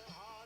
Hare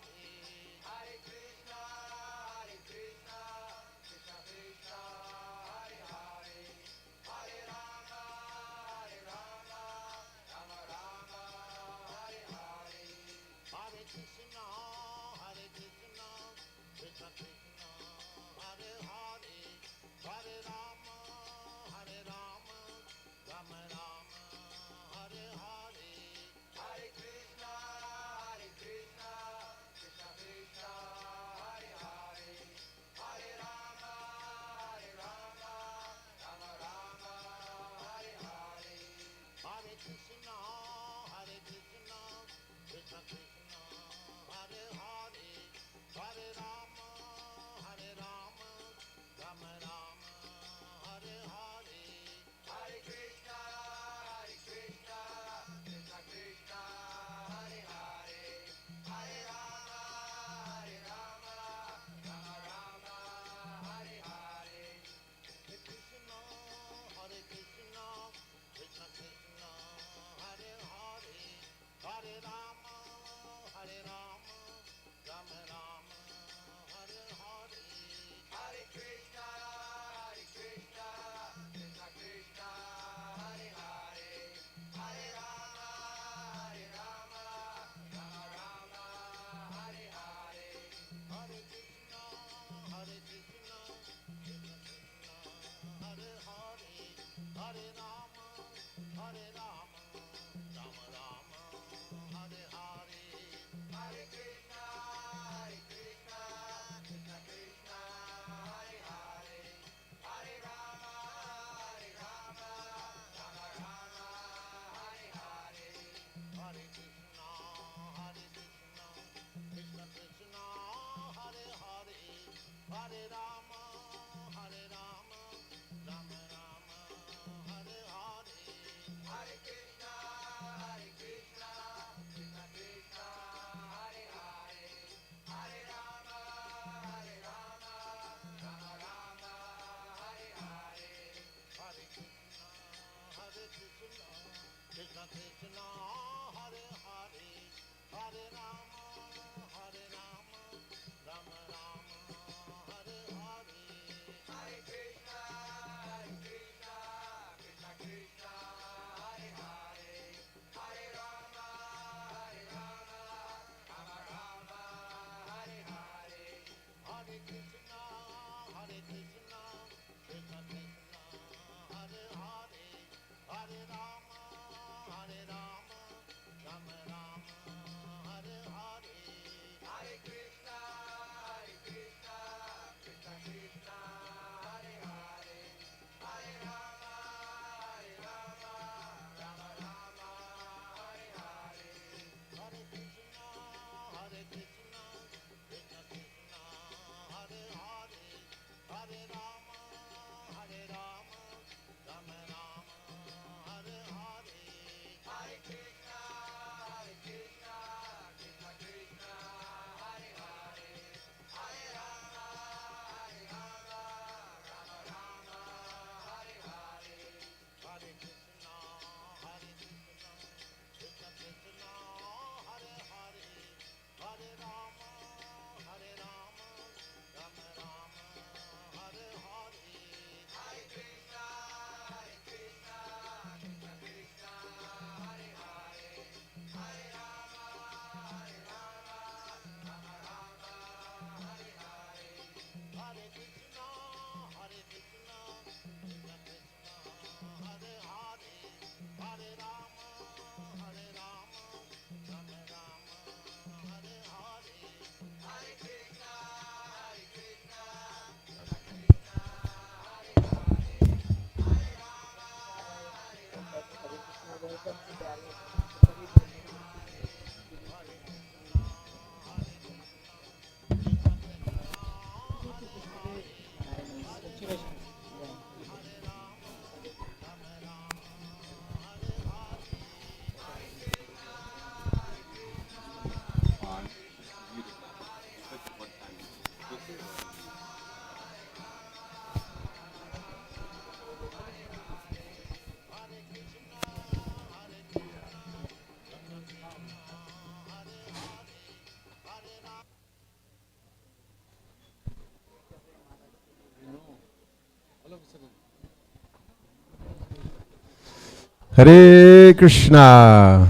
Hare Krishna.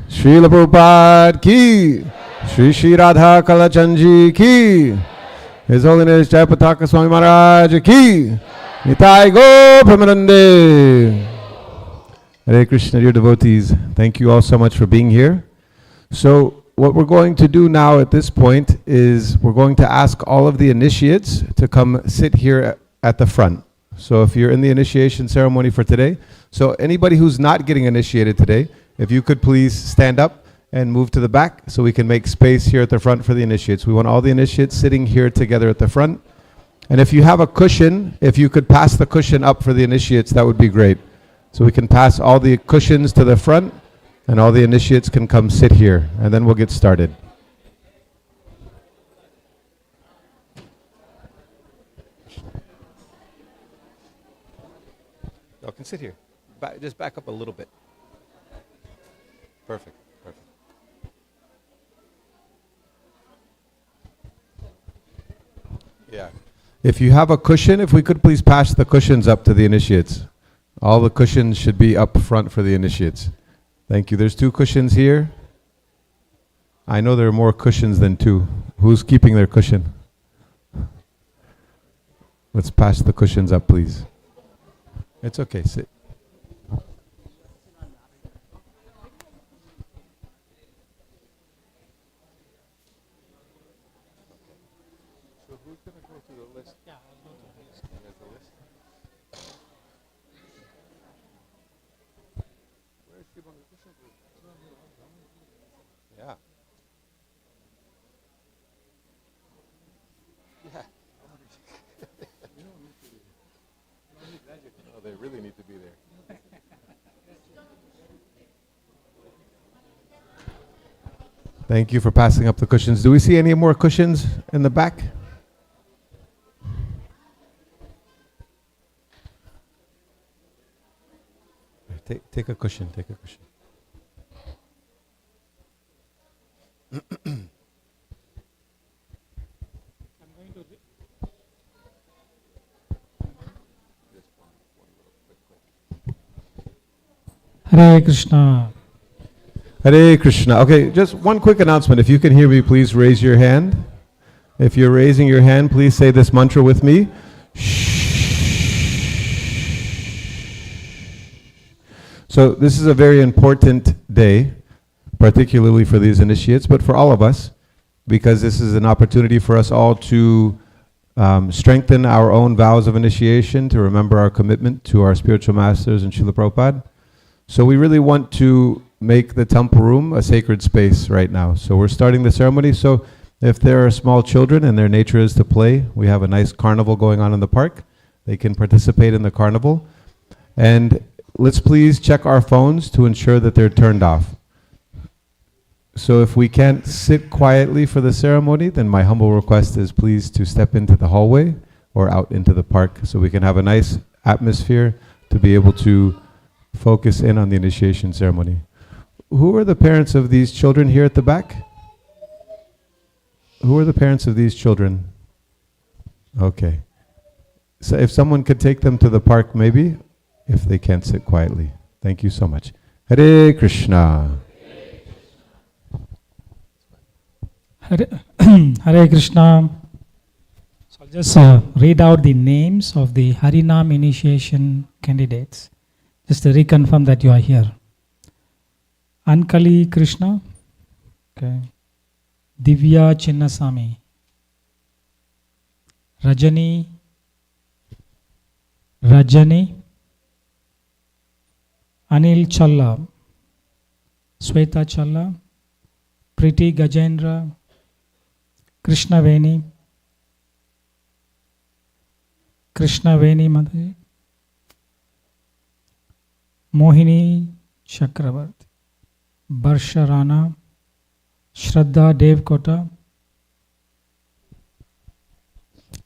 Srila Prabhupada ki. Shri Radha Kalachandji ki. His Holiness Jayapataka Swami Maharaj ki. Nitai Go Pramanande. Hare Krishna, dear devotees. Thank you all so much for being here. So what we're going to do now at this point is we're going to ask all of the initiates to come sit here at the front. So if you're in the initiation ceremony for today, so anybody who's not getting initiated today, if you could please stand up and move to the back so we can make space here at the front for the initiates. We want all the initiates sitting here together at the front. And if you have a cushion, if you could pass the cushion up for the initiates, that would be great. So we can pass all the cushions to the front and all the initiates can come sit here and then we'll get started. Y'all can sit here. Just back up a little bit. Perfect. Perfect. Yeah. If you have a cushion, if we could please pass the cushions up to the initiates. All the cushions should be up front for the initiates. Thank you. There's 2 cushions here. I know there are more cushions than 2. Who's keeping their cushion? Let's pass the cushions up, please. It's okay. Sit. So who's going to go through the list? Yeah, I'll go through the list. There's the list. Where's Shibang? Yeah. Yeah. Oh, they really need to be there. Thank you for passing up the cushions. Do we see any more cushions in the back? Take a cushion, take a cushion. Hare Krishna. Hare Krishna. Okay, just one quick announcement. If you can hear me, please raise your hand. If you're raising your hand, please say this mantra with me. So this is a very important day, particularly for these initiates, but for all of us, because this is an opportunity for us all to strengthen our own vows of initiation, to remember our commitment to our spiritual masters and Srila Prabhupada. So we really want to make the temple room a sacred space right now. So we're starting the ceremony. So if there are small children and their nature is to play, we have a nice carnival going on in the park. They can participate in the carnival. And let's please check our phones to ensure that they're turned off. So if we can't sit quietly for the ceremony, then my humble request is please to step into the hallway or out into the park so we can have a nice atmosphere to be able to focus in on the initiation ceremony. Who are the parents of these children here at the back? Who are the parents of these children? Okay. So if someone could take them to the park maybe, if they can't sit quietly. Thank you so much. Hare Krishna. Hare Krishna. So I'll just read out the names of the Harinam initiation candidates, just to reconfirm that you are here. Ankali Krishna, okay. Divya Chinnasamy, Rajani, Anil Challa, Sweta Challa, Priti Gajendra, Krishna Veni Mataji, Mohini Chakravarti, Barsha Rana, Shraddha Devkota,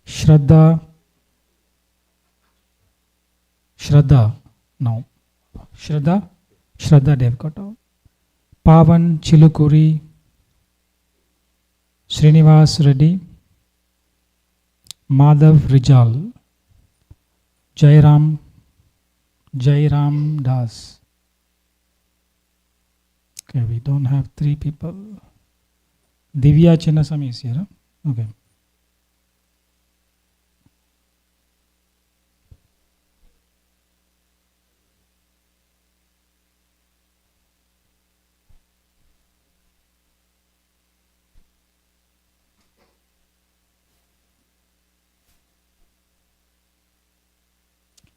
Shraddha Devkota, Pavan Chilukuri, Srinivas Reddy, Madhav Rijal, Jairam Jairam Das. Okay, we don't have 3 people. Divya Chinnasamy is here. Huh? Okay.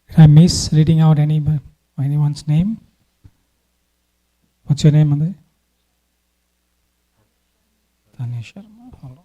Did I miss reading out anyone's name? What's your name, Ade? Tanya Sharma. Hold on.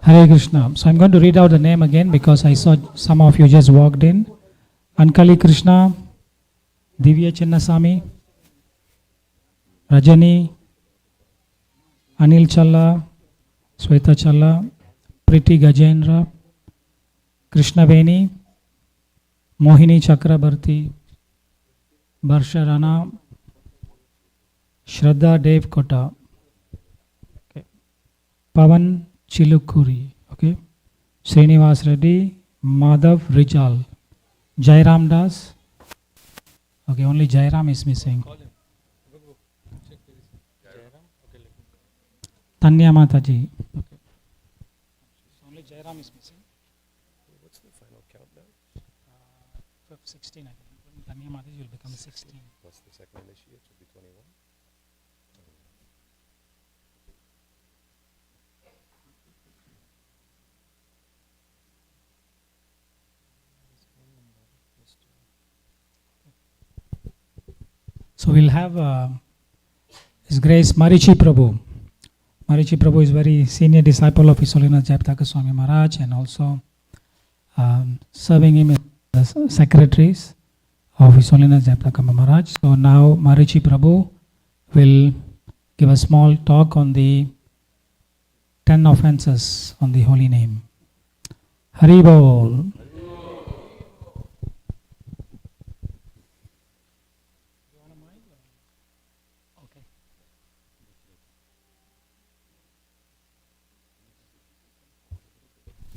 Hare Krishna. So I'm going to read out the name again because I saw some of you just walked in. Ankali Krishna, Divya Chinnasamy, Rajani, Anil Challa, Sweta Challa, Priti Gajendra, Krishnaveni, Mohini Chakrabarti, Barsha Rana, Shraddha Dev Kota, okay. Pavan Chilukuri, okay. Srinivas Reddy, Madhav Rijal, Jairam Das, okay, only Jairam is missing. Tanya Mataji, okay. Only Jairam is missing. What's the final count now? 16, I think. This will become 16. Plus the second initiate should be 21. So we'll have His Grace Marichi Prabhu. Marichi Prabhu is very senior disciple of His Holiness Jayapataka Swami Maharaj, and also serving him as secretaries of His Holiness Jayapataka Maharaj. So now Marichi Prabhu will give a small talk on the 10 offenses on the holy name. Hari Bol.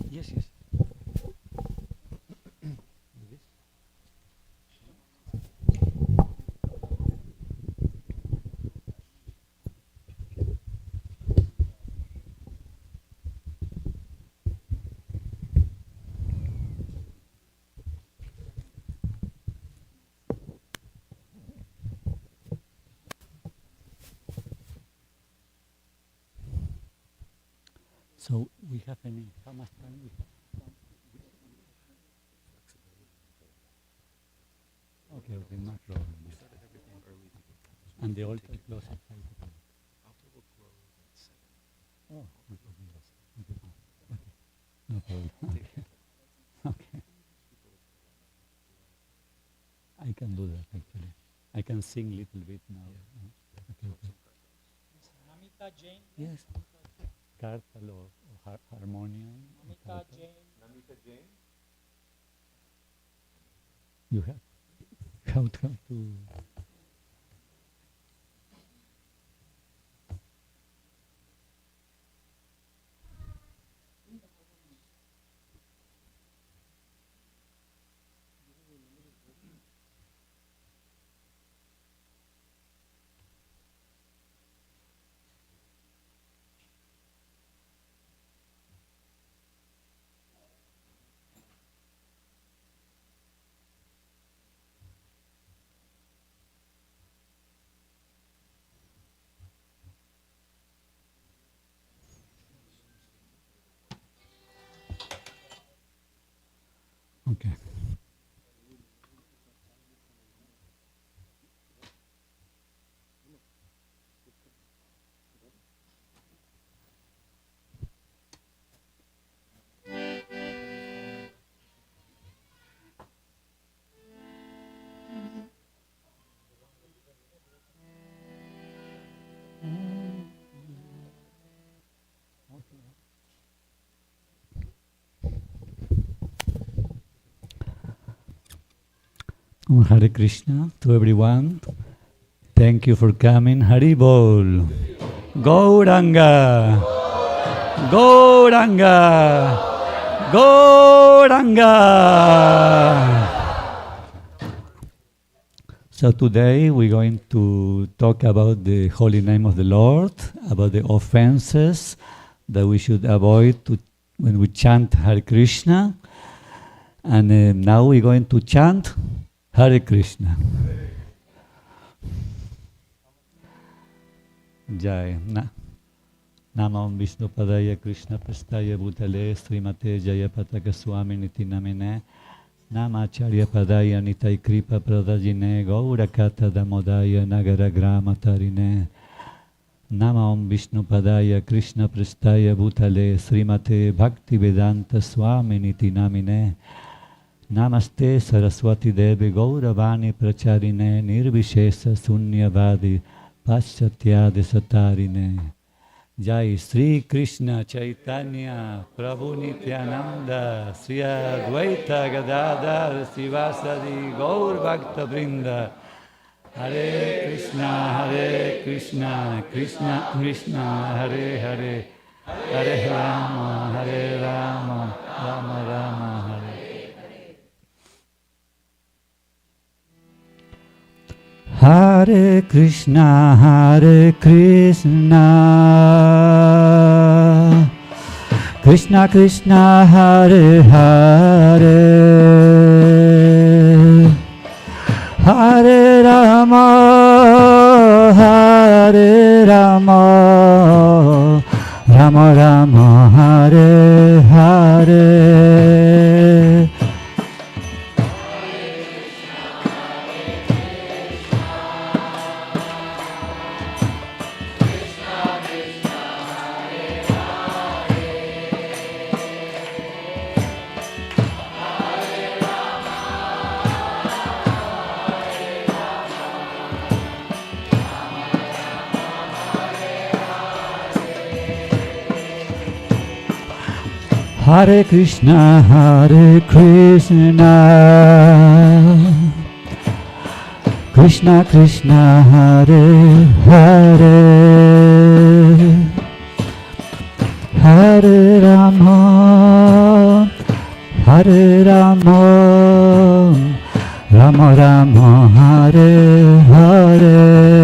Yes, yes. So we have any, how much time we have? Okay, okay, no problem. And the altar closes at 5 o'clock. Oh, no problem. Okay, no problem. Okay. Okay. I can do that actually. I can sing a little bit now. Okay, okay. Namita Jain. Yes. Kartal or harmonium. Namita Jain. You have how to okay. Hare Krishna to everyone. Thank you for coming. Hari Bol. Gauranga. Gauranga. Gauranga. So today we're going to talk about the holy name of the Lord, about the offenses that we should avoid when we chant Hare Krishna. And now we're going to chant Hare Krishna. Jai. Namam Vishnu Padaya Krishna Prastaya Bhutale Srimate Jayapataka Swami Niti Namine Namacharya Padaya Nitai Kripa Pradajine Gaurakata Damodaya Nagara Grama Tarine Namam Vishnu Padaya Krishna Prastaya Bhutale Srimate Bhakti Vedanta Swami Niti Namine Namaste Saraswati Devi Gauravani Pracharine Nirvishesa Sunyavadi Paschatyade Satarine Jai Sri Krishna Chaitanya Prabhu Nityananda Sri Advaita Gadadhar Sivasadi Gaur Bhakta Vrinda Hare Krishna Krishna Krishna Hare Hare Hare Rama Rama Rama Hare Hare Krishna Krishna Krishna Hare Hare Hare Rama, Hare Rama, Rama Rama, Hare Hare. Hare Krishna, Hare Krishna, Krishna Krishna, Hare Hare, Hare Rama, Hare Rama, Rama Rama, Hare Hare.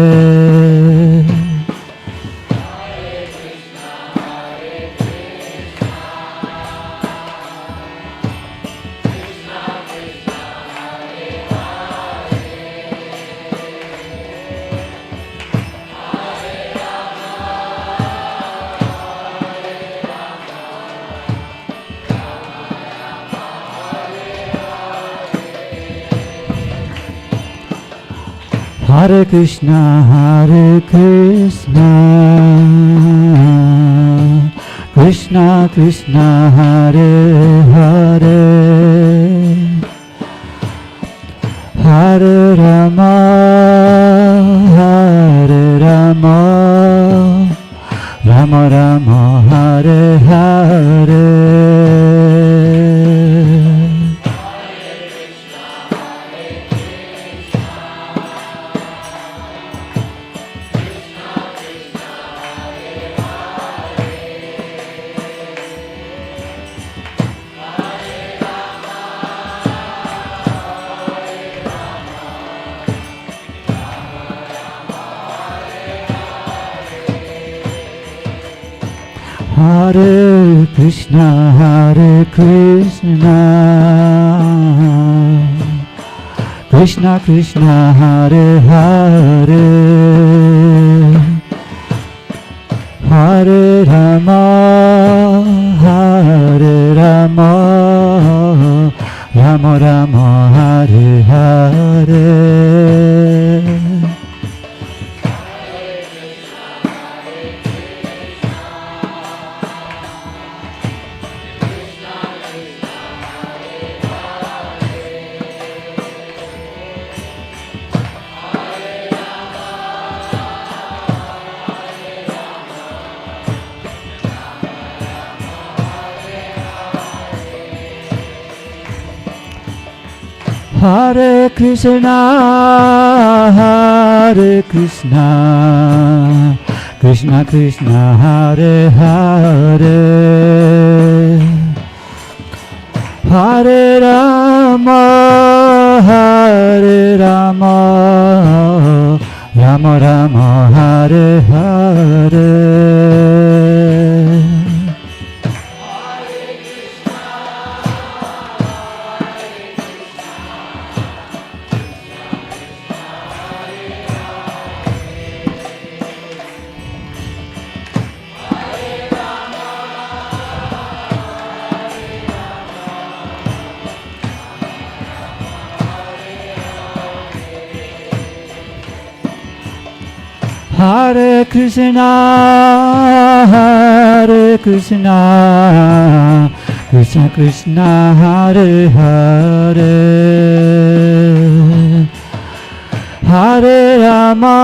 Hare Krishna, Hare Krishna, Krishna Krishna, Hare Hare, Hare Rama, Hare Rama, Rama Rama, Hare Hare. Hare Krishna, Hare Krishna, Krishna Krishna, Hare Hare, Hare Rama, Hare Rama, Rama Rama, Hare Hare. Hare Krishna, Hare Krishna, Krishna Krishna, Hare Hare, Hare Rama, Hare Rama, Rama Rama, Hare Hare. Hare Krishna, Hare Krishna, Krishna Krishna, Hare Hare, Hare Rama,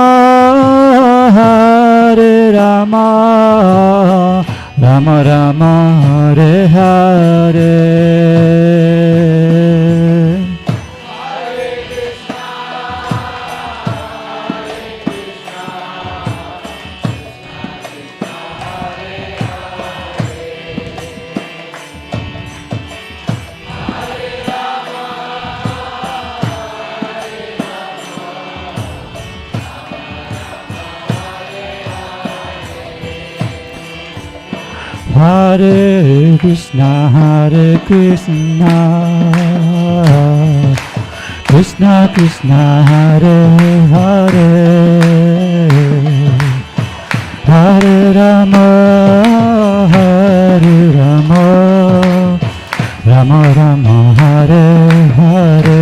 Hare Rama, Rama Rama, Hare Hare. Hare Krishna, Hare Krishna, Krishna Krishna Hare Hare Hare Rama Hare Rama Rama Rama Hare Hare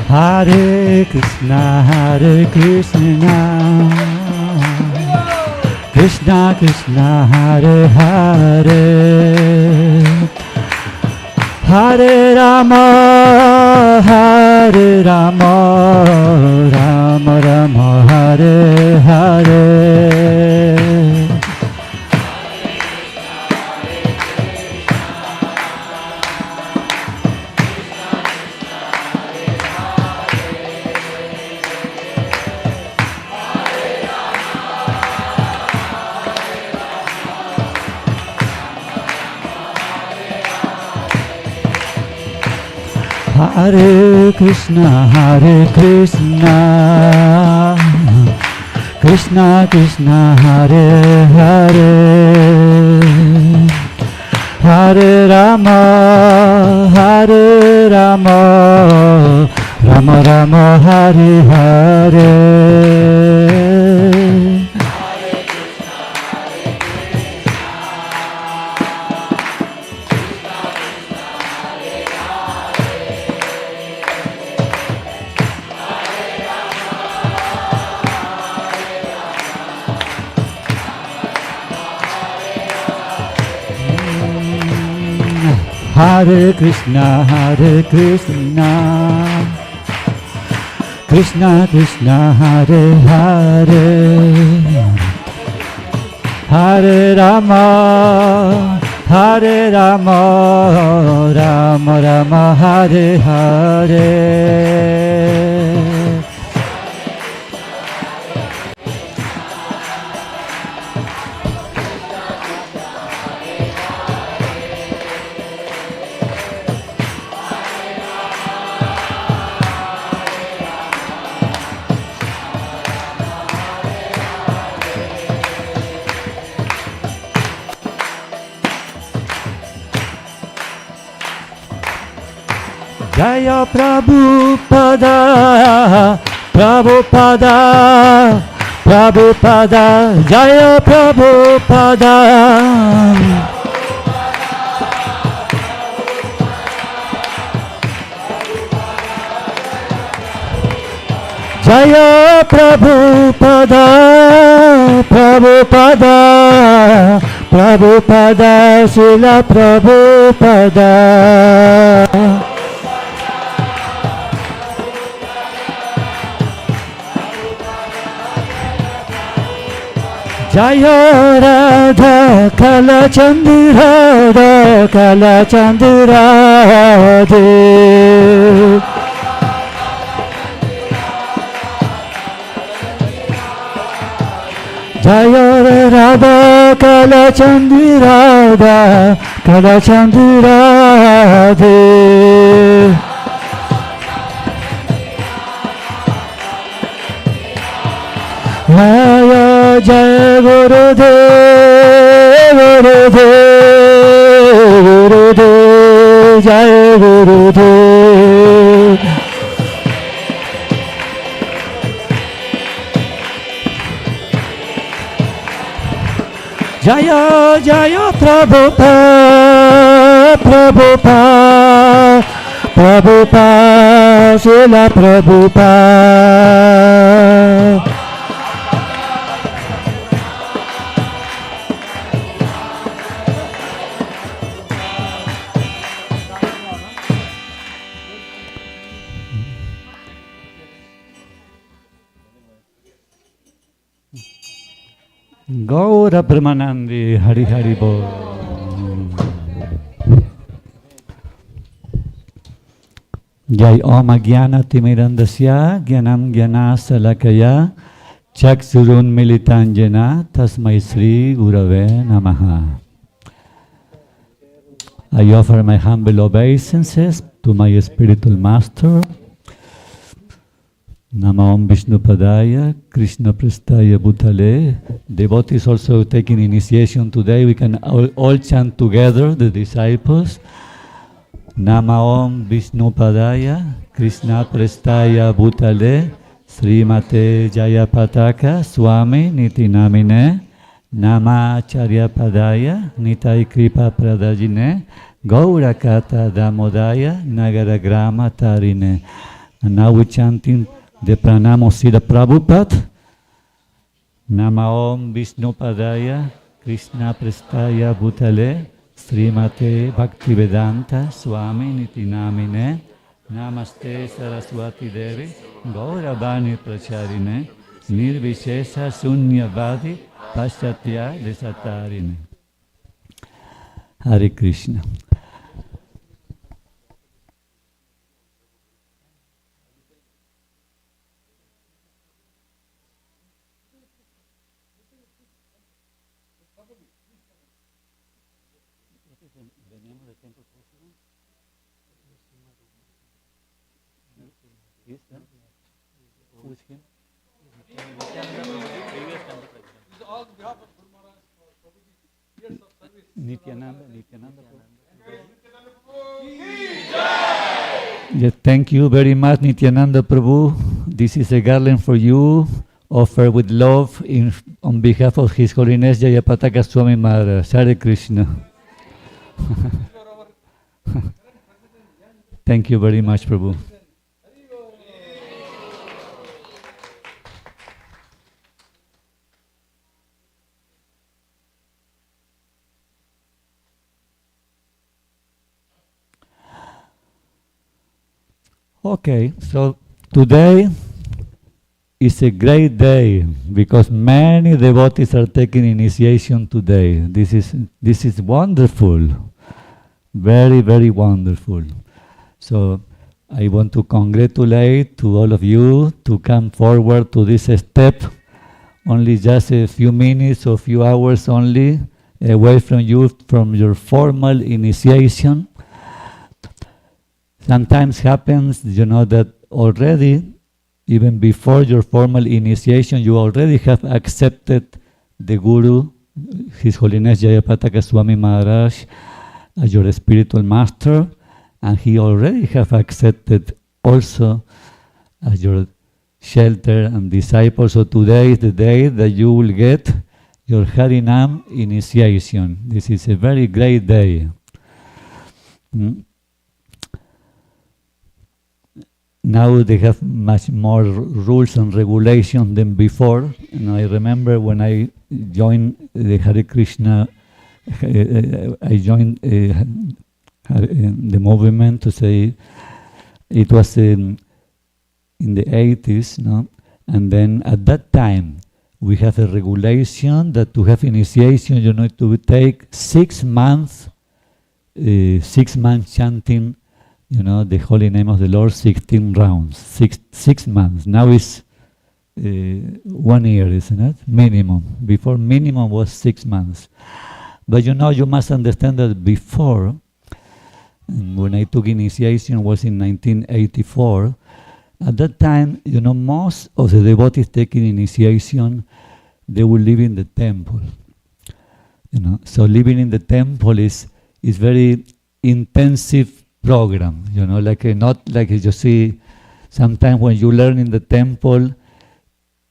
Hare Krishna, Krishna Krishna, Hare Hare, Hare Rama, Rama Rama, Hare Hare. Hare Krishna, Krishna Krishna, Hare Hare, Hare Rama, Rama Rama, Hare Hare. Hare Krishna, Krishna Krishna, Hare Hare, Hare Rama, Rama Rama, Hare Hare. Jaya Prabhupada, Prabhupada, Prabhupada, Jaya Prabhupada. Jaya Prabhupada, Prabhupada, Prabhupada, Srila Prabhupada. Jaya Radha Kalachandi Radha Kalachandi Radhe. Jaya Radha Kalachandi Radha Kalachandi Radhe. Maya Jai Gurudev, Gurudev, Gurudev, Jai Gurudev. Jaya Jaya Prabhupada, Prabhupada, Prabhupada, Srila Prabhupada. Gaura Brahmanandi, Hari Hari Bol. Jai Om Jnana Timirandasya Jnanam Jnana Salakaya Chaksurunmilitanjana Tasmai Sri Gurave Namaha. I offer my humble obeisances to my spiritual master. Namo Om Vishnupadaya, Krishna Prestaya Bhutale. Devotees also taking initiation today. We can all chant together, the disciples. Namo Om Vishnupadaya, Krishna Prestaya Bhutale, Srimate Jayapataka Swami Niti Namine, Namacharya Padaya, Nitai Kripa Pradajine, Gaurakata Damodaya, Nagaragrama Tarine. And now we're chanting the pranam Srila Prabhupada. Nama Om Vishnupadaya, Krishna Prestaya Bhutale, Srimate Bhaktivedanta Swami Niti Namine, Namaste Saraswati Devi, Gauravani Pracharine, Nirvishesha Sunyavadi, Paschatya Desatarine. Hare Krishna. Who is him? Nityananda. Yes, thank you very much, Nityananda Prabhu. This is a garland for you, offered with love on behalf of His Holiness Jayapataka Swami Maharaj. Hare Krishna. Thank you very much, Prabhu. Okay, so today is a great day because many devotees are taking initiation today. This is wonderful, very, very wonderful. So I want to congratulate to all of you to come forward to this step. Only just a few minutes or few hours only away from you from your formal initiation. Sometimes happens, that already, even before your formal initiation, you already have accepted the Guru, His Holiness Jayapataka Swami Maharaj, as your spiritual master, and he already have accepted also as your shelter and disciple. So today is the day that you will get your Harinam initiation. This is a very great day. Now they have much more rules and regulations than before. And I remember when I joined the Hare Krishna, I joined the movement to say it was in the 80s, no? And then at that time we have a regulation that to have initiation you need to take 6 months, 6 months chanting, the holy name of the Lord, 16 rounds, 6 months. Now it's 1 year, isn't it? Minimum. Before minimum was 6 months. But you must understand that before, when I took initiation was in 1984, at that time, most of the devotees taking initiation, they will live in the temple. So living in the temple is very intensive program, not like you see sometimes when you learn in the temple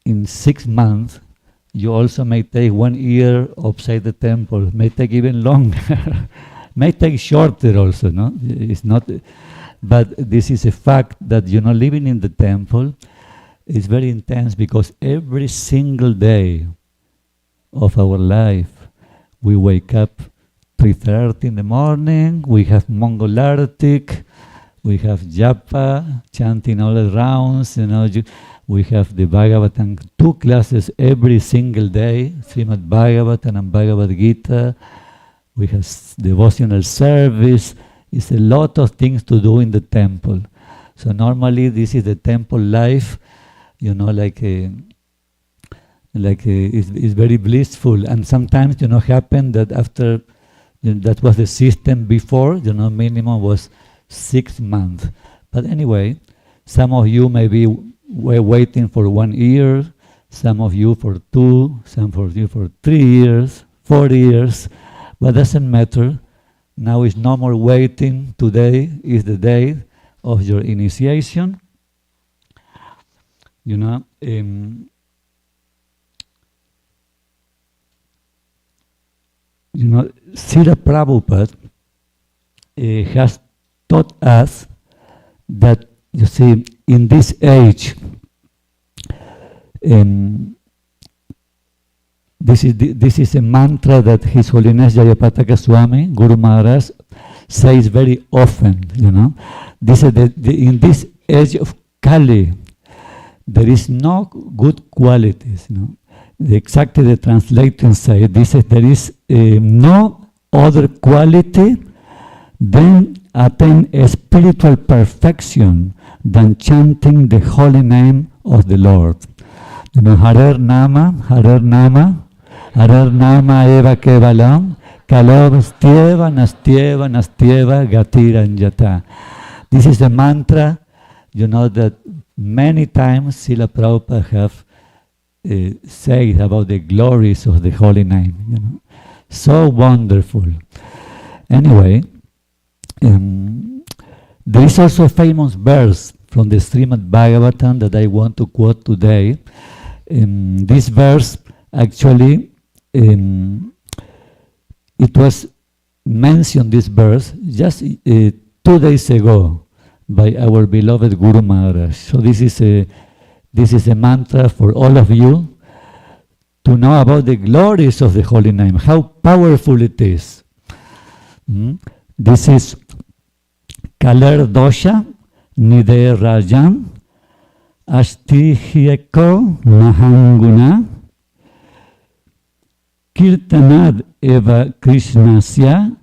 in 6 months, you also may take 1 year outside the temple, may take even longer, may take shorter also, no? It's not, but this is a fact that, living in the temple is very intense because every single day of our life, we wake up 3:30 in the morning, we have Mongol Arctic, we have Japa, chanting all around, we have the Bhagavatam, 2 classes every single day, Srimad Bhagavatam and Bhagavad Gita, we have devotional service, it's a lot of things to do in the temple. So normally this is the temple life, like like it's very blissful. And sometimes, happen that after, that was the system before, minimum was 6 months. But anyway, some of you maybe were waiting for 1 year, some of you for 2, some of you for 3 years, 4 years, but doesn't matter. Now is no more waiting. Today is the day of your initiation. Srila Prabhupada has taught us that, you see, in this age, this is a mantra that His Holiness Jayapataka Swami, Guru Maharaj, says very often. This is in this age of Kali, there is no good qualities. Exactly the translator says, there is no other quality than attain a spiritual perfection than chanting the holy name of the Lord. Harer Nama, Harer Nama, Harer Nama Eva Kevalam, Kalov Stieva, Nastieva, Nastieva, Gatiranjata. This is a mantra, that many times Srila Prabhupada have said about the glories of the holy name. So wonderful. Anyway, there is also a famous verse from the Srimad Bhagavatam that I want to quote today. This verse, actually, it was mentioned, this verse, just 2 days ago by our beloved Guru Maharaj. So this is a mantra for all of you to know about the glories of the holy name, how powerful it is. This is Kaler Dosha Nide Rajan Ashtihyeko Mahanguna Kirtanad Eva Krishnasya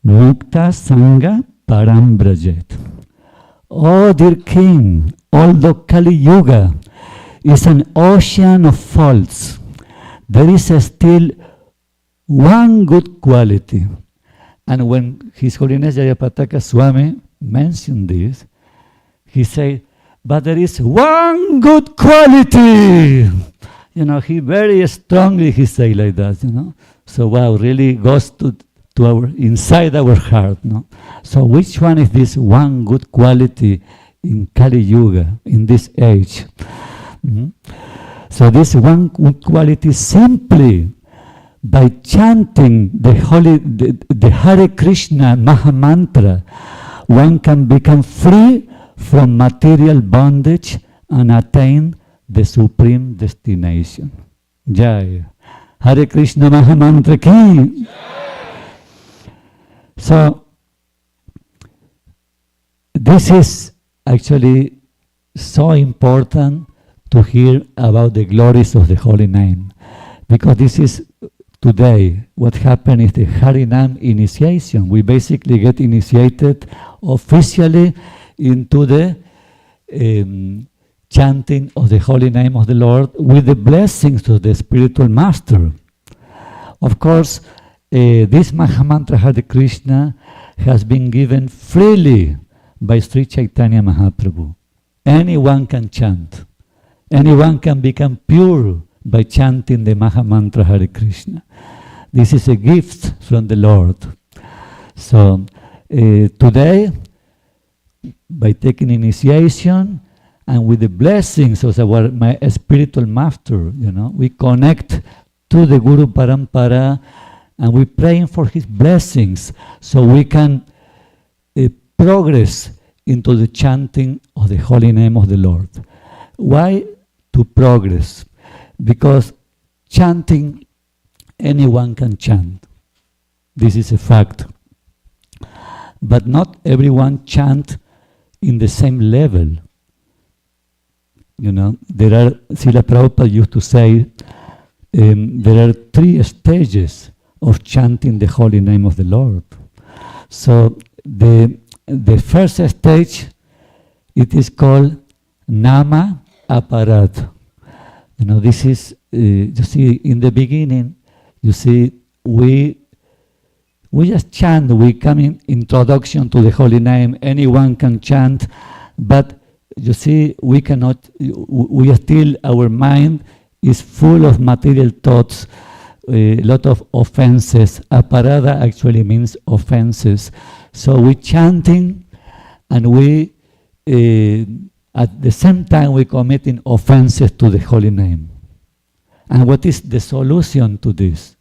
Mukta Sangha Parambrajet. Oh dear King, although Kali Yuga is an ocean of faults, there is still one good quality. And when His Holiness Jayapataka Swami mentioned this, he said, but there is one good quality. He very strongly he said like that, So wow, really goes to our inside our heart. So which one is this one good quality in Kali Yuga, in this age? So this one good quality, simply by chanting the Hare Krishna Maha Mantra, one can become free from material bondage and attain the supreme destination. Jai. Hare Krishna Maha Mantra ki. So this is actually so important to hear about the glories of the holy name, because this is today what happened is the Harinam initiation. We basically get initiated officially into the chanting of the holy name of the Lord with the blessings of the spiritual master. Of course, this Mahamantra Hare Krishna has been given freely by Sri Chaitanya Mahaprabhu. Anyone can chant. Anyone can become pure by chanting the Mahamantra Hare Krishna. This is a gift from the Lord. So today, by taking initiation and with the blessings of my spiritual master, we connect to the Guru Parampara and we praying for his blessings so we can progress into the chanting of the holy name of the Lord. Why to progress? Because chanting, anyone can chant. This is a fact. But not everyone chant in the same level. Srila Prabhupada used to say, there are 3 stages of chanting the holy name of the Lord. So the first stage, it is called Nama Aparat. You know, this is, you see, in the beginning, you see, we just chant, we come in introduction to the holy name, anyone can chant, but you see, we cannot, we still, our mind is full of material thoughts, a lot of offenses. Aparada actually means offenses. So we chanting and we, at the same time, we committing offenses to the holy name. And what is the solution to this?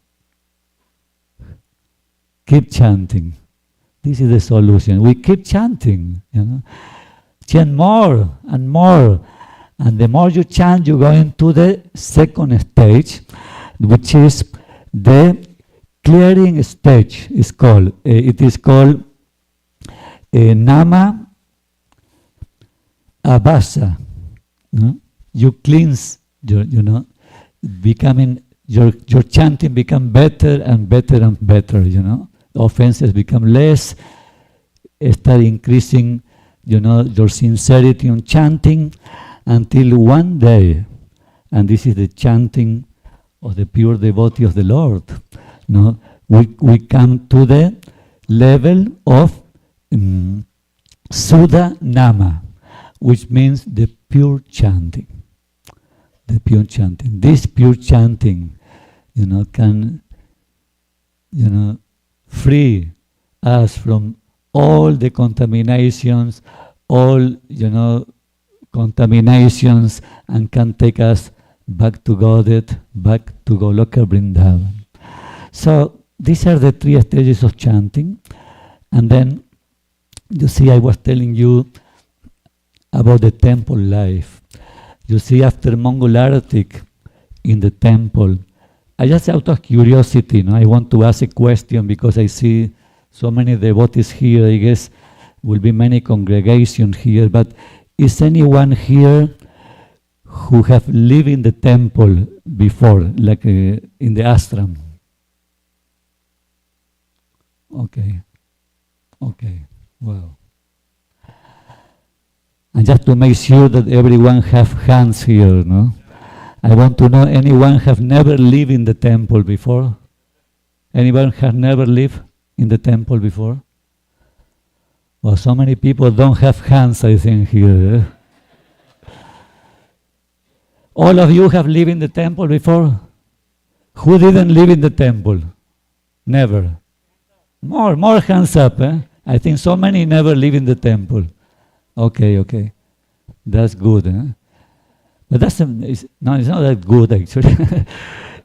Keep chanting. This is the solution. We keep chanting, you know. Chant more and more. And the more you chant, you go into the second stage, which is the clearing stage. Is called. It is called Nama Abhasa. No? You cleanse your, you know, becoming your chanting become better and better and better. You know, offenses become less. Start increasing, you know, your sincerity on chanting, until one day, and this is the chanting of the pure devotee of the Lord, no, we come to the level of Sudha Nama, which means the pure chanting. The pure chanting. This pure chanting, you know, can, you know, free us from all the contaminations, all, you know, contaminations, and can take us back to Godhead, back to Goloka Vrindavan. So these are the three stages of chanting. And then, you see, I was telling you about the temple life. You see, after Mongol Artik in the temple, I just out of curiosity, no, I want to ask a question because I see so many devotees here. I guess will be many congregations here, but is anyone here who have lived in the temple before, like in the ashram? Okay, okay, well. And just to make sure that everyone have hands here, no? I want to know, anyone have never lived in the temple before? Anyone have never lived in the temple before? Well, so many people don't have hands, I think, here. Eh? All of you have lived in the temple before? Who didn't live in the temple? Never. More hands up. Eh? I think so many never live in the temple. Okay, okay. That's good. Eh? But it's not that good, actually.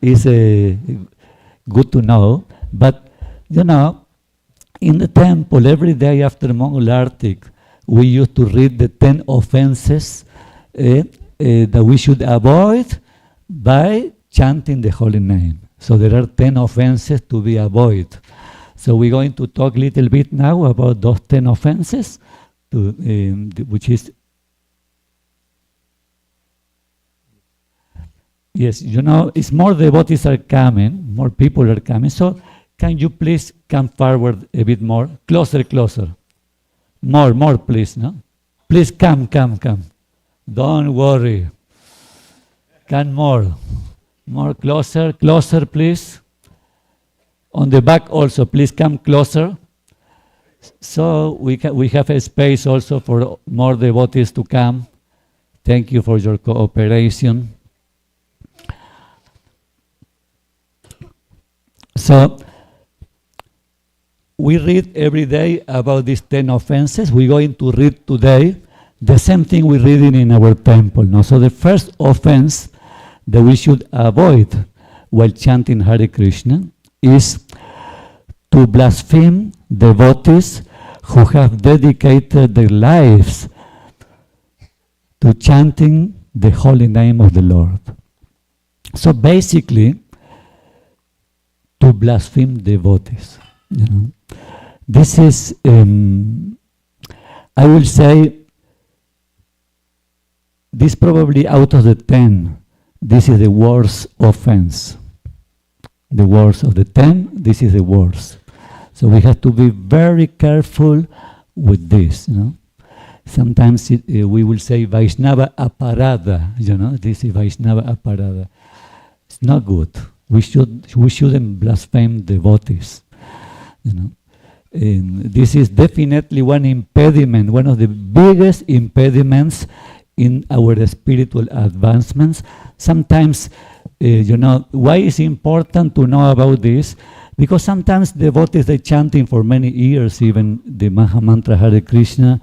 It's good to know. But, you know, in the temple, every day after Mongol Artik, we used to read the 10 offenses that we should avoid by chanting the holy name. So there are 10 offenses to be avoided. So we're going to talk a little bit now about those 10 offenses, which is, yes, you know, it's more devotees are coming, more people are coming. So can you please come forward a bit more? Closer, closer. More, please, no? Please come. Don't worry. Come more. More, closer, please. On the back also, please come closer. So we have a space also for more devotees to come. Thank you for your cooperation. So we read every day about these 10 offenses. We're going to read today the same thing we're reading in our temple. No? So the first offense that we should avoid while chanting Hare Krishna is to blaspheme devotees who have dedicated their lives to chanting the holy name of the Lord. So basically, to blaspheme devotees. You know. This is, I will say, this probably out of the 10, this is the worst offense. The worst of the 10, this is the worst. So we have to be very careful with this. You know? Sometimes we will say Vaishnava aparada, this is Vaishnava aparada. It's not good. We shouldn't blaspheme devotees, And this is definitely one impediment, one of the biggest impediments in our spiritual advancements. Sometimes, why is it important to know about this? Because sometimes devotees, they chanting for many years, even the Maha Mantra Hare Krishna,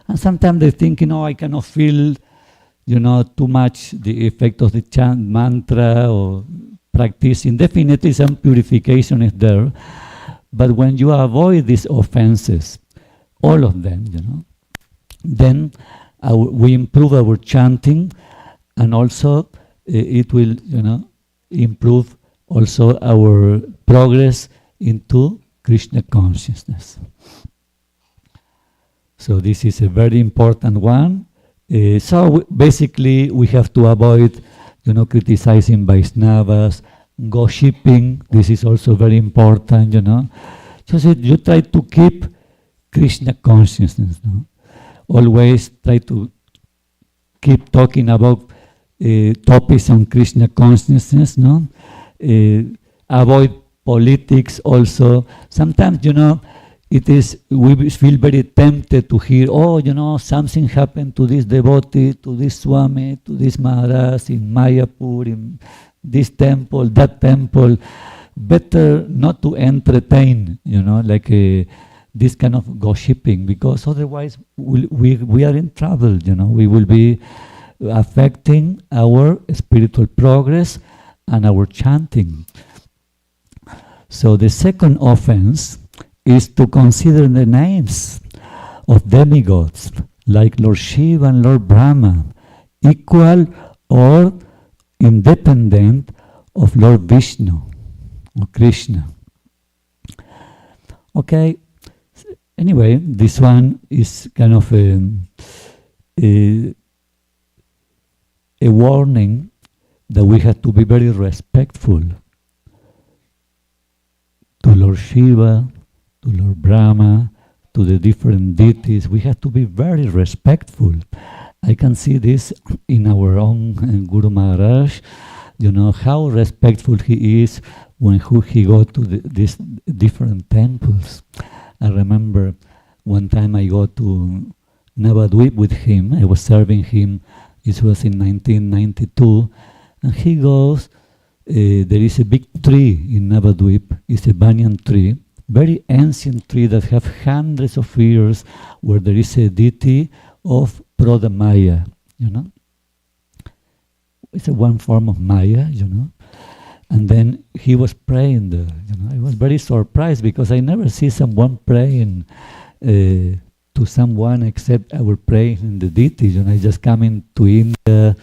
and sometimes they're thinking, I cannot feel, too much the effect of the chant mantra or practicing. Definitely some purification is there. But when you avoid these offenses, all of them, then we improve our chanting, and also it will, improve also our progress into Krishna consciousness. So this is a very important one. So basically we have to avoid, criticizing Vaishnavas, gossiping. This is also very important, Just you try to keep Krishna consciousness, Always try to keep talking about topics on Krishna consciousness, avoid politics also. Sometimes, we feel very tempted to hear, something happened to this devotee, to this Swami, to this Maharaj in Mayapur, in this temple, that temple. Better not to entertain, this kind of gossiping, because otherwise we are in trouble, We will be affecting our spiritual progress and our chanting. So the second offense is to consider the names of demigods, like Lord Shiva and Lord Brahma, equal or independent of Lord Vishnu or Krishna. Okay, anyway, this one is kind of a warning that we have to be very respectful to Lord Shiva, to Lord Brahma, to the different deities. We have to be very respectful. I can see this in our own Guru Maharaj, how respectful he is when he go to these different temples. I remember one time I go to Navadvip with him. I was serving him. This was in 1992. And he goes, there is a big tree in Navadvip. It's a banyan tree, very ancient tree that have hundreds of years, where there is a deity of Prodha Maya, It's one form of Maya, And then he was praying there, I was very surprised because I never see someone praying to someone except I was praying in the deity. I just came to India,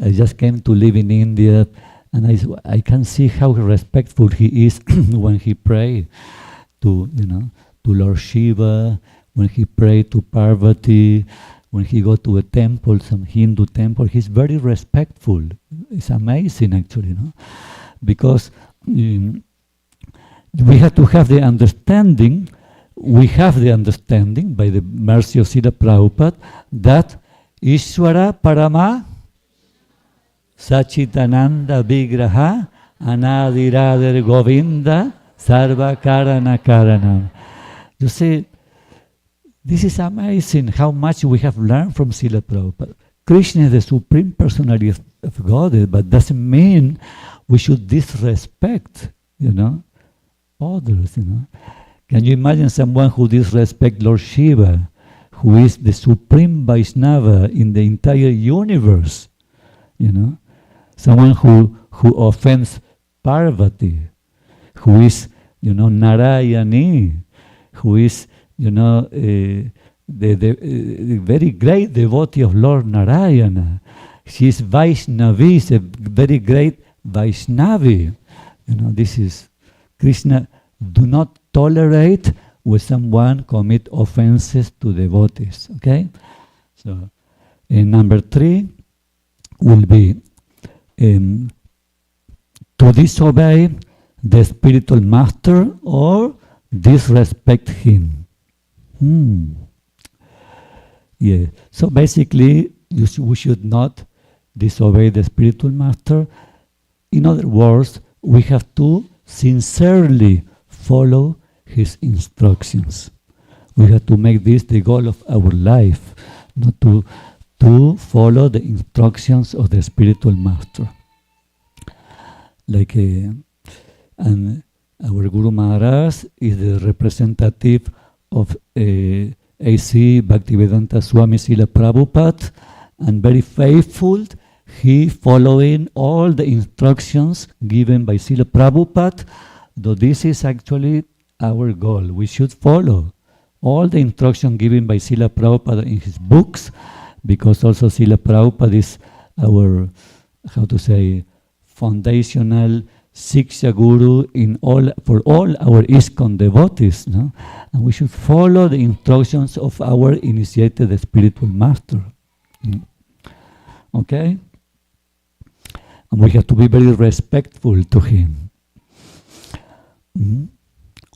I just came to live in India, and I can see how respectful he is when he prayed to Lord Shiva, when he prayed to Parvati, when he go to a temple, some Hindu temple. He's very respectful. It's amazing, actually, because we have to have the understanding. We have the understanding by the mercy of Srila Prabhupada that Ishvara Parama Sachitananda Vigraha Anadiradir Govinda Sarva Karana Karanam. You see, this is amazing how much we have learned from Srila Prabhupada. Krishna is the Supreme Personality of Godhead, but doesn't mean we should disrespect, others, Can you imagine someone who disrespects Lord Shiva, who is the Supreme Vaishnava in the entire universe, Someone who offends Parvati, who is, Narayani, who is, the very great devotee of Lord Narayana. She is Vaishnavi, is a very great Vaishnavi. This is Krishna. Do not tolerate when someone commit offenses to devotees. Okay, so number 3 will be to disobey the spiritual master or disrespect him. In Yeah. So basically, we should not disobey the spiritual master. In other words, we have to sincerely follow his instructions. We have to make this the goal of our life, not to follow the instructions of the spiritual master. Like, and our Guru Maharaj is the representative of A.C. Bhaktivedanta Swami Srila Prabhupada, and very faithful. He following all the instructions given by Srila Prabhupada, though this is actually our goal. We should follow all the instruction given by Srila Prabhupada in his books, because also Srila Prabhupada is our, how to say, foundational Siksha Guru for all our ISKCON devotees, no? And we should follow the instructions of our initiated spiritual master. Okay? And we have to be very respectful to him.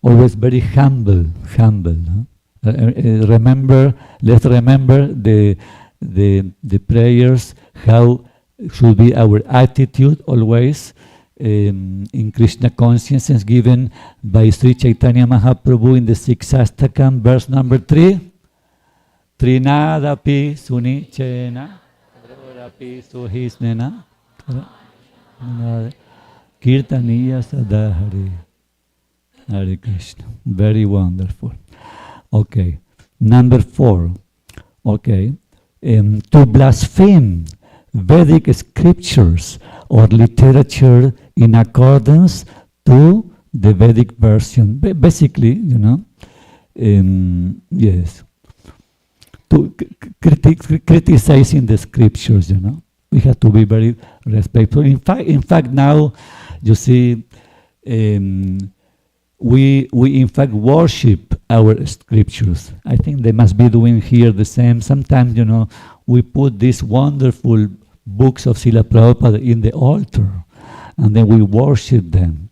Always very humble. No? Let's remember the prayers, how should be our attitude always in Krishna consciousness, given by Sri Chaitanya Mahaprabhu in the Siksastakam, verse number 3. Trinadapi sunichena, rapi suhisnena, kirtaniya sadahari. Hare Krishna. Very wonderful. Okay. Number 4. Okay. To blaspheme Vedic scriptures or literature in accordance to the Vedic version. Basically, yes. To criticizing the scriptures, we have to be very respectful. In fact, now you see, we in fact worship our scriptures. I think they must be doing here the same. Sometimes, we put these wonderful books of Srila Prabhupada in the altar, and then we worship them.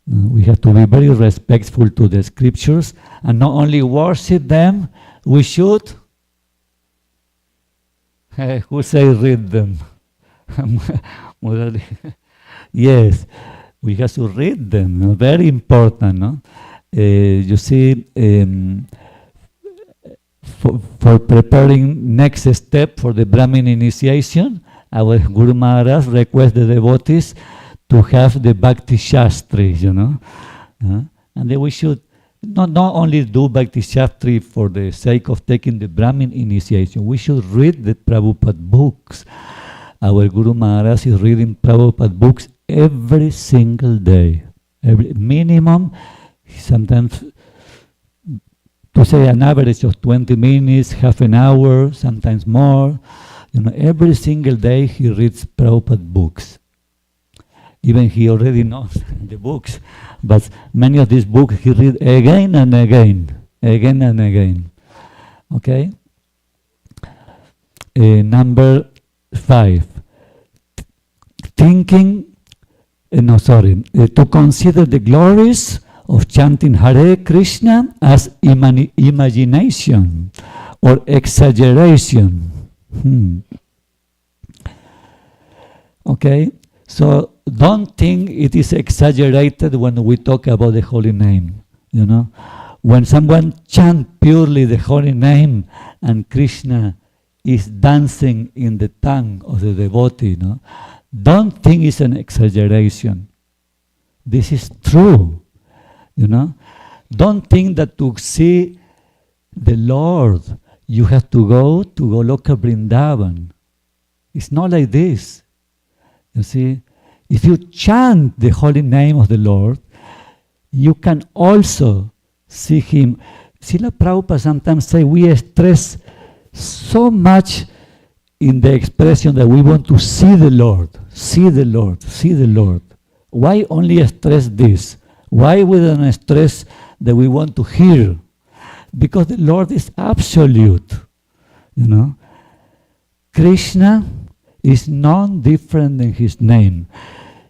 We have to be very respectful to the scriptures, and not only worship them, we should, who say read them? Yes, we have to read them. Very important, no? You see, for preparing next step for the Brahmin initiation, our Guru Maharaj requests the devotees to have the Bhakti Shastri, and then we should not only do Bhakti Shastri for the sake of taking the Brahmin initiation, we should read the Prabhupada books. Our Guru Maharaj is reading Prabhupada books every single day. Every minimum, sometimes, to say an average of 20 minutes, half an hour, sometimes more. Every single day he reads Prabhupada books. Even he already knows the books, but many of these books he reads again and again. Okay? Number 5. To consider the glories of chanting Hare Krishna as imagination or exaggeration. Okay? So don't think it is exaggerated when we talk about the holy name. When someone chants purely the holy name and Krishna is dancing in the tongue of the devotee, don't think it's an exaggeration. This is true. Don't think that to see the Lord you have to go to Goloka Vrindavan. It's not like this. You see, if you chant the holy name of the Lord, you can also see Him. Srila Prabhupada sometimes say we stress so much in the expression that we want to see the Lord, see the Lord, see the Lord. Why only stress this? Why we don't stress that we want to hear? Because the Lord is absolute. Krishna is none different than His name.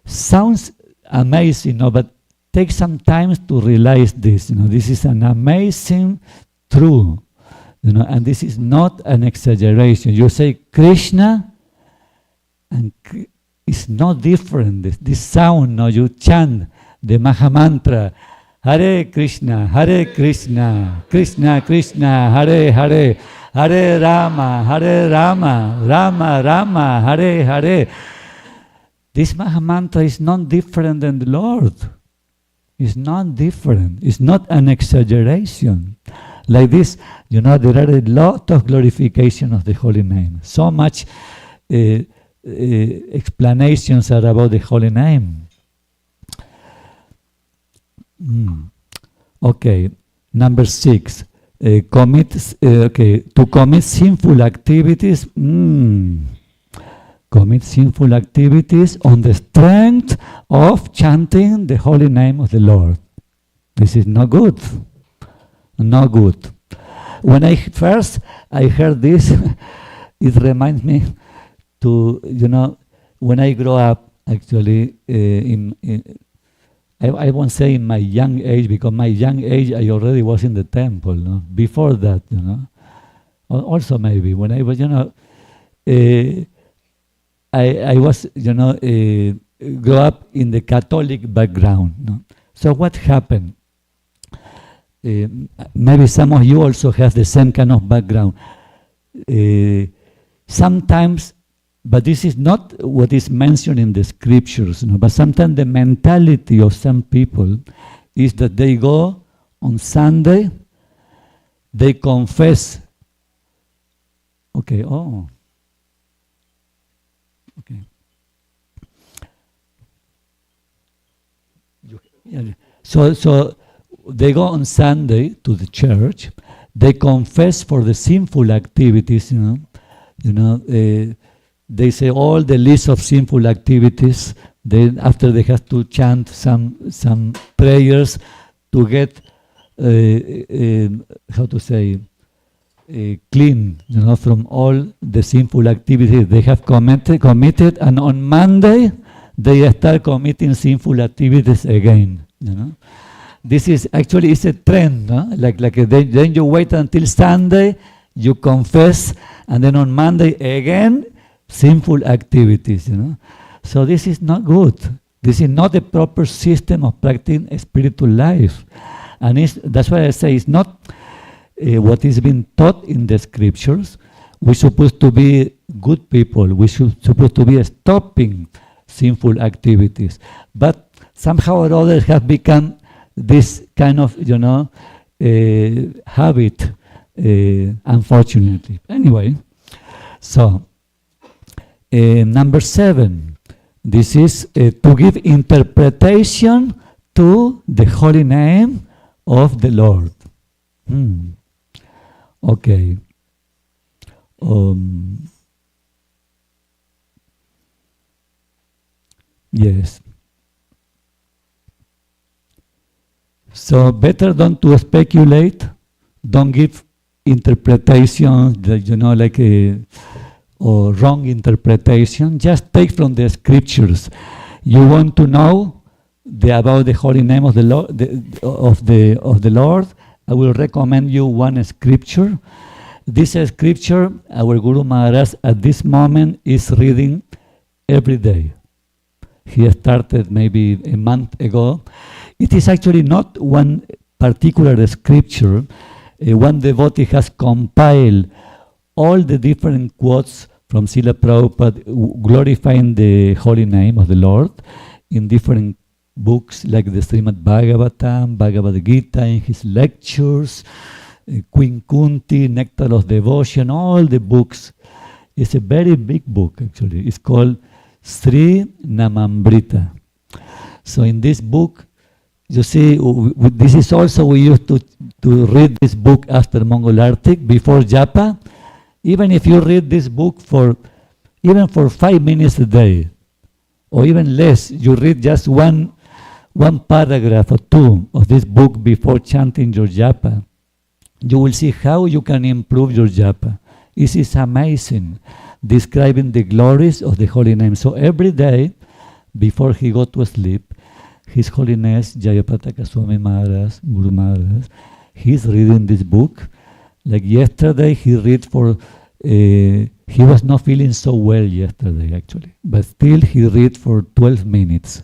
Sounds amazing, but take some time to realize this. This is an amazing truth. and this is not an exaggeration. You say Krishna, and it's not different. This sound, no, you chant the Maha Mantra, Hare Krishna, Krishna Krishna, Hare Hare, Hare Rama, Rama Rama, Hare Hare. This Maha Mantra is not different than the Lord. It's not different. It's not an exaggeration. Like this, there are a lot of glorification of the holy name. So much explanations are about the holy name. Okay, number 6. To commit sinful activities. Commit sinful activities on the strength of chanting the holy name of the Lord. This is not good. Not good. When I heard this, it reminds me to, when I grow up, actually, I won't say in my young age, because my young age I already was in the temple. No? Before that, also maybe when I was, I was, grew up in the Catholic background. No? So what happened? Maybe some of you also have the same kind of background. Sometimes, but this is not what is mentioned in the scriptures, but sometimes the mentality of some people is that they go on Sunday, they confess. Okay. So they go on Sunday to the church, they confess for the sinful activities, they say all the list of sinful activities. Then after they have to chant some prayers to get clean, from all the sinful activities they have committed, and on Monday they start committing sinful activities again. This is actually, it's a trend, no? Then you wait until Sunday, you confess, and then on Monday again, sinful activities, So this is not good. This is not the proper system of practicing a spiritual life. And that's why I say it's not what is being taught in the scriptures. We're supposed to be good people. We're supposed to be stopping sinful activities. But somehow or other have become this kind of, habit, unfortunately. Anyway, so number 7, this is to give interpretation to the holy name of the Lord. Okay. Yes. So better don't to speculate, don't give interpretation, or wrong interpretation. Just take from the scriptures. You want to know about the holy name of the Lord, of the Lord. I will recommend you one scripture. This scripture, our Guru Maharaj at this moment is reading every day. He started maybe a month ago. It is actually not one particular scripture. One devotee has compiled all the different quotes from Srila Prabhupada glorifying the holy name of the Lord in different books like the Srimad Bhagavatam, Bhagavad Gita, in his lectures, Queen Kunti, Nectar of Devotion, all the books. It's a very big book actually. It's called Sri Namamrita. So in this book, you see, this is also, we used to read this book after Mongol Arctic, before Japa. Even if you read this book for 5 minutes a day, or even less, you read just one paragraph or two of this book before chanting your Japa, you will see how you can improve your Japa. This is amazing, describing the glories of the holy name. So every day, before he go to sleep, His Holiness Jayapataka Swami Maharaj, Guru Maharaj, he's reading this book Like yesterday, he read for, he was not feeling so well yesterday actually, but still he read for 12 minutes.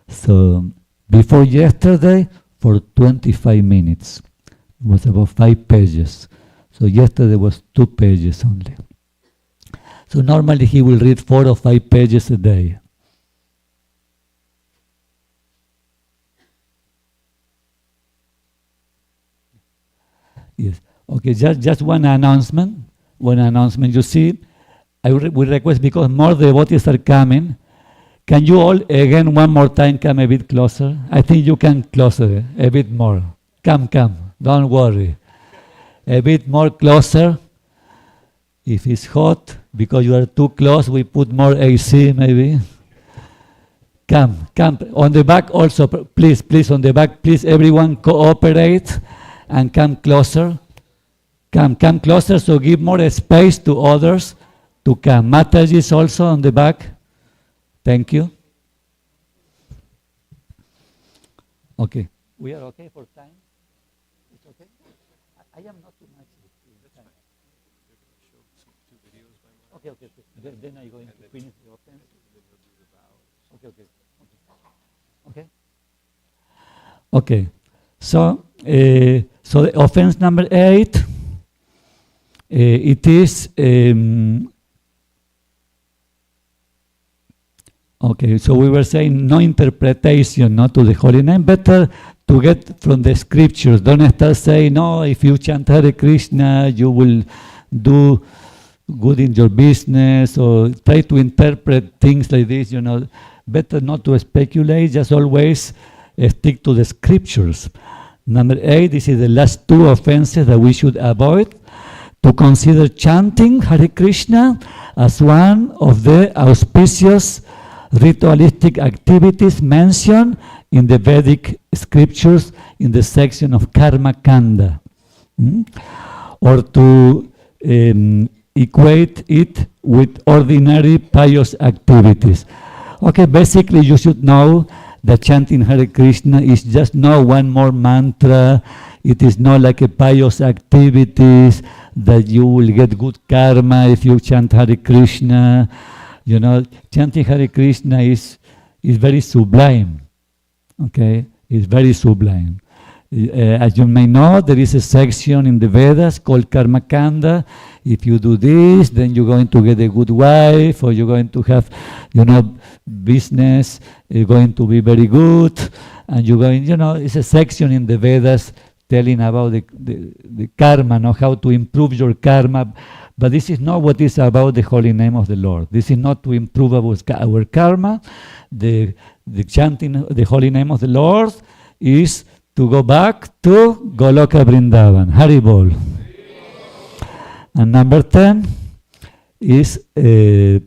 So before yesterday, for 25 minutes. It was about 5 pages. So yesterday was 2 pages only. So normally he will read 4 or 5 pages a day. Yes. Okay, just one announcement. One announcement. You see, we request, because more devotees are coming, can you all again one more time come a bit closer? I think you can closer a bit more. Come, don't worry. A bit more closer. If it's hot, because you are too close, we put more AC maybe. Come. On the back also, please, on the back, please, everyone cooperate and come closer. Come closer, so give more space to others to come. Mataji is also on the back. Thank you. Okay. We are okay for time? It's okay? I am not too much. Okay. Then I'm going to finish the offense. Okay. So the offense number 8, it is okay. So we were saying no interpretation, not to the holy name. Better to get from the scriptures. Don't start saying, no, if you chant Hare Krishna, you will do good in your business, or try to interpret things like this. Better not to speculate. Just always stick to the scriptures. Number 8, this is the last 2 offenses that we should avoid. To consider chanting Hare Krishna as one of the auspicious ritualistic activities mentioned in the Vedic scriptures in the section of Karma Kanda. Or to equate it with ordinary pious activities. Okay, basically you should know that chanting Hare Krishna is just not one more mantra. It is not like a pious activities that you will get good karma if you chant Hare Krishna. Chanting Hare Krishna is very sublime. Okay, it's very sublime. As you may know, there is a section in the Vedas called Karma Kanda. If you do this, then you're going to get a good wife, or you're going to have, business, you're going to be very good, and you're going, it's a section in the Vedas telling about the karma, how to improve your karma. But this is not what is about the holy name of the Lord. This is not to improve our karma. The chanting the holy name of the Lord is to go back to Goloka Vrindavan. Haribol. And number 10 is to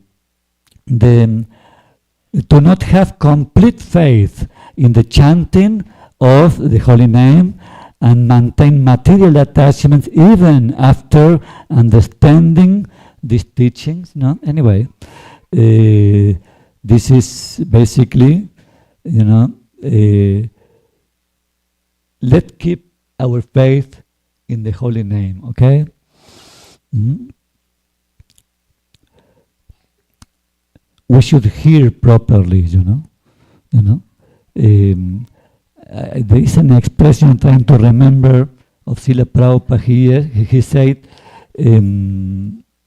not have complete faith in the chanting of the holy name and maintain material attachments even after understanding these teachings. Anyway, this is basically, let's keep our faith in the holy name, okay? We should hear properly, there is an expression I'm trying to remember of Srila Prabhupada here. He said,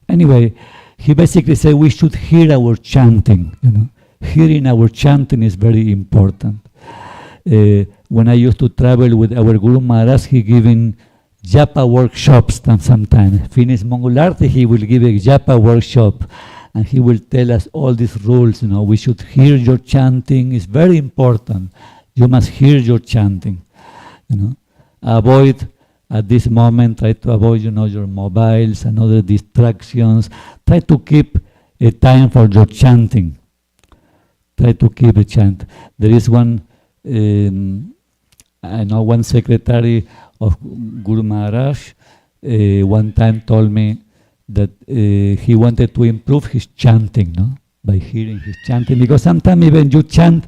anyway, he basically said we should hear our chanting. Hearing our chanting is very important. When I used to travel with our Guru Maharaj, he giving japa workshops sometimes. Finish Mangalarti, he will give a japa workshop, and he will tell us all these rules. We should hear your chanting. It's very important. You must hear your chanting. Avoid at this moment. Try to avoid, your mobiles and other distractions. Try to keep a time for your chanting. Try to keep a chant. There is one. I know one secretary of Guru Maharaj one time told me that he wanted to improve his chanting, by hearing his chanting, because sometimes even you chant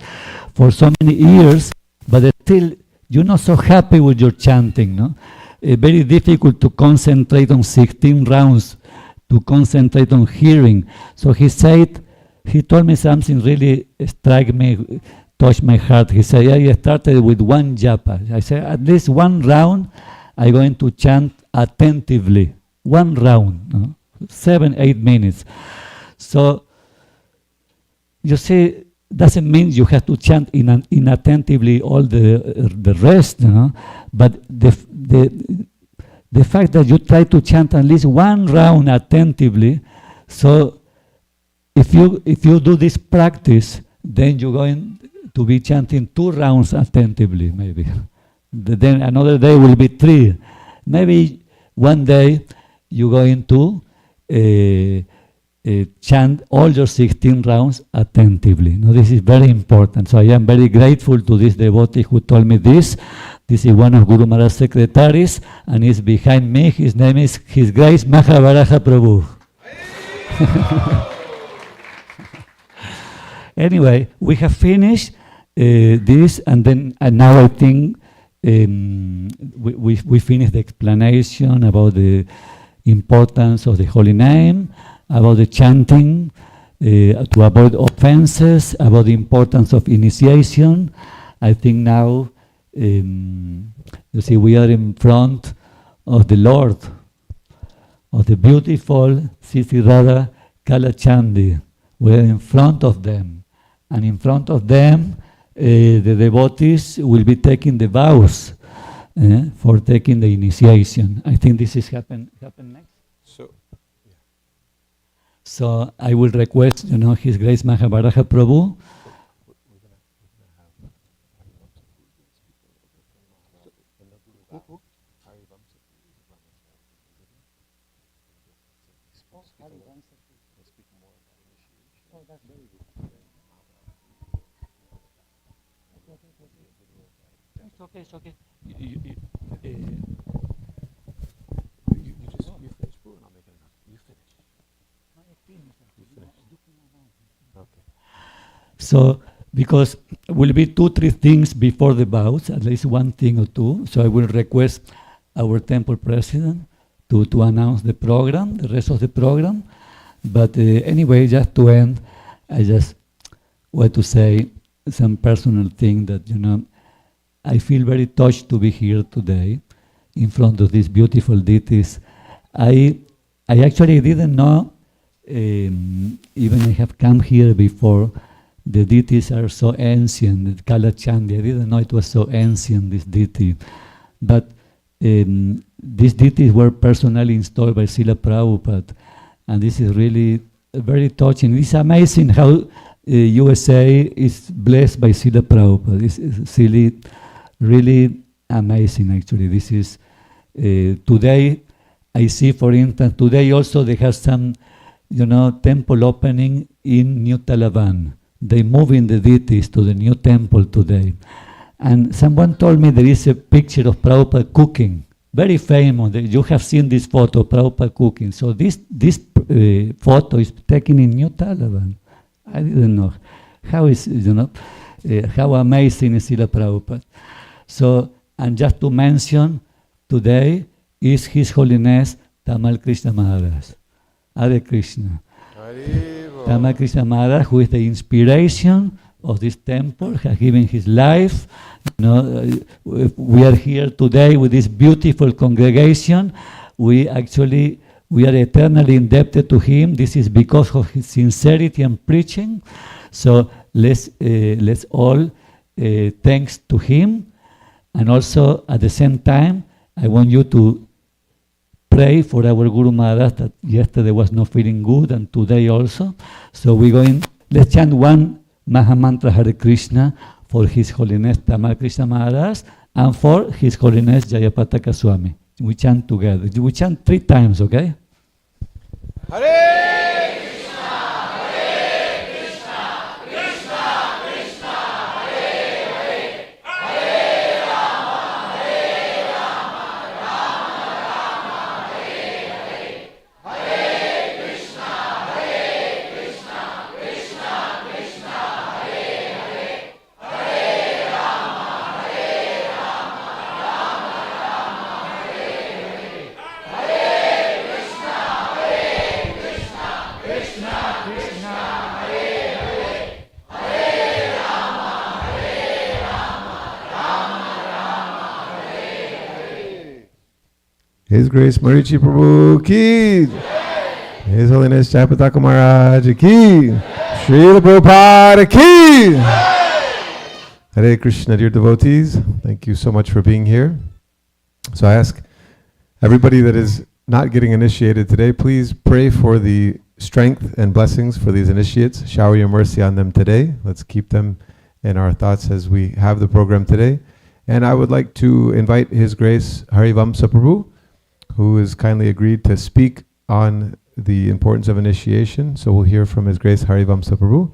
for so many years, but still you're not so happy with your chanting, very difficult to concentrate on 16 rounds, to concentrate on hearing. So he told me something really struck me, touched my heart. He said, I started with one japa. I said, at least one round, I'm going to chant attentively. One round, 7, 8 minutes. So, you see, doesn't mean you have to chant inattentively all the rest, but the fact that you try to chant at least one round attentively, so if you do this practice, then you're going to be chanting 2 rounds attentively, maybe. Then another day will be 3. Maybe one day you're going to chant all your 16 rounds attentively. Now, this is very important. So I am very grateful to this devotee who told me this. This is one of Guru Maharaj's secretaries, and he's behind me. His name is His Grace Mahavaraja Prabhu. Anyway, we have finished this, and now I think we finished the explanation about the importance of the holy name, about the chanting, to avoid offenses, about the importance of initiation. I think now, you see, we are in front of the Lord, of the beautiful Sisi Radha Kalachandi. We are in front of them. And in front of them, the devotees will be taking the vows for taking the initiation. I think this is happen next. So I will request, His Grace Mahavaraja Prabhu. It's okay. You finish, Prabhu, and I'll make it enough. You finish. Okay. So, because will be 2-3 things before the vows, at least one thing or two. So I will request our temple president to announce the program, the rest of the program. But anyway, just to end, I just want to say some personal thing that, I feel very touched to be here today in front of these beautiful deities. I actually didn't know, even I have come here before, the deities are so ancient, the Kalachandi. I didn't know it was so ancient, this deity. But these deities were personally installed by Srila Prabhupada. And this is really very touching. It's amazing how USA is blessed by Srila Prabhupada. This is really amazing, actually. This is, today, I see, for instance, today also they have some, temple opening in New Talavan. They moving the deities to the new temple today. And someone told me there is a picture of Prabhupada cooking, very famous. You have seen this photo, Prabhupada cooking. So this photo is taken in New Talavan. I didn't know. How is, how amazing is Srila Prabhupada. So, and just to mention, today is His Holiness Tamal Krishna Maharaj. Hare Krishna. Tamal Krishna Maharaj, who is the inspiration of this temple, has given his life. We are here today with this beautiful congregation. We are eternally indebted to him. This is because of his sincerity and preaching. So let's all thanks to him. And also, at the same time, I want you to pray for our Guru Maharaj that yesterday was not feeling good and today also. So let's chant one Mahamantra Hare Krishna for His Holiness Tamal Krishna Maharaj and for His Holiness Jayapataka Swami. We chant together. We chant 3 times, okay? Hare! His Grace Marichi Prabhu ki. His Holiness Jayapataka Maharaj ki. Srila Prabhupada ki. Hare Krishna, dear devotees. Thank you so much for being here. So I ask everybody that is not getting initiated today, please pray for the strength and blessings for these initiates. Shower your mercy on them today. Let's keep them in our thoughts as we have the program today. And I would like to invite His Grace Harivamsa Prabhu, who has kindly agreed to speak on the importance of initiation. So we'll hear from His Grace Harivamsa Prabhu.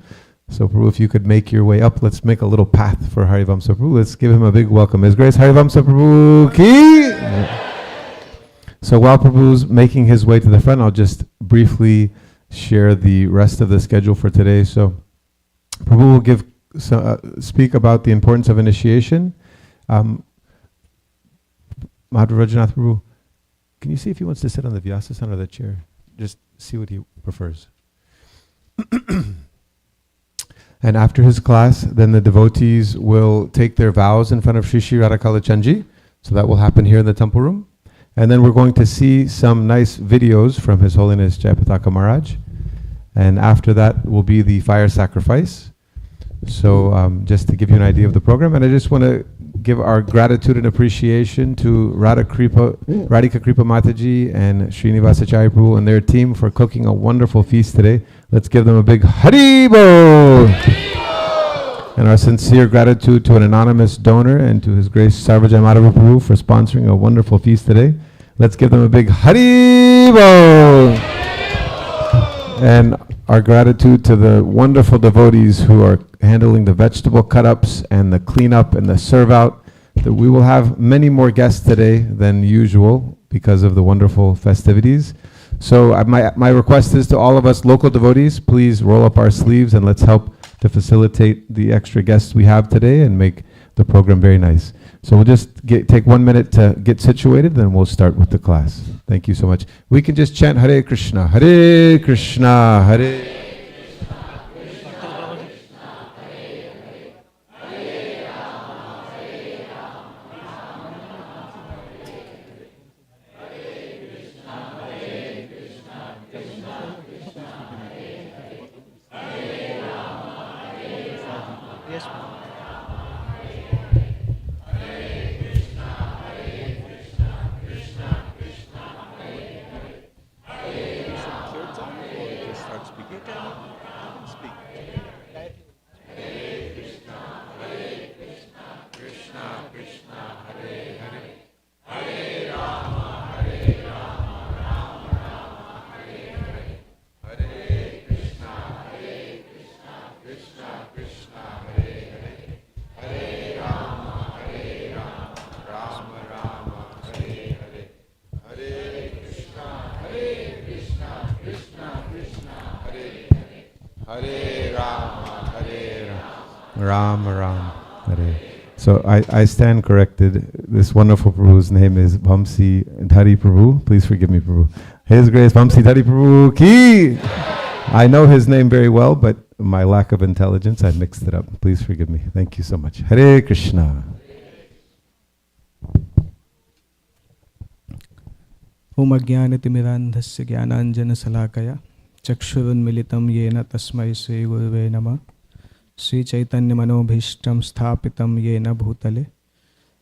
So Prabhu, if you could make your way up, let's make a little path for Harivamsa Prabhu. Let's give him a big welcome. His Grace Harivamsa Prabhu ki. So while Prabhu's making his way to the front, I'll just briefly share the rest of the schedule for today. So Prabhu will give speak about the importance of initiation. Madhva Rajanath Prabhu, can you see if he wants to sit on the Vyasasana or the chair? Just see what he prefers. And after his class, then the devotees will take their vows in front of Shri Shri Radhakalachandji. So that will happen here in the temple room. And then we're going to see some nice videos from His Holiness Jayapataka Maharaj. And after that will be the fire sacrifice. So just to give you an idea of the program. And I just want to give our gratitude and appreciation to Radhika Kripa Mataji and Srinivasacharya Prabhu and their team for cooking a wonderful feast today. Let's give them a big Haribo! And our sincere gratitude to an anonymous donor and to His Grace Sarvajai Madhava Prabhu for sponsoring a wonderful feast today. Let's give them a big Haribo! And our gratitude to the wonderful devotees who are handling the vegetable cut-ups and the cleanup and the serve-out. That we will have many more guests today than usual because of the wonderful festivities. So my request is to all of us local devotees, please roll up our sleeves and let's help to facilitate the extra guests we have today and make the program very nice. So we'll just take 1 minute to get situated, then we'll start with the class. Thank you so much. We can just chant Hare Krishna, Hare Krishna, Hare Ram, Hare. So I stand corrected. This wonderful Prabhu's name is Vamsi Dhari Prabhu. Please forgive me, Prabhu. His Grace Vamsi Dhari Prabhu ki. I know his name very well, but my lack of intelligence, I mixed it up. Please forgive me. Thank you so much. Hare Krishna. Om Ajnanatimirandhasya Jnananjana Salakaya Chakshurunmilitam Yena Tasmai Sri Guruve Namah Sri Chaitanya Manobhishtam Sthapitam Yena Bhutale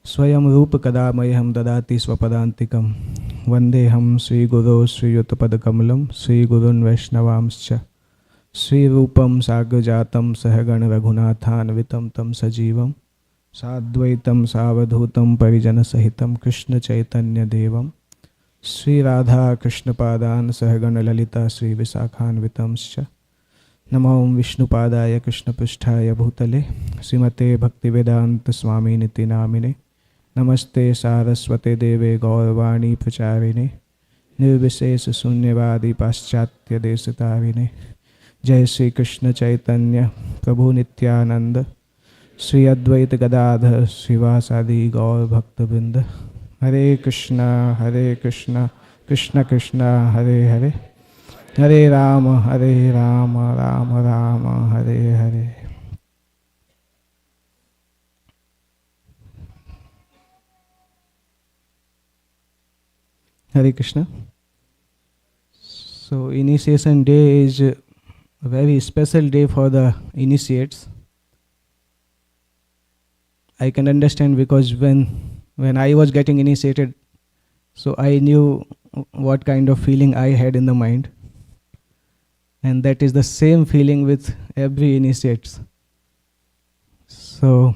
Swayam Rupa Kadamayam Dadati Swapadantikam Vandeham Sri Guru Sri Yuttapadakamalam Sri Gurun Vaishnavamscha Sri Rupam Sagajatam Sahagana Raghunathan Vitam Tam Sajivam Sadvaitam Savadhutam Parijana Sahitam Krishna Chaitanya Devam Sri Radha Krishna Padan Sahagana Lalita Sri Visakhan Vitamscha Namo Vishnu Padaya Krishna Pristhaya Bhutale Srimate Bhaktivedanta Swami Niti Namine Namaste Saraswate Deve Gaurvani Pracharine Nirvisesa Sunyavadi Paschatya Desatavine Jai Sri Krishna Chaitanya Prabhu Nityananda Sri Advaita Gadadhar Srivasadi Gaur Bhaktabinda Hare Krishna, Krishna Krishna, Hare Hare, Hare Rama, Rama Rama, Hare Hare. Hare Krishna. So initiation day is a very special day for the initiates. I can understand because when I was getting initiated, so I knew what kind of feeling I had in the mind. And that is the same feeling with every initiates. So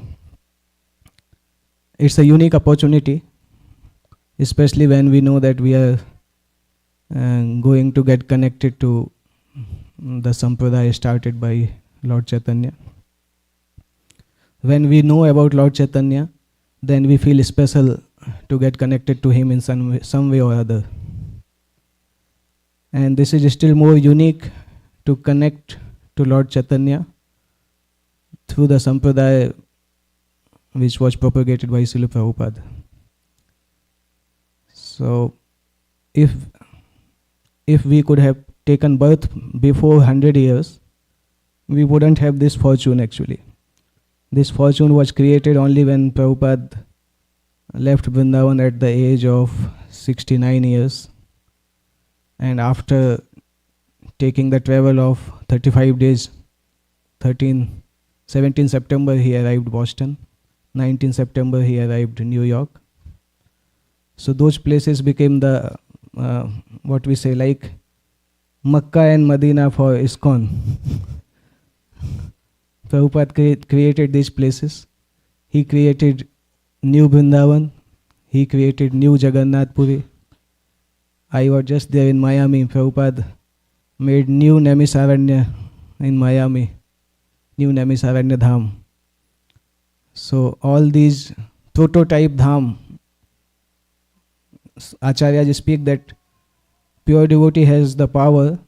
it's a unique opportunity, especially when we know that we are going to get connected to the sampradaya started by Lord Chaitanya. When we know about Lord Chaitanya, then we feel special to get connected to him in some way or other. And this is still more unique to connect to Lord Chaitanya through the sampradaya which was propagated by Srila Prabhupada. So if we could have taken birth before 100 years, we wouldn't have this fortune actually. This fortune was created only when Prabhupada left Vrindavan at the age of 69 years. And after taking the travel of 35 days, 17 September he arrived Boston, 19 September he arrived New York. So those places became the, what we say, like Makkah and Medina for ISKCON. Prabhupada created these places. He created new Vrindavan. He created new Jagannath Puri. I was just there in Miami. Prabhupada made new Namisaranya in Miami, new Namisaranya Dham. So all these prototype Dham, Acharyas speak that pure devotee has the power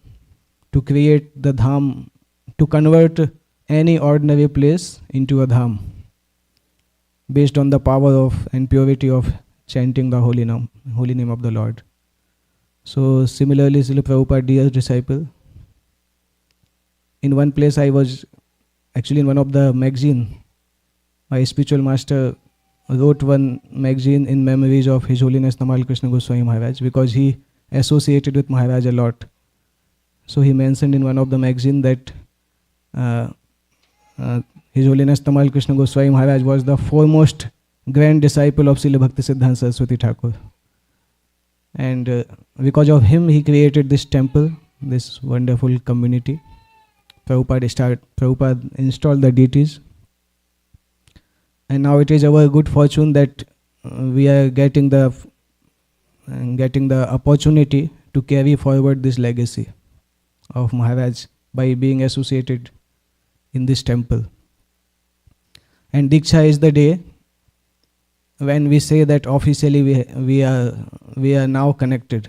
to create the Dham, to convert any ordinary place into a Dham based on the power of and purity of chanting the holy name of the Lord. So similarly, Srila Prabhupada, dear disciple, in one place I was actually in one of the magazine. My spiritual master wrote one magazine in memories of His Holiness Tamal Krishna Goswami Maharaj because he associated with Maharaj a lot. So he mentioned in one of the magazine that His Holiness Tamal Krishna Goswami Maharaj was the foremost grand disciple of Srila Bhaktisiddhanta Saraswati Thakur. And because of him, he created this temple, this wonderful community. Prabhupada installed the deities. And now it is our good fortune that we are getting the opportunity to carry forward this legacy of Maharaj by being associated in this temple. And Diksha is the day when we say that officially we are now connected.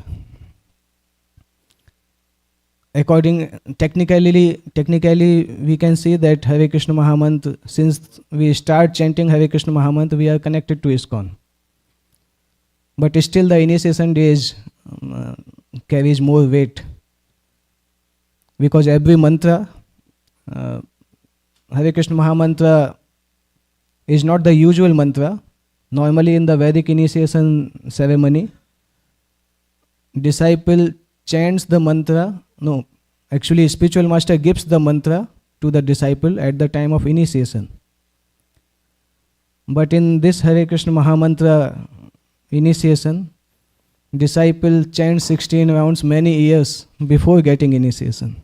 Technically we can say that Hare Krishna Mahamantra, since we start chanting Hare Krishna Mahamantra, we are connected to ISKCON. But still the initiation days carries more weight because every mantra, Hare Krishna Mahamantra is not the usual mantra. Normally in the Vedic initiation ceremony, disciple chants the mantra. No, actually spiritual master gives the mantra to the disciple at the time of initiation. But in this Hare Krishna Mahamantra initiation, disciple chants 16 rounds many years before getting initiation.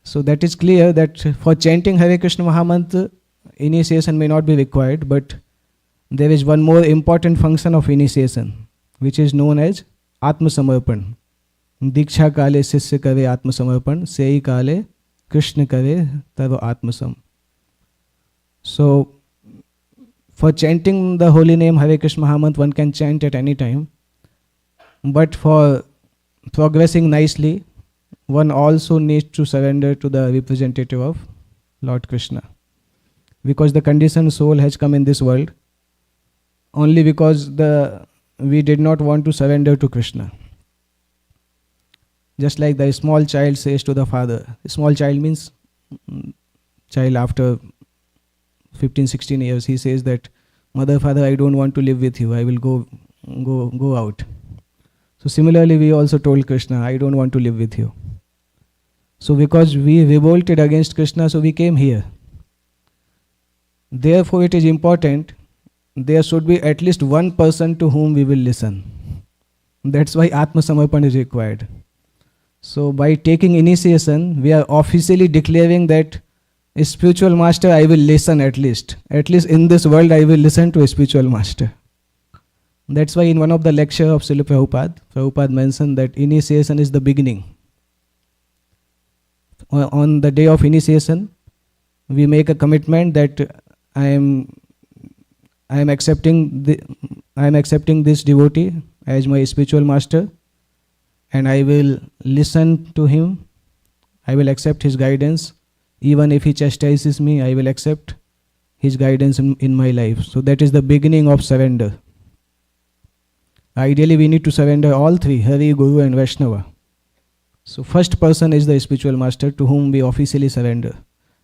So that is clear that for chanting Hare Krishna Mahamantra, initiation may not be required, but there is one more important function of initiation, which is known as Atma Samarpan. Diksha kale sisya kare Atma Samarpan, sei kale Krishna kare tava Atma Sam. So, for chanting the holy name Hare Krishna Mahamantra, one can chant at any time. But for progressing nicely, one also needs to surrender to the representative of Lord Krishna. Because the conditioned soul has come in this world only because we did not want to surrender to Krishna. Just like the small child says to the father. Small child means child after 15, 16 years. He says that, Mother, Father, I don't want to live with you. I will go out. So similarly, we also told Krishna, I don't want to live with you. So because we revolted against Krishna, so we came here. Therefore, it is important there should be at least one person to whom we will listen. That's why Atma Samarpan is required. So by taking initiation, we are officially declaring that a spiritual master, I will listen at least. At least in this world, I will listen to a spiritual master. That's why in one of the lecture of Srila Prabhupada mentioned that initiation is the beginning. On the day of initiation, we make a commitment that I am accepting this devotee as my spiritual master, and I will listen to him. I will accept his guidance. Even if he chastises me, I will accept his guidance in my life. So that is the beginning of surrender. Ideally, we need to surrender all three, Hari, Guru and Vaishnava. So first person is the spiritual master to whom we officially surrender.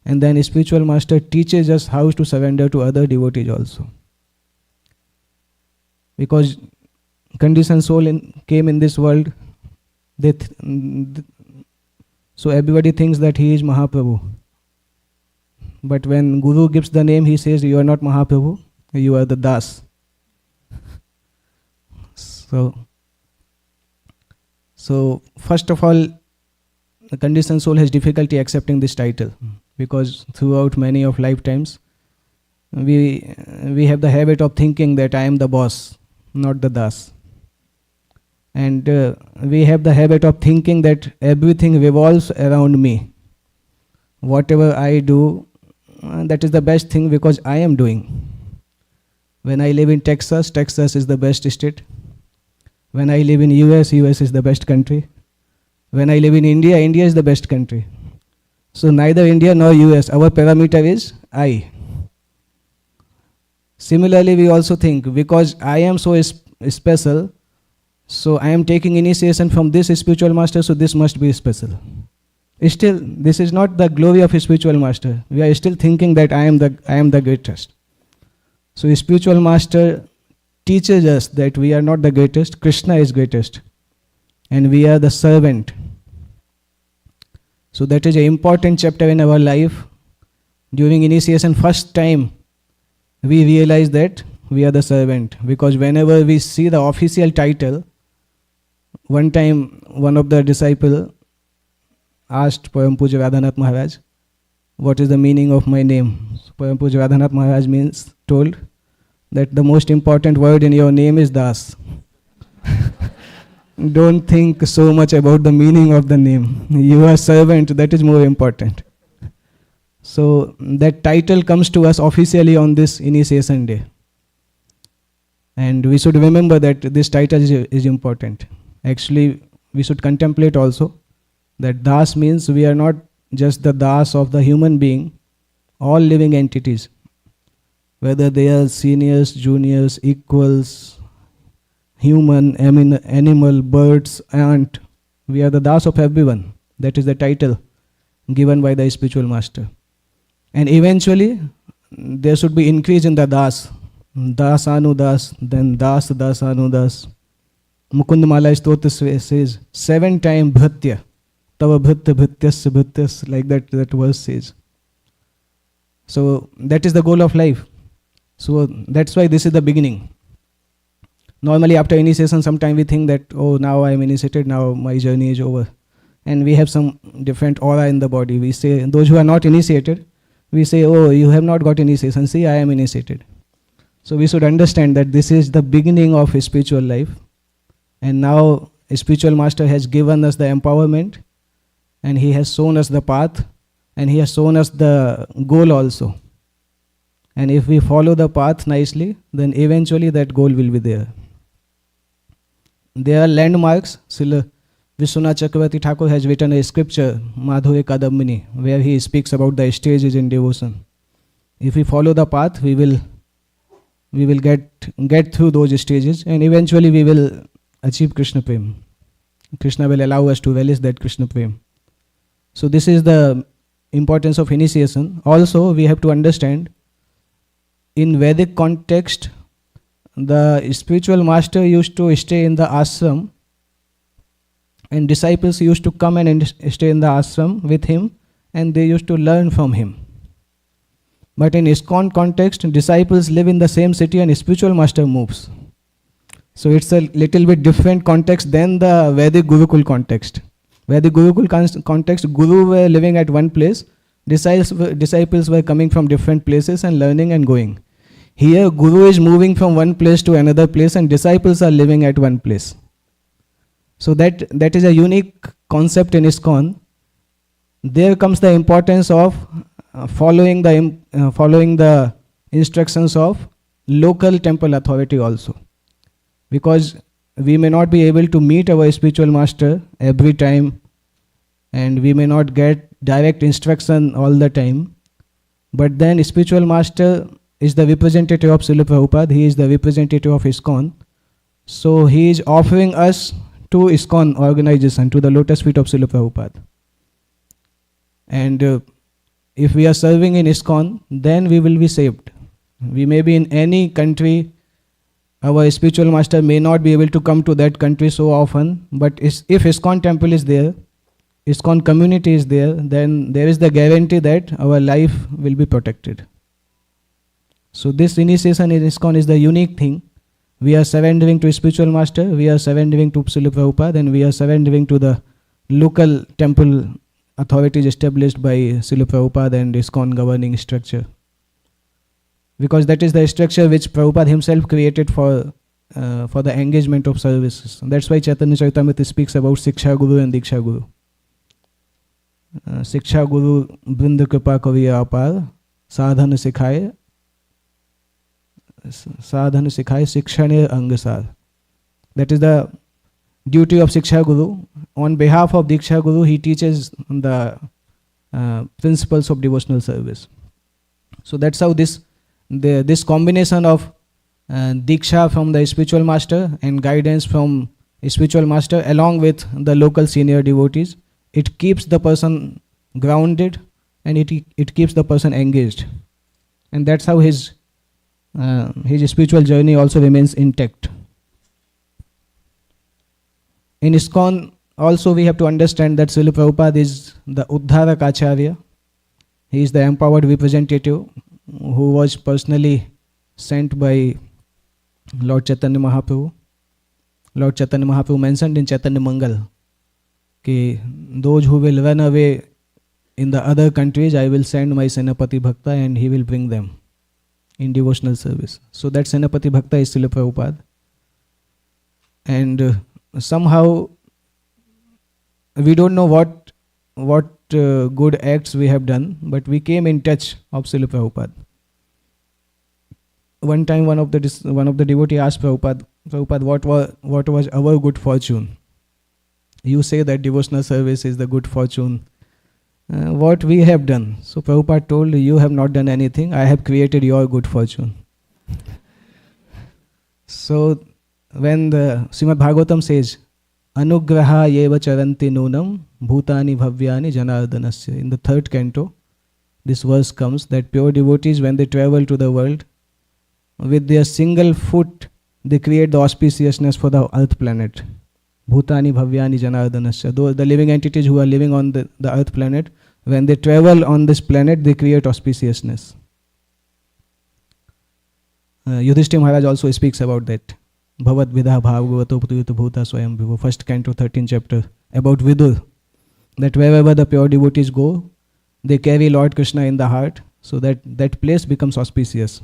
And then spiritual master teaches us how to surrender to other devotees also. Because conditioned soul came in this world, so everybody thinks that he is Mahaprabhu. But when Guru gives the name, he says, you are not Mahaprabhu, you are the Das. So first of all, the conditioned soul has difficulty accepting this title, because throughout many of lifetimes, we have the habit of thinking that I am the boss, not the Das. And we have the habit of thinking that everything revolves around me. Whatever I do, that is the best thing because I am doing. When I live in Texas, Texas is the best state. When I live in US, US is the best country. When I live in India, India is the best country. So neither India nor US, our parameter is I. Similarly, we also think because I am so special, so I am taking initiation from this spiritual master, so this must be special. Still, this is not the glory of a spiritual master. We are still thinking that I am the greatest. So a spiritual master teaches us that we are not the greatest, Krishna is greatest. And we are the servant. So that is an important chapter in our life. During initiation, first time, we realize that we are the servant. Because whenever we see the official title, one time one of the disciples asked Param Puja Radhanath Maharaj, what is the meaning of my name? So Param Puja Radhanath Maharaj told that the most important word in your name is Das. Don't think so much about the meaning of the name. You are servant, that is more important. So that title comes to us officially on this initiation day. And we should remember that this title is important. Actually, we should contemplate also that Das means we are not just the Das of the human being, all living entities. Whether they are seniors, juniors, equals, human, animal, birds, ant, we are the Das of everyone. That is the title given by the spiritual master. And eventually, there should be increase in the Das. Das Anu Das, then Das Das Anu Das. Mukund Mala Stotra says 7 times Bhatya. Tava Bhatta Bhatyasya Bhatyas, like that verse says. So that is the goal of life. So that's why this is the beginning. Normally after initiation, sometimes we think that, oh, now I am initiated, now my journey is over. And we have some different aura in the body. We say, those who are not initiated, we say, oh, you have not got initiation, see, I am initiated. So we should understand that this is the beginning of a spiritual life. And now a spiritual master has given us the empowerment, and he has shown us the path, and he has shown us the goal also. And if we follow the path nicely, then eventually that goal will be there. There are landmarks. Srila Vishwanath Chakravarti Thakur has written a scripture, Madhurya Kadambini, where he speaks about the stages in devotion. If we follow the path, we will get through those stages, and eventually we will achieve Krishna Prem. Krishna will allow us to relish that Krishna Prem. So this is the importance of initiation. Also, we have to understand, in Vedic context, the spiritual master used to stay in the ashram and disciples used to come and stay in the ashram with him, and they used to learn from him. But in ISKCON context, disciples live in the same city and spiritual master moves. So it's a little bit different context than the Vedic Gurukul context. Vedic Gurukul context, Guru were living at one place, disciples were coming from different places and learning and going. Here, Guru is moving from one place to another place and disciples are living at one place. So that is a unique concept in ISKCON. There comes the importance of following the instructions of local temple authority also. Because we may not be able to meet our spiritual master every time, and we may not get direct instruction all the time. But then spiritual master is the representative of Srila Prabhupada, he is the representative of ISKCON. So he is offering us to ISKCON organization, to the lotus feet of Srila Prabhupada. And if we are serving in ISKCON, then we will be saved. We may be in any country, our spiritual master may not be able to come to that country so often, but if ISKCON temple is there, ISKCON community is there, then there is the guarantee that our life will be protected. So this initiation in ISKCON is the unique thing. We are surrendering to spiritual master, we are surrendering to Srila Prabhupada, and we are surrendering to the local temple authorities established by Srila Prabhupada and ISKCON governing structure. Because that is the structure which Prabhupada himself created for the engagement of services. That's why Chaitanya Charitamrita speaks about Siksha Guru and Diksha Guru. Siksha Guru Brinda Kripa Kaviya Apar Sadhana Sikhaye Sikshane Angasar. That is the duty of Siksha Guru. On behalf of Diksha Guru, he teaches the principles of devotional service. So that's how this combination of Diksha from the spiritual master and guidance from a spiritual master along with the local senior devotees, it keeps the person grounded and it keeps the person engaged. And that's how his spiritual journey also remains intact. In ISKCON also we have to understand that Srila Prabhupada is the Uddharak Acharya. He is the empowered representative who was personally sent by Lord Chaitanya Mahaprabhu. Lord Chaitanya Mahaprabhu mentioned in Chaitanya Mangal that those who will run away in the other countries, I will send my Senapati Bhakta and he will bring them in devotional service. So that Senapati Bhakta is Srila Prabhupada. And somehow we don't know what good acts we have done, but we came in touch of Srila Prabhupada. One time one of the devotee asked Prabhupada, what was our good fortune? You say that devotional service is the good fortune. What we have done? So Prabhupada told, you have not done anything, I have created your good fortune. So when the Srimad Bhagavatam says, Anugraha yeva charanti nunam bhutani bhavyani janardanasya. In the 3rd canto, this verse comes that pure devotees, when they travel to the world, with their single foot, they create the auspiciousness for the earth planet. Bhutani bhavyani janardanasya. Those the living entities who are living on the earth planet, when they travel on this planet, they create auspiciousness. Yudhishthira Maharaj also speaks about that. Bhavat Vidha Bhavgavato Priyuta Bhuta Swayam Vivo, 1st canto, 13th chapter, about Vidur. That wherever the pure devotees go, they carry Lord Krishna in the heart, so that place becomes auspicious.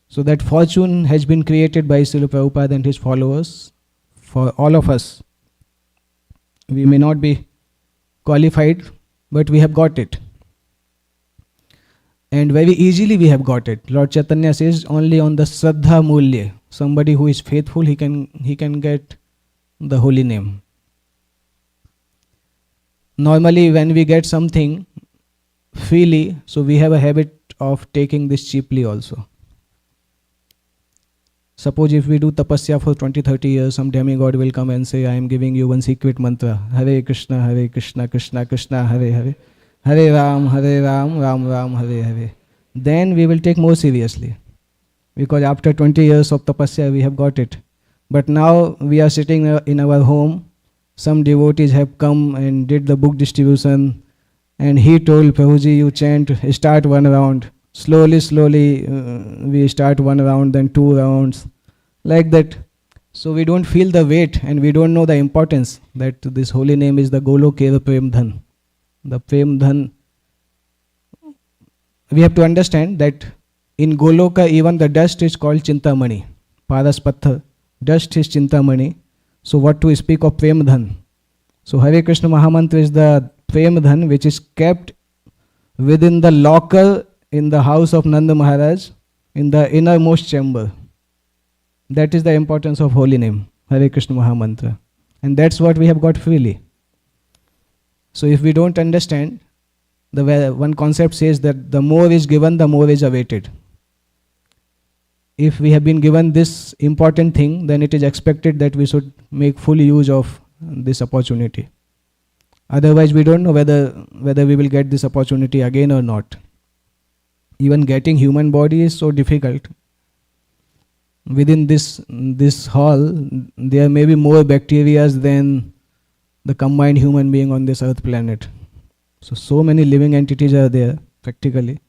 So that fortune has been created by Srila Prabhupada and his followers for all of us. We may not be qualified, but we have got it. And very easily we have got it. Lord Chaitanya says only on the Shraddha Mulya, somebody who is faithful, he can get the holy name. Normally when we get something freely, so we have a habit of taking this cheaply also. Suppose if we do tapasya for 20-30 years, some demigod will come and say, I am giving you one secret mantra, Hare Krishna, Krishna Krishna, Hare Hare, Hare Ram, Ram Ram, Hare Hare. Then we will take more seriously. Because after 20 years of tapasya, we have got it. But now we are sitting in our home some devotees have come and did the book distribution, and he told Prabhuji, you chant, start one round. Slowly, we start one round, then 2 rounds, like that. So we don't feel the weight and we don't know the importance that this holy name is the Golokera Prem Dhan. The Prem Dhan. We have to understand that in Goloka even the dust is called Chintamani. Paraspatha. Dust is Chintamani. So what to speak of Prem Dhan? So Hare Krishna Mahamantra is the Prem Dhan which is kept within the locker in the house of Nanda Maharaj in the innermost chamber. That is the importance of holy name, Hare Krishna Mahamantra. And that's what we have got freely. So if we don't understand, the one concept says that the more is given, the more is awaited. If we have been given this important thing, then it is expected that we should make full use of this opportunity. Otherwise, we don't know whether we will get this opportunity again or not. Even getting human body is so difficult. Within this hall, there may be more bacteria than the combined human being on this earth planet. So many living entities are there, practically.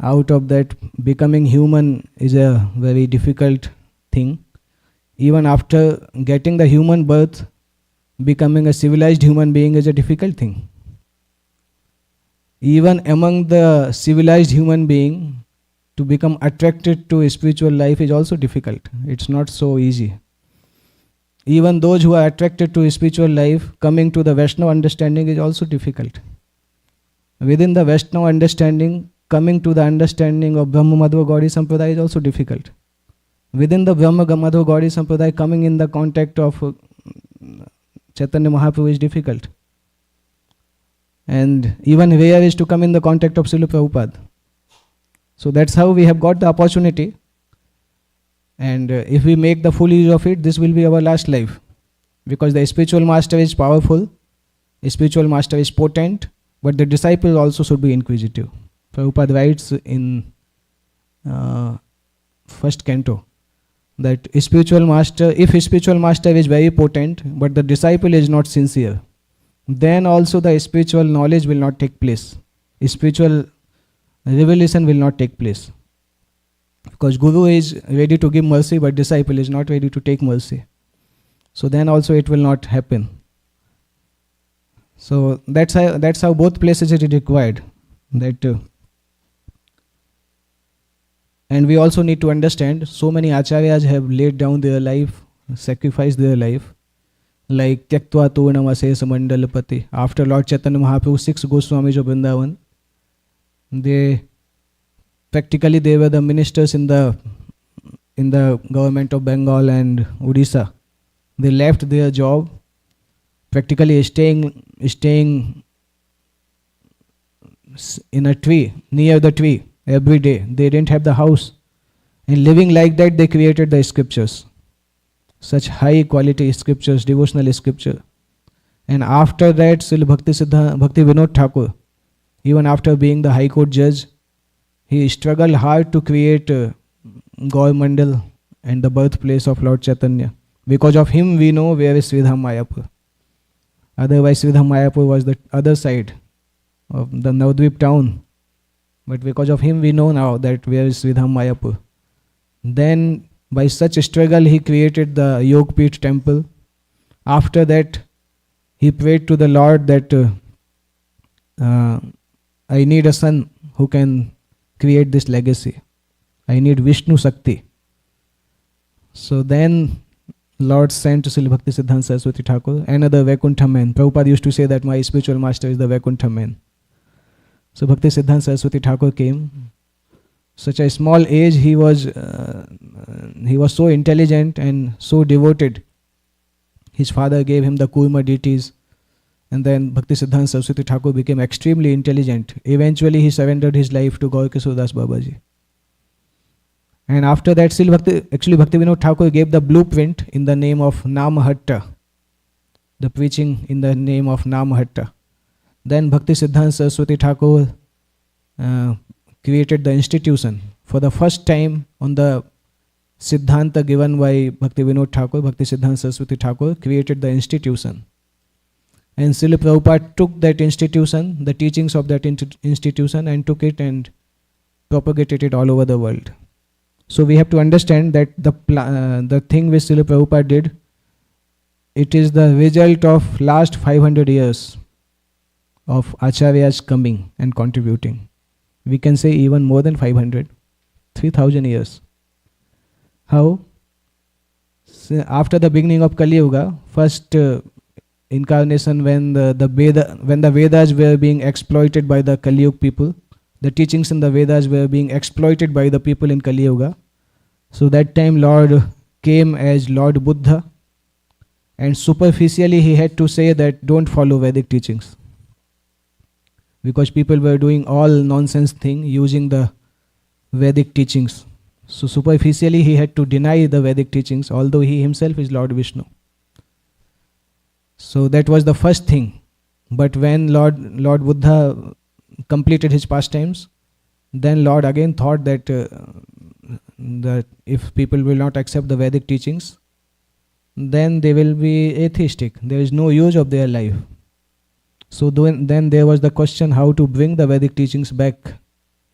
Out of that, becoming human is a very difficult thing. Even after getting the human birth, becoming a civilized human being is a difficult thing. Even among the civilized human being, to become attracted to spiritual life is also difficult. It's not so easy. Even those who are attracted to spiritual life, coming to the Vaishnava understanding is also difficult. Within the Vaishnava understanding, coming to the understanding of Brahma Madhva Gaudi Sampradaya is also difficult. Within the Brahma Madhva Gaudi Sampradaya, coming in the contact of Chaitanya Mahaprabhu is difficult. And even rare is to come in the contact of Srila Prabhupada. So that's how we have got the opportunity. And if we make the full use of it, this will be our last life. Because the spiritual master is powerful, the spiritual master is potent, but the disciples also should be inquisitive. Prabhupada writes in first canto that if spiritual master is very potent, but the disciple is not sincere, then also the spiritual knowledge will not take place. Spiritual revelation will not take place. Because Guru is ready to give mercy, but disciple is not ready to take mercy. So then also it will not happen. So that's how both places it is required. And we also need to understand, so many acharyas have laid down their life, sacrificed their life, like Tyaktva Turnam Asesa Mandalapati. After Lord Chaitanya Mahaprabhu, 6 Goswamis of Vrindavan, they were the ministers in the government of Bengal and Odisha. They left their job, practically staying in a tree, near the tree, every day. They didn't have the house. And living like that, they created the scriptures. Such high quality scriptures, devotional scripture. And after that, Srila Bhakti Vinod Thakur, even after being the High Court judge, he struggled hard to create Gaur Mandal and the birthplace of Lord Chaitanya. Because of him, we know where is Sridham Mayapur. Otherwise, Sridham Mayapur was the other side of the Navadvip town. But because of him, we know now that where is Sridham Mayapur. Then, by such struggle, he created the Yogpith temple. After that, he prayed to the Lord that I need a son who can create this legacy. I need Vishnu Shakti. So then Lord sent to Srila Bhakti Siddhanta Saraswati Thakur, another Vaikuntha man. Prabhupada used to say that my spiritual master is the Vaikuntha man. So Bhakti Siddhanta Saraswati Thakur came. Such a small age, he was so intelligent and so devoted. His father gave him the Kurma deities. And then Bhakti Siddhanta Saraswati Thakur became extremely intelligent. Eventually, he surrendered his life to Gaur Kishore Das Babaji. And after that, Bhakti Vinod Thakur gave the blueprint in the name of Namahatta, the preaching in the name of Namahatta. Then Bhakti Siddhanta Saraswati Thakur created the institution. For the first time on the Siddhanta given by Bhakti Vinod Thakur, Bhakti Siddhanta Saraswati Thakur created the institution. And Srila Prabhupada took that institution, the teachings of that institution, and took it and propagated it all over the world. So we have to understand that the thing which Srila Prabhupada did, it is the result of last 500 years of Acharyas coming and contributing. We can say even more than 500, 3000 years. How? So after the beginning of Kali Yuga, first incarnation, when the Vedas were being exploited by the Kali Yuga people, the teachings in the Vedas were being exploited by the people in Kali Yuga. So that time Lord came as Lord Buddha, and superficially he had to say that don't follow Vedic teachings, because people were doing all nonsense thing using the Vedic teachings. So superficially he had to deny the Vedic teachings, although he himself is Lord Vishnu. So that was the first thing. But when Lord Buddha completed his pastimes, then Lord again thought that if people will not accept the Vedic teachings, then they will be atheistic. There is no use of their life. So then there was the question how to bring the Vedic teachings back,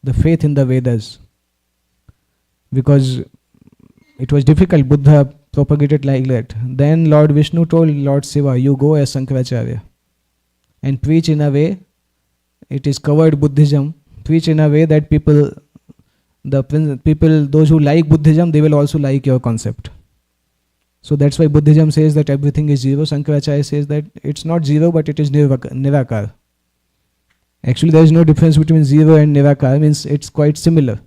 the faith in the Vedas. Because it was difficult, Buddha propagated like that. Then Lord Vishnu told Lord Shiva, you go as Sankaracharya and preach in a way, it is covered Buddhism, preach in a way that people, those who like Buddhism, they will also like your concept. So that's why Buddhism says that everything is zero. Sankaracharya says that it's not zero, but it is Nirakar. Actually, there is no difference between zero and Nirakar, means it's quite similar.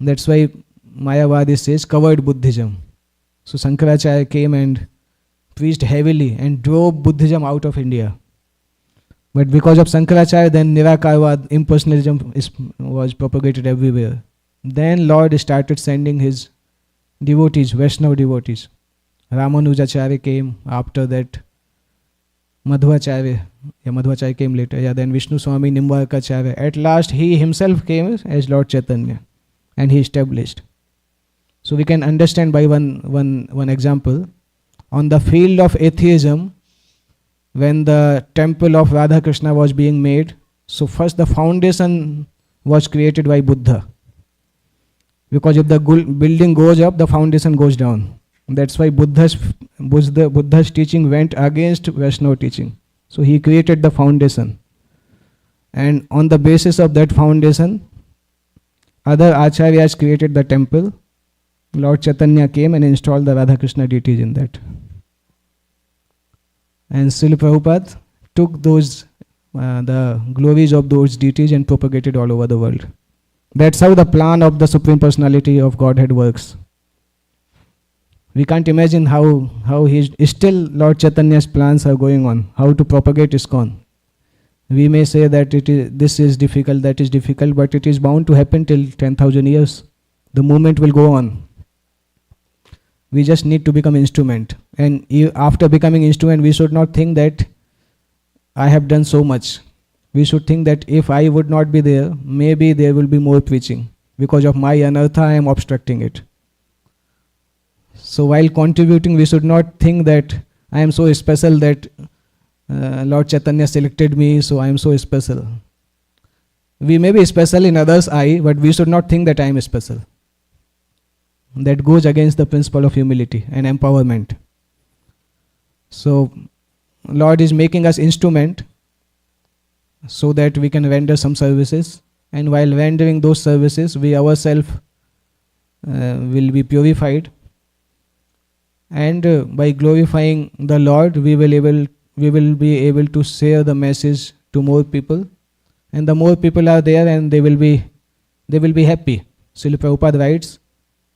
That's why Mayavadi says covered Buddhism. So Sankaracharya came and preached heavily and drove Buddhism out of India. But because of Sankaracharya, then Nirakarvad, impersonalism was propagated everywhere. Then Lord started sending his devotees, Vaishnava devotees. Ramanujacharya came after that. Madhvacharya came later. Then Vishnu Swami Nimbarkacharya. At last he himself came as Lord Chaitanya and he established. So we can understand by one example. On the field of atheism, when the temple of Radha Krishna was being made, so first the foundation was created by Buddha. Because if the building goes up, the foundation goes down. That's why Buddha's teaching went against Vaishnava teaching. So he created the foundation. And on the basis of that foundation, other acharyas created the temple. Lord Chaitanya came and installed the Radha Krishna deities in that. And Srila Prabhupada took those, the glories of those deities and propagated all over the world. That's how the plan of the Supreme Personality of Godhead works. We can't imagine how still Lord Chaitanya's plans are going on, how to propagate ISKCON. We may say that this is difficult, that is difficult, but it is bound to happen till 10,000 years. The movement will go on. We just need to become instrument. And after becoming instrument, we should not think that I have done so much. We should think that if I would not be there, maybe there will be more preaching. Because of my anartha, I am obstructing it. So while contributing, we should not think that I am so special that Lord Chaitanya selected me, so I am so special. We may be special in others' eye, but we should not think that I am special. That goes against the principle of humility and empowerment. So Lord is making us instrument so that we can render some services, and while rendering those services, we ourselves will be purified, and by glorifying the Lord, we will be able to share the message to more people, and the more people are there, and they will be happy. Srila Prabhupada writes,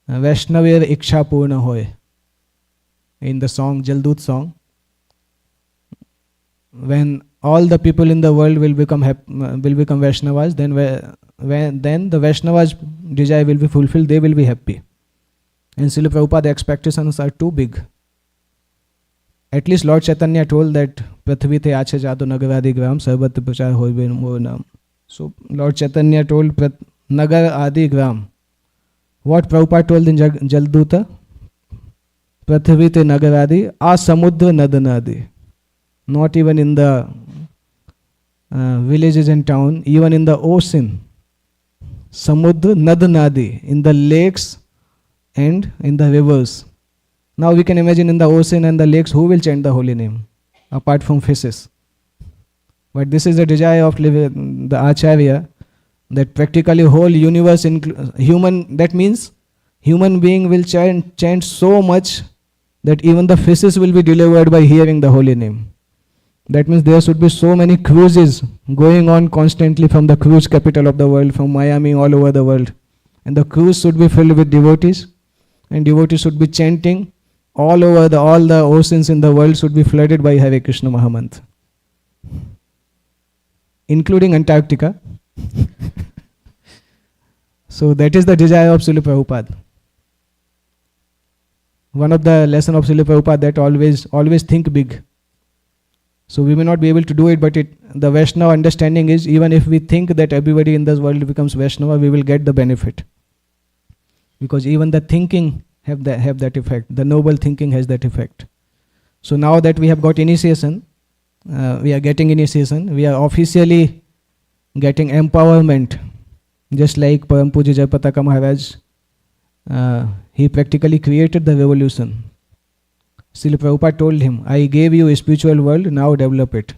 Vaishnavir Iksha Purna Hoy, in the song, Jaldut song. When all the people in the world will become Vaishnavas, then the Vaishnavas' desire will be fulfilled, they will be happy. And Srila Prabhupada, the expectations are too big. At least Lord Chaitanya told that Prithvi te ache jado nagaradi gram sarvat prachar hoibe more nam. So Lord Chaitanya told Nagar adi gram. What Prabhupada told in Jalduta? Prithvi te nagaradi a samudra nadanadi. not even in the villages and town, even in the ocean, samudra, nad, nadi, in the lakes and in the rivers. Now we can imagine in the ocean and the lakes, who will chant the holy name apart from fishes? But this is the desire of the Acharya, that practically whole universe, human, that means human being will chant so much that even the fishes will be delivered by hearing the holy name. That means there should be so many cruises going on constantly from the cruise capital of the world, from Miami, all over the world. And the cruise should be filled with devotees, and devotees should be chanting all over all the oceans in the world should be flooded by Hare Krishna Mahamantra, including Antarctica. So that is the desire of Srila Prabhupada. One of the lesson of Srila Prabhupada, that always think big. So we may not be able to do it, but the Vaishnava understanding is, even if we think that everybody in this world becomes Vaishnava, we will get the benefit. Because even the thinking have that effect. The noble thinking has that effect. So now that we have got initiation, we are getting initiation, we are officially getting empowerment. Just like Param Puja Jayapataka Maharaj, he practically created the revolution. Srila Prabhupada told him, I gave you a spiritual world, now develop it.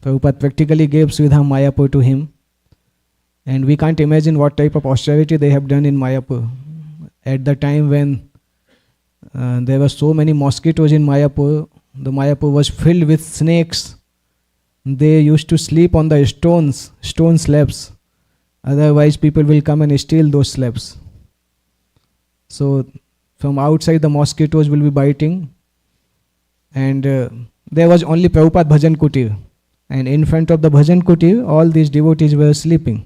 Prabhupada practically gave Sridham Mayapur to him. And we can't imagine what type of austerity they have done in Mayapur. At the time when there were so many mosquitoes in Mayapur, the Mayapur was filled with snakes. They used to sleep on the stone slabs. Otherwise people will come and steal those slabs. So from outside the mosquitoes will be biting, and there was only Prabhupada Bhajan Kutir, and in front of the Bhajan Kutir all these devotees were sleeping.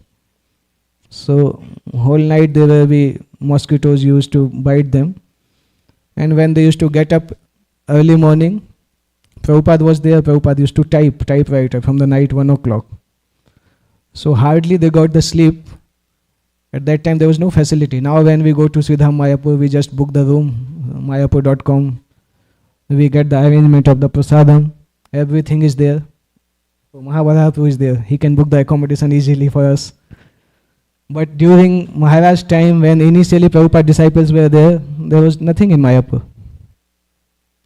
So whole night there will be mosquitoes used to bite them, and when they used to get up early morning, Prabhupada was there. Prabhupada used to typewriter from the night 1 o'clock. So hardly they got the sleep. At that time there was no facility. Now when we go to Sridham Mayapur, we just book the room, mayapur.com. We get the arrangement of the prasadam. Everything is there. So Mahabharata is there. He can book the accommodation easily for us. But during Maharaj's time, when initially Prabhupada disciples were there was nothing in Mayapur.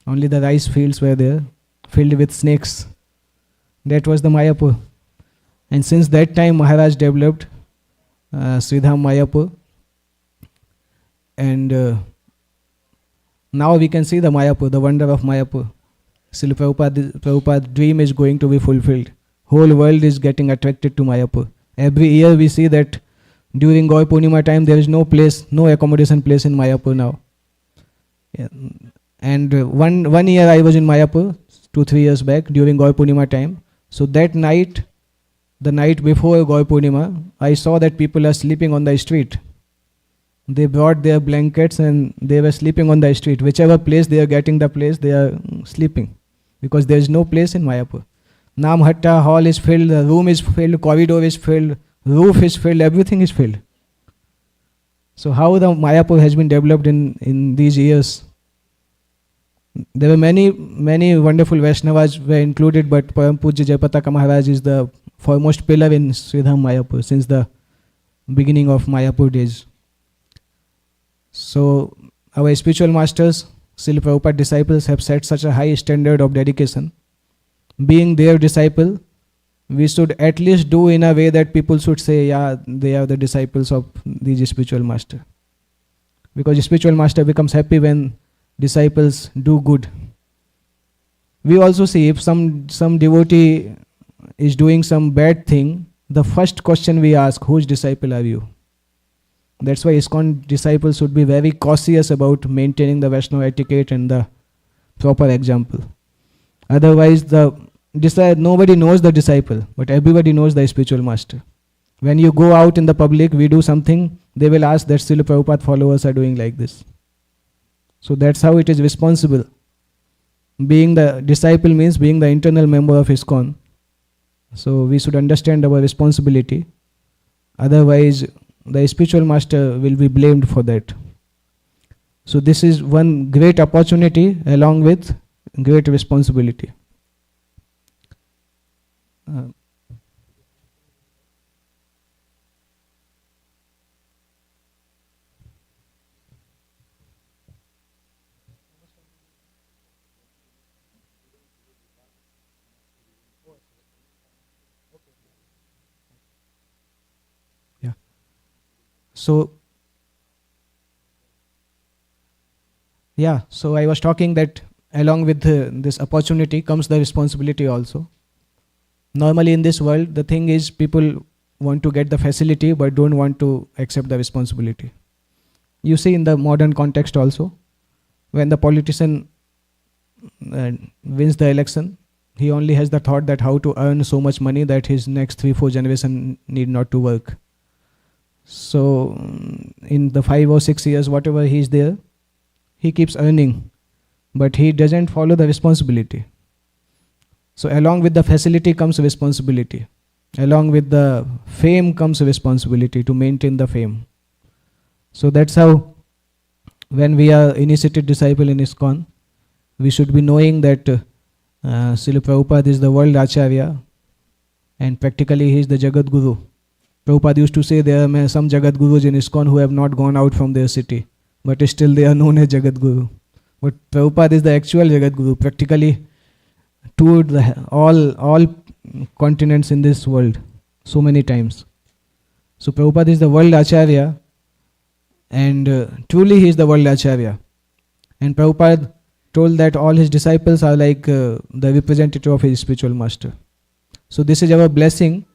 Only the rice fields were there, filled with snakes. That was the Mayapur. And since that time Maharaj developed Sridham Mayapur, and now we can see the Mayapur, the wonder of Mayapur. Srila Prabhupada's dream is going to be fulfilled. Whole world is getting attracted to Mayapur. Every year we see that during Gaur Purnima time there is no place, no accommodation place in Mayapur now. Yeah. And one year I was in Mayapur, 2-3 years back, during Gaur Purnima time. So that night, the night before Gaur Purnima, I saw that people are sleeping on the street. They brought their blankets and they were sleeping on the street. Whichever place they are getting the place, they are sleeping. Because there is no place in Mayapur. Namhatta hall is filled, the room is filled, corridor is filled, roof is filled, everything is filled. So how the Mayapur has been developed in these years? There were many wonderful Vaishnavas were included, but Param Puja Jayapataka Maharaj is the foremost pillar in Sridham Mayapur since the beginning of Mayapur days. So our spiritual masters, Srila Prabhupada disciples, have set such a high standard of dedication. Being their disciple, we should at least do in a way that people should say, yeah, they are the disciples of these spiritual master. Because spiritual master becomes happy when disciples do good. We also see if some devotee is doing some bad thing, the first question we ask, whose disciple are you? That's why ISKCON disciples should be very cautious about maintaining the Vaishnava etiquette and the proper example. Otherwise, nobody knows the disciple, but everybody knows the spiritual master. When you go out in the public, we do something, they will ask that Srila Prabhupada followers are doing like this. So that's how it is responsible. Being the disciple means being the internal member of ISKCON. So we should understand our responsibility. Otherwise, the spiritual master will be blamed for that. So this is one great opportunity along with great responsibility. uh, yeah. So yeah, so I was talking that along with this opportunity comes the responsibility also. Normally in this world, the thing is people want to get the facility but don't want to accept the responsibility. You see in the modern context also, when the politician wins the election, he only has the thought that how to earn so much money that his next 3-4 generation need not to work. So in the 5 or 6 years, whatever he is there, he keeps earning, but he doesn't follow the responsibility. So along with the facility comes responsibility. Along with the fame comes responsibility to maintain the fame. So that's how when we are initiated disciple in ISKCON, we should be knowing that Srila Prabhupada is the world Acharya and practically he is the Jagat Guru. Prabhupada used to say there are some Jagat Gurus in ISKCON who have not gone out from their city, but still they are known as Jagat Guru. But Prabhupada is the actual Jagat Guru, practically toured all continents in this world so many times. So Prabhupada is the world Acharya and truly he is the world Acharya. And Prabhupada told that all his disciples are like the representative of his spiritual master. So this is our blessing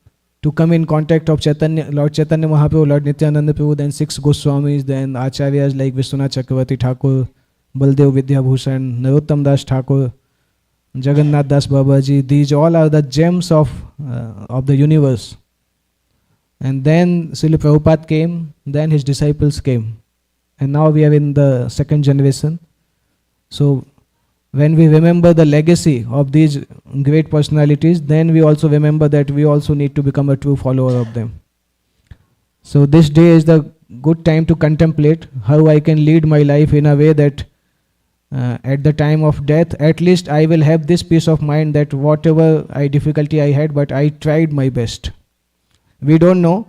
to come in contact of Chaitanya, Lord Chaitanya Mahaprabhu, Lord Nityananda Prabhu, then 6 Goswamis, then Acharyas like Vishwanath Chakravarti Thakur, Baldev Vidyabhushan, Narottam Das Thakur, Jagannath Das Babaji. These all are the gems of the universe. And then Srila Prabhupada came, then his disciples came. And now we are in the second generation. So when we remember the legacy of these great personalities, then we also remember that we also need to become a true follower of them. So this day is the good time to contemplate how I can lead my life in a way that at the time of death, at least I will have this peace of mind that whatever difficulty I had, but I tried my best. We don't know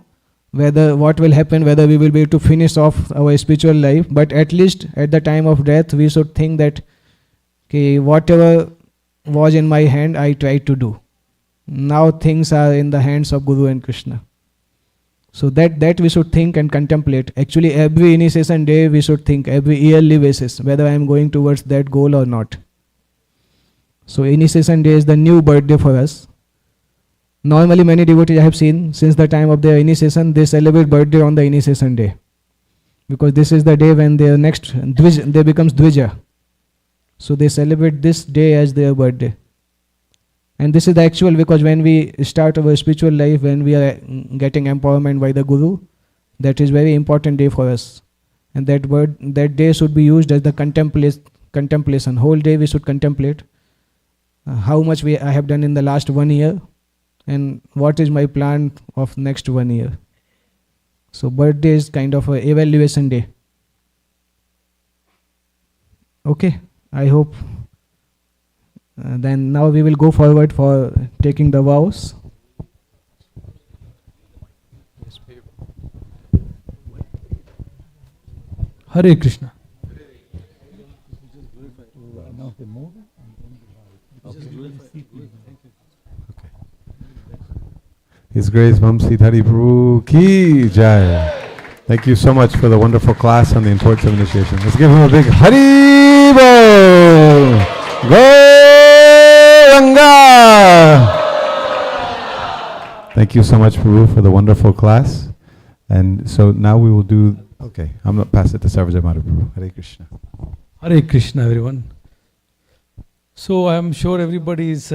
what will happen, whether we will be able to finish off our spiritual life, but at least at the time of death, we should think that whatever was in my hand, I tried to do. Now things are in the hands of Guru and Krishna. So that we should think and contemplate. Actually, every initiation day we should think, every yearly basis, whether I am going towards that goal or not. So initiation day is the new birthday for us. Normally many devotees I have seen, since the time of their initiation, they celebrate birthday on the initiation day. Because this is the day when their next they becomes Dvija. So they celebrate this day as their birthday. And this is the actual, because when we start our spiritual life, when we are getting empowerment by the Guru, that is very important day for us. And that day should be used as the contemplation. Whole day we should contemplate how much I have done in the last 1 year and what is my plan of next 1 year. So birthday is kind of a evaluation day. Okay, I hope. Then now we will go forward for taking the vows. Hare Krishna. His Grace Vamsi Dhari Prabhu Ki Jai. Thank you so much for the wonderful class on the importance of initiation. Let's give him a big Hari Bol. Gauranga. Thank you so much, Prabhu, for the wonderful class. And so now we will do, okay, I'm going to pass it to Sarvajay Madhav Prabhu. Hare Krishna. Hare Krishna, everyone. So I'm sure everybody is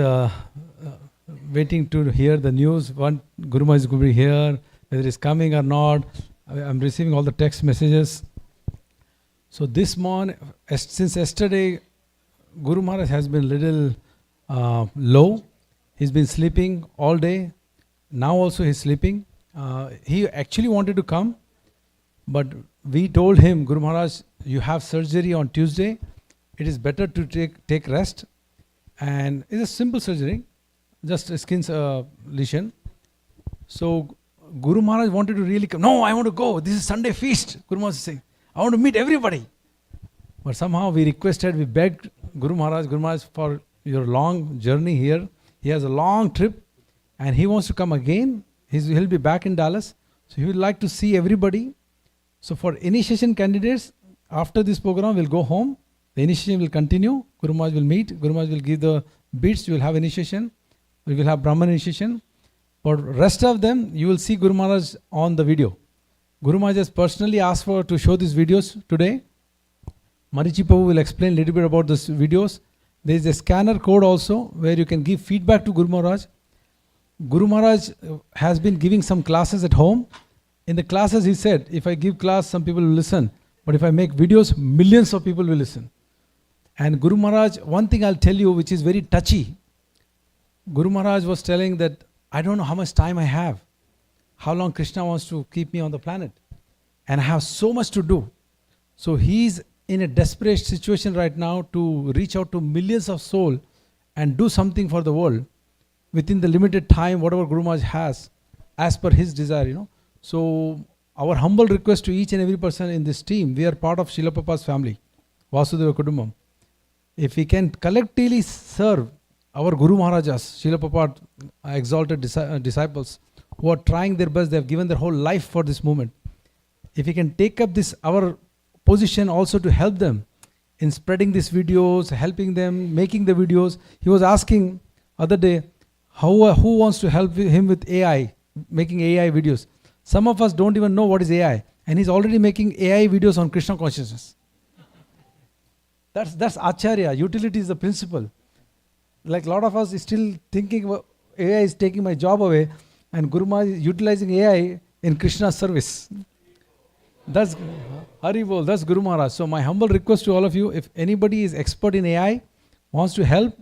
waiting to hear the news. One Guru Maharaj is going to be here, whether it's coming or not. I'm receiving all the text messages. So this morning, since yesterday, Guru Maharaj has been little low. He's been sleeping all day. Now also he's sleeping. He actually wanted to come, but we told him, Guru Maharaj, you have surgery on Tuesday. It is better to take rest. And it's a simple surgery. just a skin lesion. So Guru Maharaj wanted to really come. No, I want to go. This is Sunday feast. Guru Maharaj is saying, I want to meet everybody. But somehow we requested, we begged Guru Maharaj, for your long journey here. He has a long trip and he wants to come again. He'll be back in Dallas. So he would like to see everybody. So for initiation candidates, after this program, we'll go home. The initiation will continue. Guru Maharaj will meet. Guru Maharaj will give the beads. You will have initiation. We will have Brahman initiation. For rest of them, you will see Guru Maharaj on the video. Guru Maharaj has personally asked to show these videos today. Marichi Prabhu will explain a little bit about these videos. There is a scanner code also where you can give feedback to Guru Maharaj. Guru Maharaj has been giving some classes at home. In the classes he said, if I give class, some people will listen. But if I make videos, millions of people will listen. And Guru Maharaj, one thing I'll tell you which is very touchy. Guru Maharaj was telling that I don't know how much time I have. How long Krishna wants to keep me on the planet. And I have so much to do. So he's in a desperate situation right now to reach out to millions of souls and do something for the world within the limited time, whatever Guru Maharaj has, as per his desire, So our humble request to each and every person in this team, we are part of Srila Prabhupada's family, Vasudeva Kudumbam. If we can collectively serve our Guru Maharajas, Srila Prabhupada exalted disciples, who are trying their best, they have given their whole life for this movement. If we can take up this, our position also to help them in spreading these videos, helping them, making the videos. He was asking other day, who wants to help him with AI, making AI videos. Some of us don't even know what is AI. And he's already making AI videos on Krishna consciousness. That's Acharya. Utility is the principle. Like a lot of us is still thinking AI is taking my job away, and Guru Maharaj is utilizing AI in Krishna's service. That's Haribol, that's Guru Maharaj. So my humble request to all of you, if anybody is expert in AI, wants to help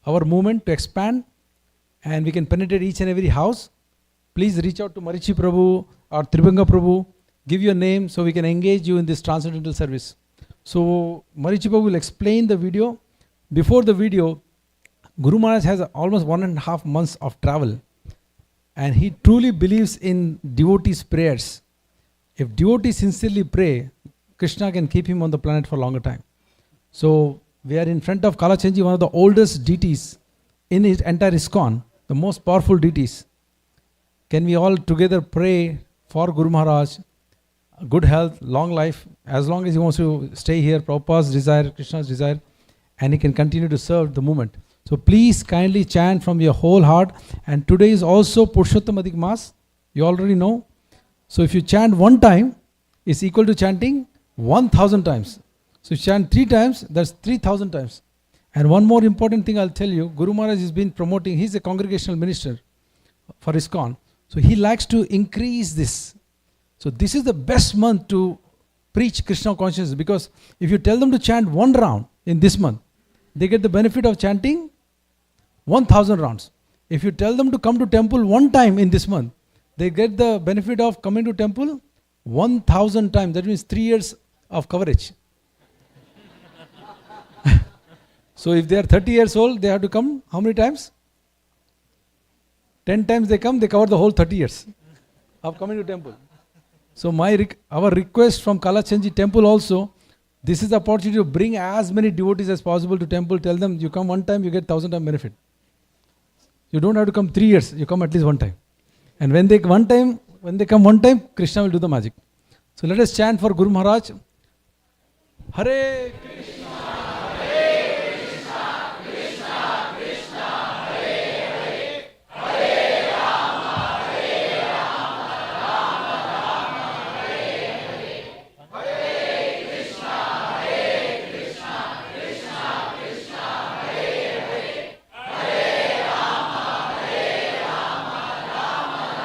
our movement to expand, and we can penetrate each and every house, please reach out to Marichi Prabhu or Tribhanga Prabhu, give your name so we can engage you in this transcendental service. So Marichi Prabhu will explain the video. Before the video, Guru Maharaj has almost 1.5 months of travel, and he truly believes in devotees' prayers. If devotees sincerely pray, Krishna can keep him on the planet for a longer time. So we are in front of Kalachandji, one of the oldest deities in his entire ISKCON, the most powerful deities. Can we all together pray for Guru Maharaj, good health, long life, as long as he wants to stay here, Prabhupada's desire, Krishna's desire, and he can continue to serve the movement. So please kindly chant from your whole heart. And today is also Purushottam Adhik Mas. You already know. So if you chant one time, it's equal to chanting 1,000 times. So if you chant 3 times, that's 3,000 times. And one more important thing I'll tell you, Guru Maharaj has been promoting, he's a congregational minister for ISKCON. So he likes to increase this. So this is the best month to preach Krishna consciousness, because if you tell them to chant 1 round in this month, they get the benefit of chanting 1,000 rounds. If you tell them to come to temple 1 time in this month, they get the benefit of coming to temple 1,000 times. That means 3 years of coverage. So if they are 30 years old, they have to come how many times? 10 times they come, they cover the whole 30 years of coming to temple. So our request from Kalachandji temple also, this is the opportunity to bring as many devotees as possible to temple. Tell them, you come 1 time, you get 1,000 times benefit. You don't have to come 3 years, you come at least 1 time. And when they come 1 time, Krishna will do the magic. So let us chant for Guru Maharaj. Hare Krishna, Hare Krishna, Krishna Krishna, Hare Hare, Hare Rama, Hare Rama, Rama Rama, Hare Hare, Hare Krishna, Hare Krishna, Krishna Krishna, Hare Hare, Hare Rama, Hare Rama, Rama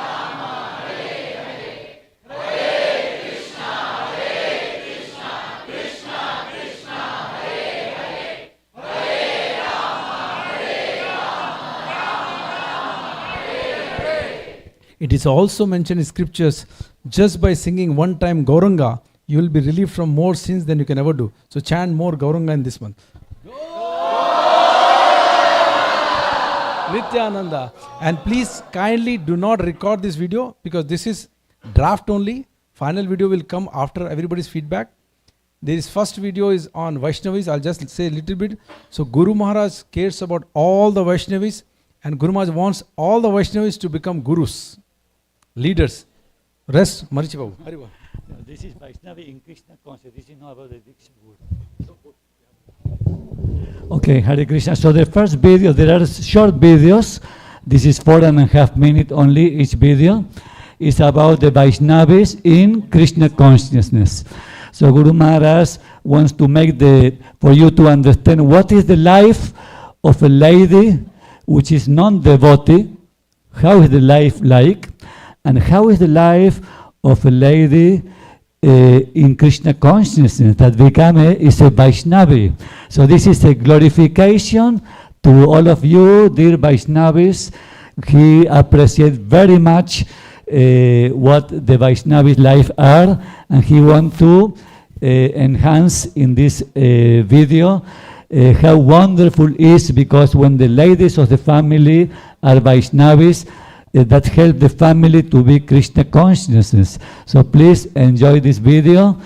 Rama, Hare Hare, Hare Krishna, Hare Krishna, Krishna Krishna, Hare Hare, Hare Rama, Hare Rama, Rama Rama, Hare Hare. It is also mentioned in scriptures, just by singing 1 time Gauranga, you will be relieved from more sins than you can ever do. So chant more Gauranga in this month. Nityananda. And please kindly do not record this video because this is draft only. Final video will come after everybody's feedback. This first video is on Vaishnavis. I'll just say a little bit. So Guru Maharaj cares about all the Vaishnavis, and Guru Maharaj wants all the Vaishnavis to become gurus, leaders. Rest, Marichi Babu. Hari Bol. This is Vaishnavi in Krishna consciousness. This is not about the Diksha Guru. Okay, Hare Krishna. So the first video, there are short videos. This is 4.5 minutes only each video. It's about the Vaishnavis in Krishna consciousness. So Guru Maharaj wants to make for you to understand what is the life of a lady which is non-devotee, how is the life like, and how is the life of a lady in Krishna consciousness that is a Vaishnavi. So this is a glorification to all of you, dear Vaishnavis. He appreciates very much what the Vaishnavis' life are, and he wants to enhance in this video how wonderful it is, because when the ladies of the family are Vaishnavis, that help the family to be Krishna consciousness. So please enjoy this video,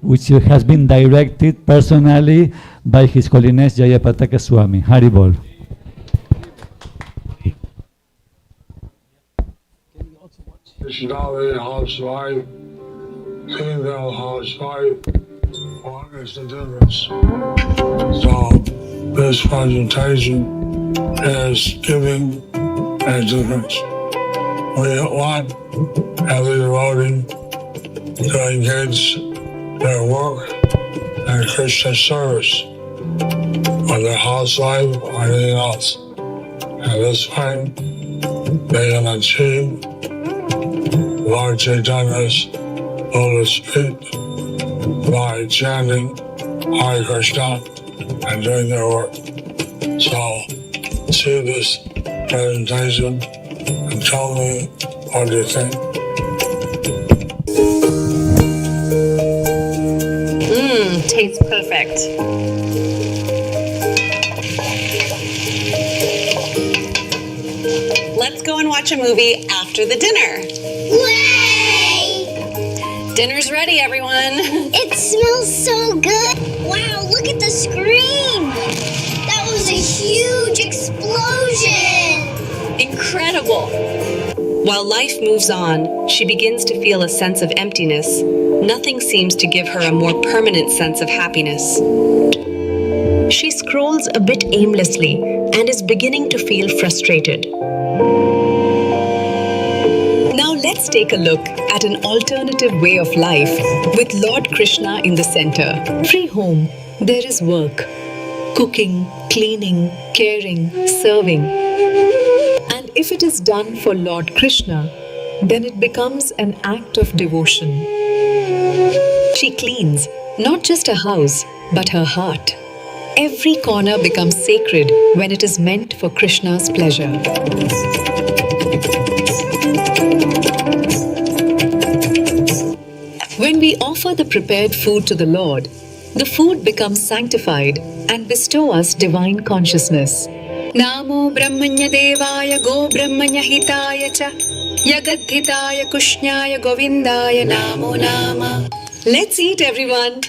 which has been directed personally by His Holiness Jayapataka Swami. Haribol. Missionary housewife, female housewife, what is the difference? So this presentation is giving a difference. We want every devotee to engage their work and Krishna service, whether housewife or anything else. And this way, they can achieve Lord Chaitanya's lotus feet by chanting Hare Krishna and doing their work. So, see this presentation and tell me what you think. Tastes perfect. Let's go and watch a movie after the dinner. Yay! Dinner's ready, everyone. It smells so good. Wow, look at the screen. That was a huge explosion. Incredible. While life moves on, she begins to feel a sense of emptiness. Nothing seems to give her a more permanent sense of happiness. She scrolls a bit aimlessly and is beginning to feel frustrated. Now let's take a look at an alternative way of life with Lord Krishna in the center. Every home, there is work. Cooking, cleaning, caring, serving. And if it is done for Lord Krishna, then it becomes an act of devotion. She cleans not just her house, but her heart. Every corner becomes sacred when it is meant for Krishna's pleasure. When we offer the prepared food to the Lord, the food becomes sanctified and bestow us divine consciousness. Namo Brahmanya Devaya Go Brahmanya Hitaya Cha Yagadhitaya Kushnyaya Govindaya Namo Nama. Let's eat, everyone.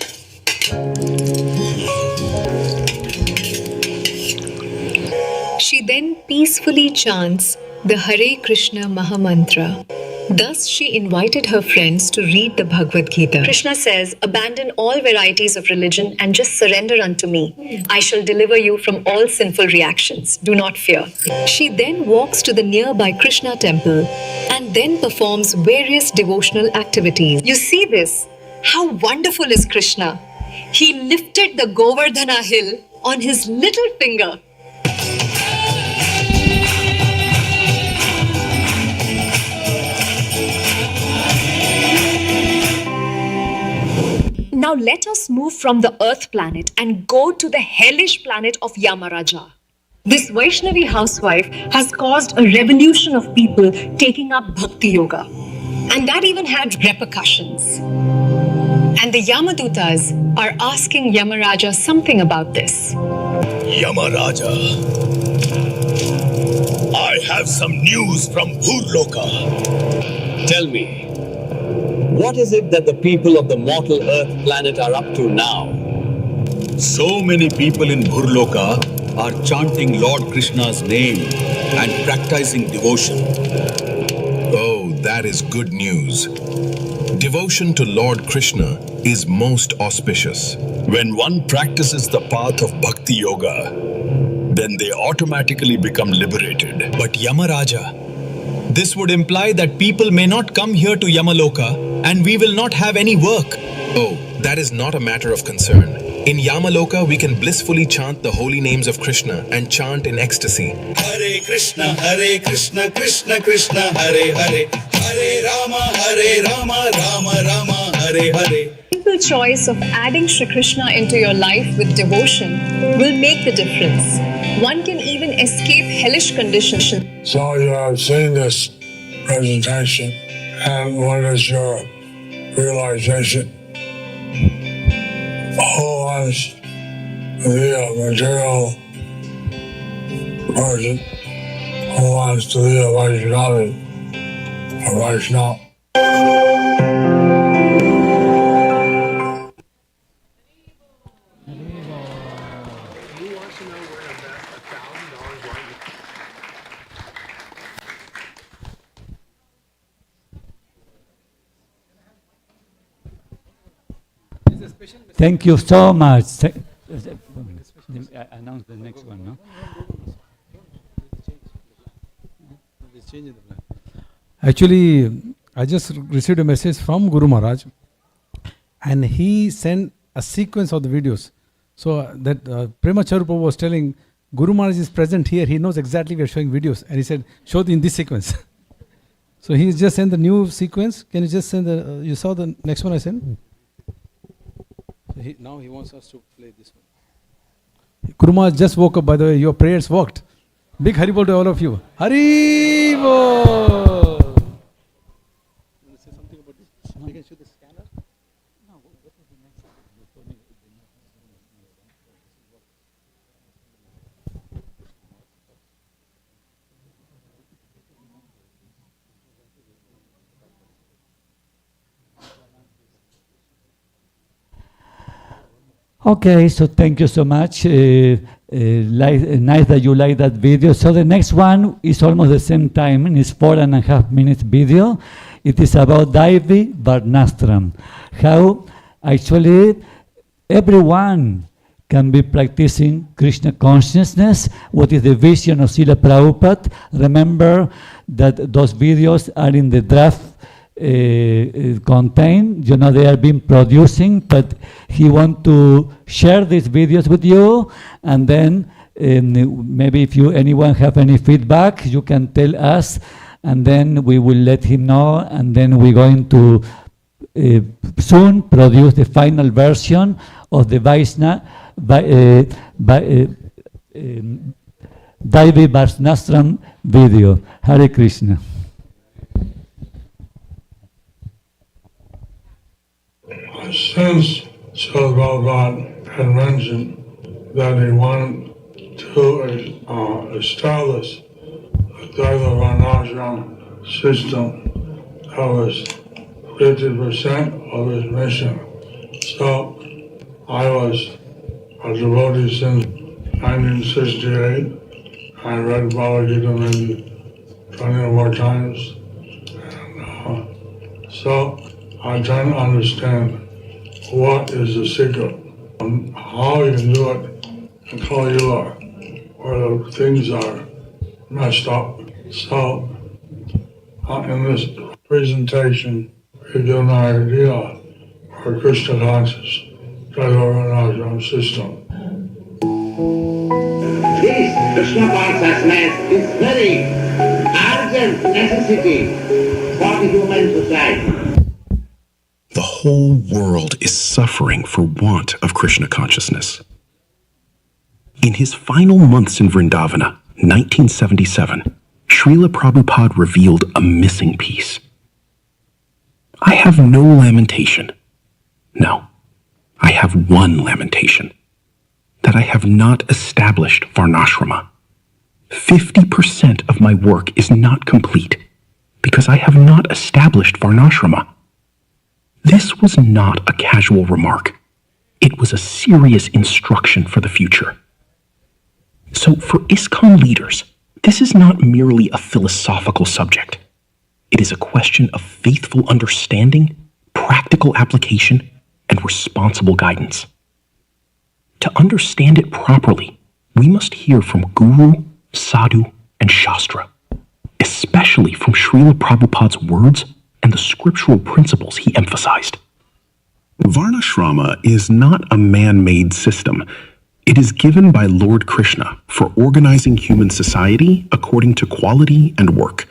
She then peacefully chants the Hare Krishna Mahamantra. Thus, she invited her friends to read the Bhagavad Gita. Krishna says, abandon all varieties of religion and just surrender unto me. I shall deliver you from all sinful reactions. Do not fear. She then walks to the nearby Krishna temple and then performs various devotional activities. You see this? How wonderful is Krishna? He lifted the Govardhana hill on his little finger. Now let us move from the earth planet and go to the hellish planet of Yamaraja. This Vaishnavi housewife has caused a revolution of people taking up Bhakti Yoga. And that even had repercussions. And the Yamadutas are asking Yamaraja something about this. Yamaraja, have some news from Bhurloka. Tell me, what is it that the people of the mortal Earth planet are up to now? So many people in Bhurloka are chanting Lord Krishna's name and practicing devotion. Oh, that is good news. Devotion to Lord Krishna is most auspicious. When one practices the path of Bhakti Yoga, then they automatically become liberated. But Yamaraja, this would imply that people may not come here to Yamaloka and we will not have any work. Oh, that is not a matter of concern. In Yamaloka, we can blissfully chant the holy names of Krishna and chant in ecstasy. Hare Krishna, Krishna Krishna, Hare Hare, Hare Rama, Rama Rama, Hare Hare. Simple choice of adding Shri Krishna into your life with devotion will make the difference. One can even escape hellish conditions. So you have seen this presentation, and what is your realization? Who wants the material person? Who wants to be a Vaishnava or Vaishnava? Thank you so much. Announce the next one, no? Actually, I just received a message from Guru Maharaj, and he sent a sequence of the videos. So that Premachar Prabhu was telling, Guru Maharaj is present here, he knows exactly we are showing videos, and he said, show in this sequence. So he just sent the new sequence. Can you just send the, you saw the next one I sent? So now he wants us to play this one. Guru Maharaj just woke up, by the way, your prayers worked. Big Haribol to all of you. Haribol! Want to say something about this? You can show the scanner? No, what is the next one? Okay, so thank you so much. Nice that you like that video. So the next one is almost the same time, and it's 4.5 minutes video. It is about Daivi Varnastram. How actually everyone can be practicing Krishna consciousness. What is the vision of Srila Prabhupada? Remember that those videos are in the draft contain, they are being producing, but he want to share these videos with you, and then maybe if anyone have any feedback, you can tell us, and then we will let him know, and then we're going to soon produce the final version of the Vaisna Daivi Varnastram video. Hare Krishna. Since Srila Prabhupada had mentioned that he wanted to establish a Daiva Varnashram system that was 50% of his mission. So I was a devotee since 1968. I read Bhagavad Gita maybe 20 or more times. And, so I'm trying to understand what is the secret, how you can do it in Kali where the things are messed up. So in this presentation, we give an idea for Krishna conscious Daiva system. This Krishna consciousness is very urgent necessity for the human society. The whole world is suffering for want of Krishna consciousness. In his final months in Vrindavana, 1977, Srila Prabhupada revealed a missing piece. I have no lamentation. No, I have one lamentation, that I have not established Varnashrama, 50% of my work is not complete because I have not established Varnashrama. This was not a casual remark. It was a serious instruction for the future. So for ISKCON leaders, this is not merely a philosophical subject. It is a question of faithful understanding, practical application, and responsible guidance. To understand it properly, we must hear from Guru, Sadhu, and Shastra, especially from Srila Prabhupada's words and the scriptural principles he emphasized. Varnashrama is not a man-made system. It is given by Lord Krishna for organizing human society according to quality and work.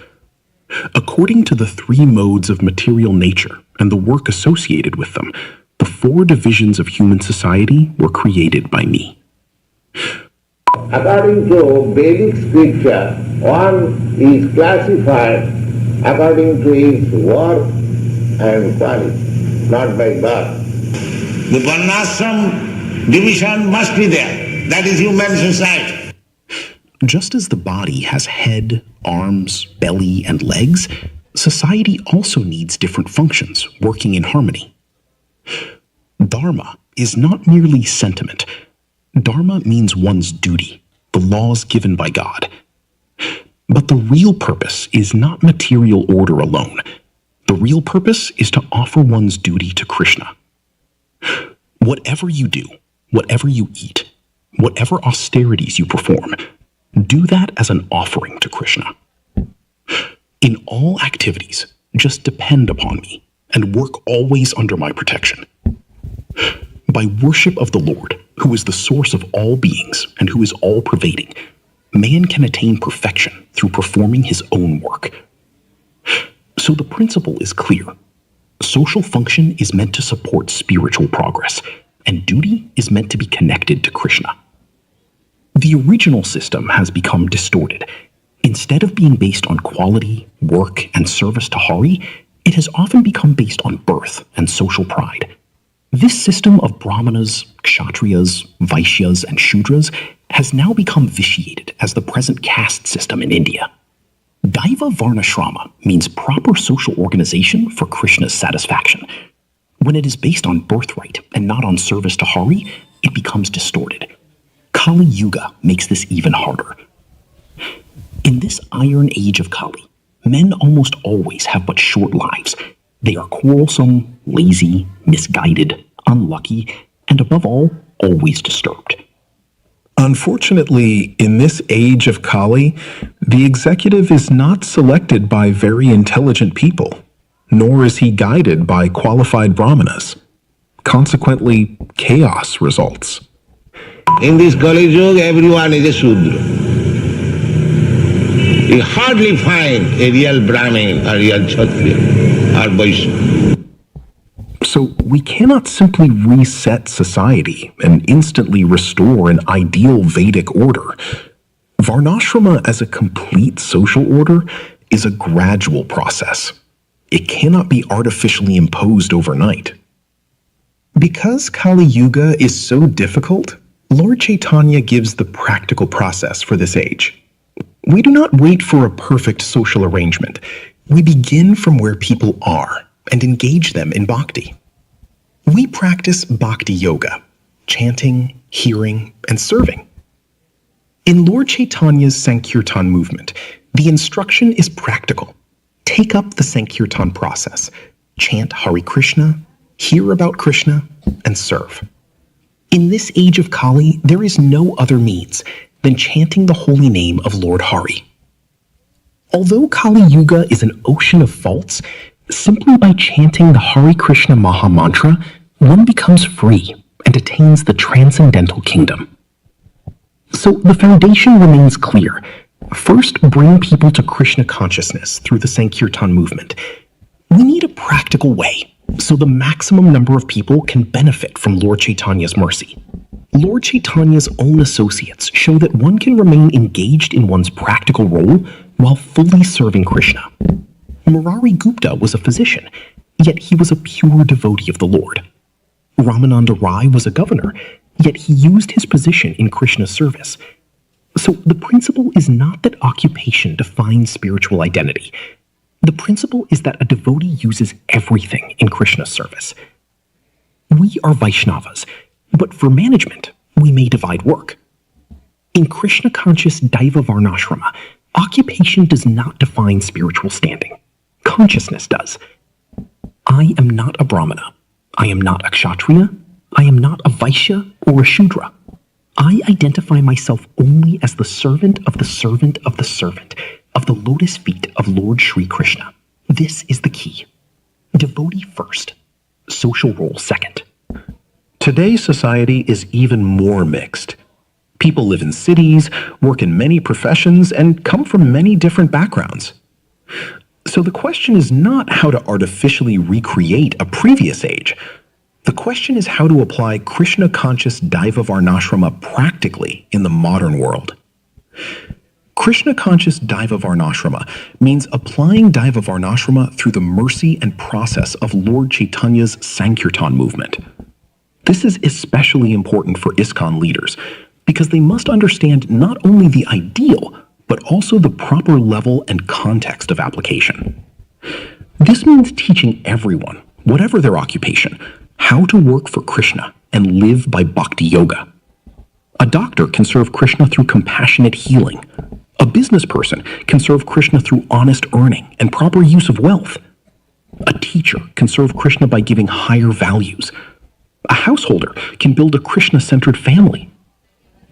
According to the 3 modes of material nature and the work associated with them, the 4 divisions of human society were created by me. According to Vedic scripture, one is classified according to his work and quality, not by birth. The Varnashram division must be there. That is human society. Just as the body has head, arms, belly, and legs, society also needs different functions working in harmony. Dharma is not merely sentiment. Dharma means one's duty, the laws given by God. But the real purpose is not material order alone. The real purpose is to offer one's duty to Krishna. Whatever you do, whatever you eat, whatever austerities you perform, do that as an offering to Krishna. In all activities, just depend upon me and work always under my protection. By worship of the Lord, who is the source of all beings and who is all-pervading, man can attain perfection through performing his own work. So the principle is clear. Social function is meant to support spiritual progress, and duty is meant to be connected to Krishna. The original system has become distorted. Instead of being based on quality, work, and service to Hari, it has often become based on birth and social pride. This system of Brahmanas, Kshatriyas, Vaishyas, and Shudras has now become vitiated as the present caste system in India. Daiva Varnashrama means proper social organization for Krishna's satisfaction. When it is based on birthright and not on service to Hari, it becomes distorted. Kali Yuga makes this even harder. In this iron age of Kali, men almost always have but short lives. They are quarrelsome, lazy, misguided, unlucky, and above all, always disturbed. Unfortunately, in this age of Kali, the executive is not selected by very intelligent people, nor is he guided by qualified brahmanas. Consequently, chaos results. In this Kali Yuga, everyone is a Shudra. You hardly find a real Brahmin or real Kshatriya or Vaishya. So we cannot simply reset society and instantly restore an ideal Vedic order. Varnashrama as a complete social order is a gradual process. It cannot be artificially imposed overnight. Because Kali Yuga is so difficult, Lord Chaitanya gives the practical process for this age. We do not wait for a perfect social arrangement. We begin from where people are and engage them in bhakti. We practice bhakti yoga, chanting, hearing, and serving. In Lord Chaitanya's Sankirtan movement, the instruction is practical. Take up the Sankirtan process, chant Hare Krishna, hear about Krishna, and serve. In this age of Kali, there is no other means than chanting the holy name of Lord Hari. Although Kali Yuga is an ocean of faults, simply by chanting the Hare Krishna Maha Mantra, one becomes free and attains the transcendental kingdom. So the foundation remains clear. First, bring people to Krishna consciousness through the Sankirtan movement. We need a practical way so the maximum number of people can benefit from Lord Chaitanya's mercy. Lord Chaitanya's own associates show that one can remain engaged in one's practical role while fully serving Krishna. Murari Gupta was a physician, yet he was a pure devotee of the Lord. Ramananda Rai was a governor, yet he used his position in Krishna's service. So the principle is not that occupation defines spiritual identity. The principle is that a devotee uses everything in Krishna's service. We are Vaishnavas, but for management, we may divide work. In Krishna-conscious Daiva Varnashrama, occupation does not define spiritual standing. Consciousness does. I am not a Brahmana. I am not a Kshatriya. I am not a Vaishya or a Shudra. I identify myself only as the servant of the servant of the servant of the lotus feet of Lord Sri Krishna. This is the key. Devotee first, social role second. Today's society is even more mixed. People live in cities, work in many professions, and come from many different backgrounds. So the question is not how to artificially recreate a previous age. The question is how to apply Krishna-conscious Daiva Varnashrama practically in the modern world. Krishna-conscious Daiva Varnashrama means applying Daiva Varnashrama through the mercy and process of Lord Chaitanya's Sankirtan movement. This is especially important for ISKCON leaders because they must understand not only the ideal, but also the proper level and context of application. This means teaching everyone, whatever their occupation, how to work for Krishna and live by bhakti yoga. A doctor can serve Krishna through compassionate healing. A business person can serve Krishna through honest earning and proper use of wealth. A teacher can serve Krishna by giving higher values. A householder can build a Krishna-centered family.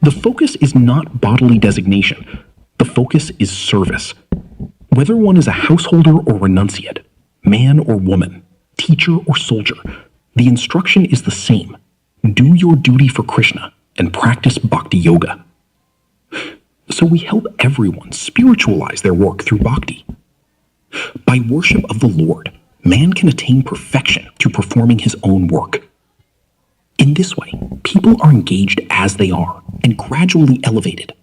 The focus is not bodily designation. The focus is service. Whether one is a householder or renunciate, man or woman, teacher or soldier, the instruction is the same. Do your duty for Krishna and practice bhakti yoga. So we help everyone spiritualize their work through bhakti. By worship of the Lord, man can attain perfection through performing his own work. In this way, people are engaged as they are and gradually elevated.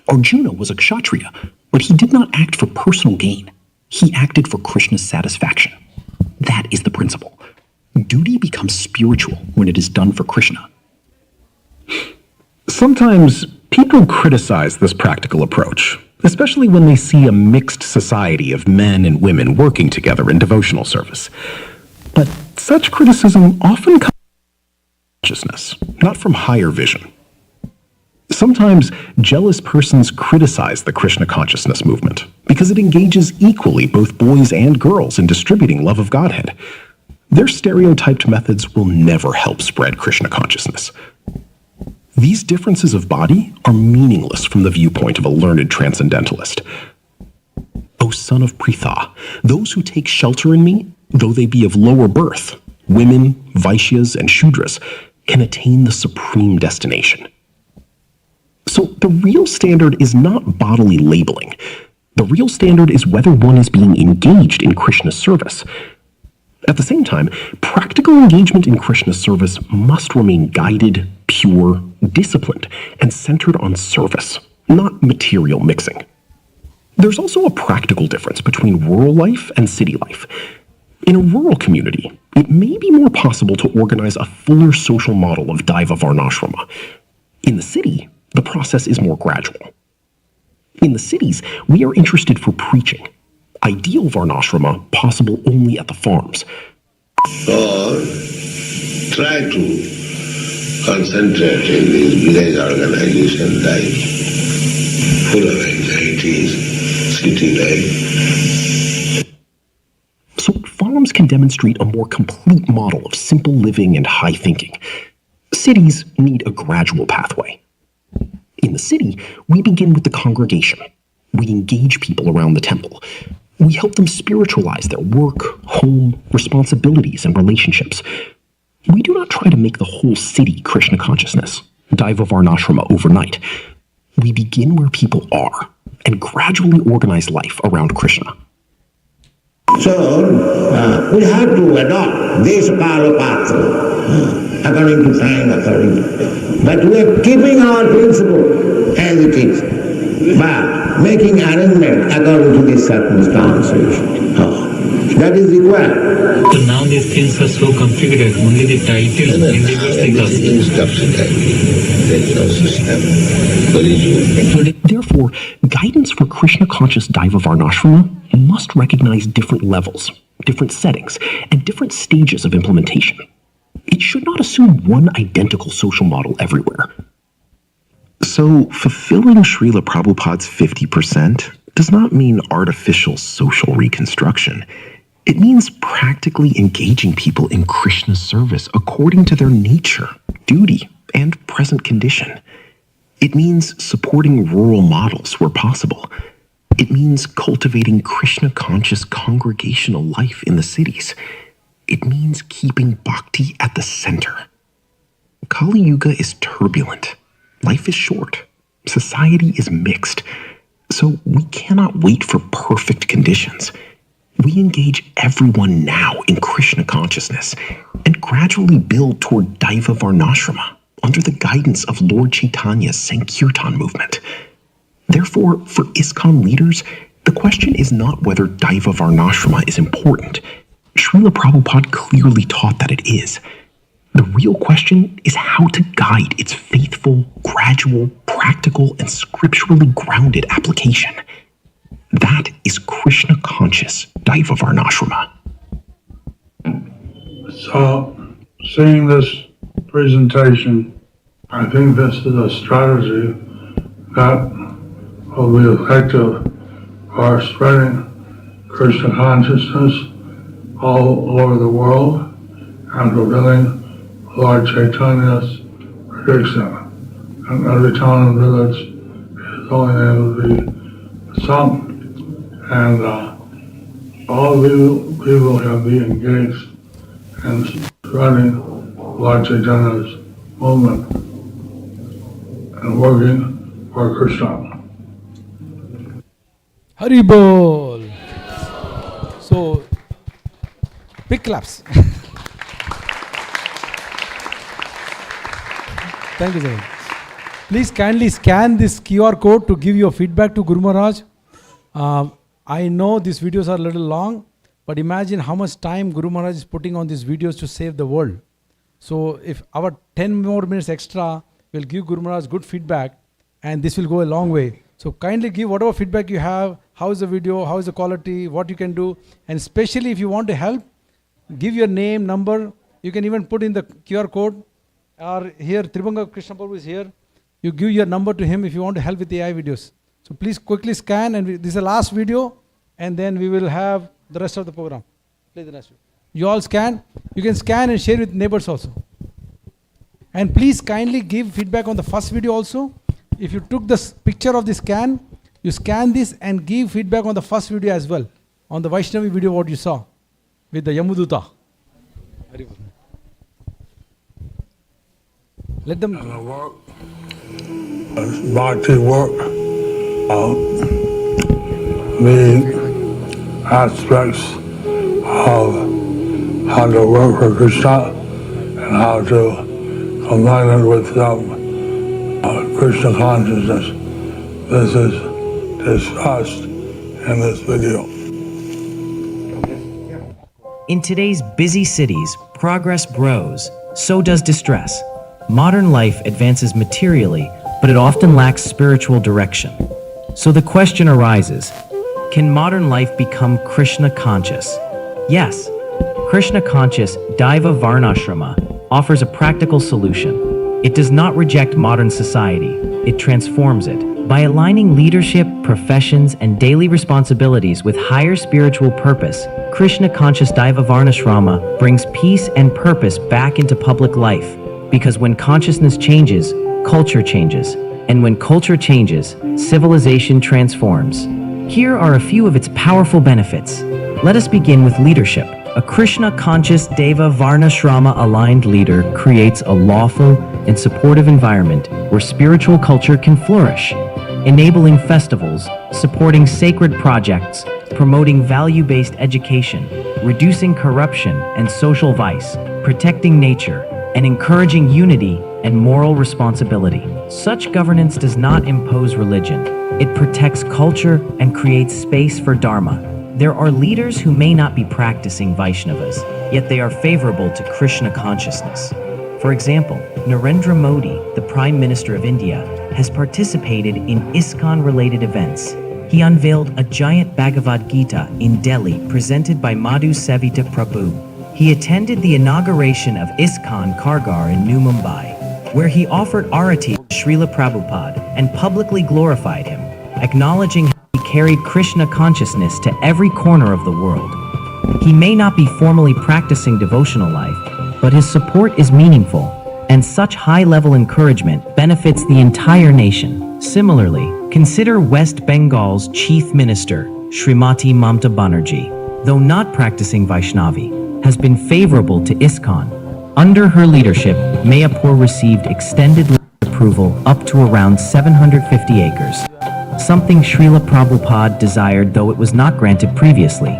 Arjuna was a Kshatriya, but he did not act for personal gain. He acted for Krishna's satisfaction. That is the principle. Duty becomes spiritual when it is done for Krishna. Sometimes people criticize this practical approach, especially when they see a mixed society of men and women working together in devotional service. But such criticism often comes from consciousness, not from higher vision. Sometimes jealous persons criticize the Krishna consciousness movement because it engages equally both boys and girls in distributing love of Godhead. Their stereotyped methods will never help spread Krishna consciousness. These differences of body are meaningless from the viewpoint of a learned transcendentalist. O son of Pritha, those who take shelter in me, though they be of lower birth, women, Vaishyas, and Shudras, can attain the supreme destination. So the real standard is not bodily labeling. The real standard is whether one is being engaged in Krishna's service. At the same time, practical engagement in Krishna's service must remain guided, pure, disciplined, and centered on service, not material mixing. There's also a practical difference between rural life and city life. In a rural community, it may be more possible to organize a fuller social model of Daiva Varnashrama. In the city, the process is more gradual. In the cities, we are interested for preaching. Ideal Varnashrama possible only at the farms. Or try to concentrate in this village organization life, full of anxieties, city life. So farms can demonstrate a more complete model of simple living and high thinking. Cities need a gradual pathway. In the city, we begin with the congregation. We engage people around the temple. We help them spiritualize their work, home, responsibilities, and relationships. We do not try to make the whole city Krishna consciousness, Daiva Varnashrama overnight. We begin where people are and gradually organize life around Krishna. So, we have to adopt this Kalapatra, according to time, according to... But we are keeping our principle as it is, but making arrangement according to these circumstances. That is required. So now these things are so configured, only the title individuals they got. There is no system. Therefore, guidance for Krishna conscious Daiva Varnashrama must recognize different levels, different settings, and different stages of implementation. It should not assume one identical social model everywhere. So, fulfilling Srila Prabhupada's 50% does not mean artificial social reconstruction. It means practically engaging people in Krishna's service according to their nature, duty, and present condition. It means supporting rural models where possible. It means cultivating Krishna-conscious congregational life in the cities. It means keeping bhakti at the center. Kali Yuga is turbulent. Life is short. Society is mixed. So we cannot wait for perfect conditions. We engage everyone now in Krishna consciousness and gradually build toward Daiva Varnashrama under the guidance of Lord Chaitanya's Sankirtan movement. Therefore, for ISKCON leaders, the question is not whether Daiva Varnashrama is important. Srila Prabhupada clearly taught that it is. The real question is how to guide its faithful, gradual, practical, and scripturally grounded application. That is Krishna-conscious Daiva Varnashrama. So, seeing this presentation, I think this is a strategy that will be effective for spreading Krishna consciousness all over the world and fulfilling Lord Chaitanya's prediction. And every town and village is only able to be sung. And all people can be engaged in spreading Lord Chaitanya's movement and working for Krishna. Hari Bol. So, big claps. Thank you, sir. Please kindly scan this QR code to give your feedback to Guru Maharaj. I know these videos are a little long, but imagine how much time Guru Maharaj is putting on these videos to save the world. So if our 10 more minutes extra will give Guru Maharaj good feedback, and this will go a long way. So kindly give whatever feedback you have, how is the video, how is the quality, what you can do, and especially if you want to help, give your name, number, you can even put in the QR code, or here Tribhanga Krishna Prabhu is here, you give your number to him if you want to help with the AI videos. So please quickly scan, and this is the last video, and then we will have the rest of the program. Play the last video. You all scan, you can scan and share with neighbors also. And please kindly give feedback on the first video also. If you took this picture of the scan, you scan this and give feedback on the first video as well. On the Vaishnavi video what you saw with the Yamuduta. Let them Work, bhakti work, the aspects of how to work for Krishna and how to combine it with Krishna consciousness. This is discussed in this video. In today's busy cities, progress grows, so does distress. Modern life advances materially, but it often lacks spiritual direction. So the question arises, can modern life become Krishna conscious? Yes, Krishna conscious Daiva Varnashrama offers a practical solution. It does not reject modern society, it transforms it. By aligning leadership, professions, and daily responsibilities with higher spiritual purpose, Krishna conscious Daiva Varnashrama brings peace and purpose back into public life. Because when consciousness changes, culture changes. And when culture changes, civilization transforms. Here are a few of its powerful benefits. Let us begin with leadership. A Krishna-conscious Deva Varnashrama-aligned leader creates a lawful and supportive environment where spiritual culture can flourish, enabling festivals, supporting sacred projects, promoting value-based education, reducing corruption and social vice, protecting nature, and encouraging unity and moral responsibility. Such governance does not impose religion. It protects culture and creates space for Dharma. There are leaders who may not be practicing Vaishnavas, yet they are favorable to Krishna consciousness. For example, Narendra Modi, the Prime Minister of India, has participated in ISKCON-related events. He unveiled a giant Bhagavad Gita in Delhi presented by Madhu Sevita Prabhu. He attended the inauguration of ISKCON Kargar in New Mumbai, where he offered arati to Srila Prabhupada and publicly glorified him, acknowledging how he carried Krishna consciousness to every corner of the world. He may not be formally practicing devotional life, but his support is meaningful, and such high-level encouragement benefits the entire nation. Similarly, consider West Bengal's Chief Minister, Srimati Mamata Banerjee. Though not practicing Vaishnavi, has been favorable to ISKCON. Under her leadership, Mayapur received extended approval up to around 750 acres, something Srila Prabhupada desired though it was not granted previously.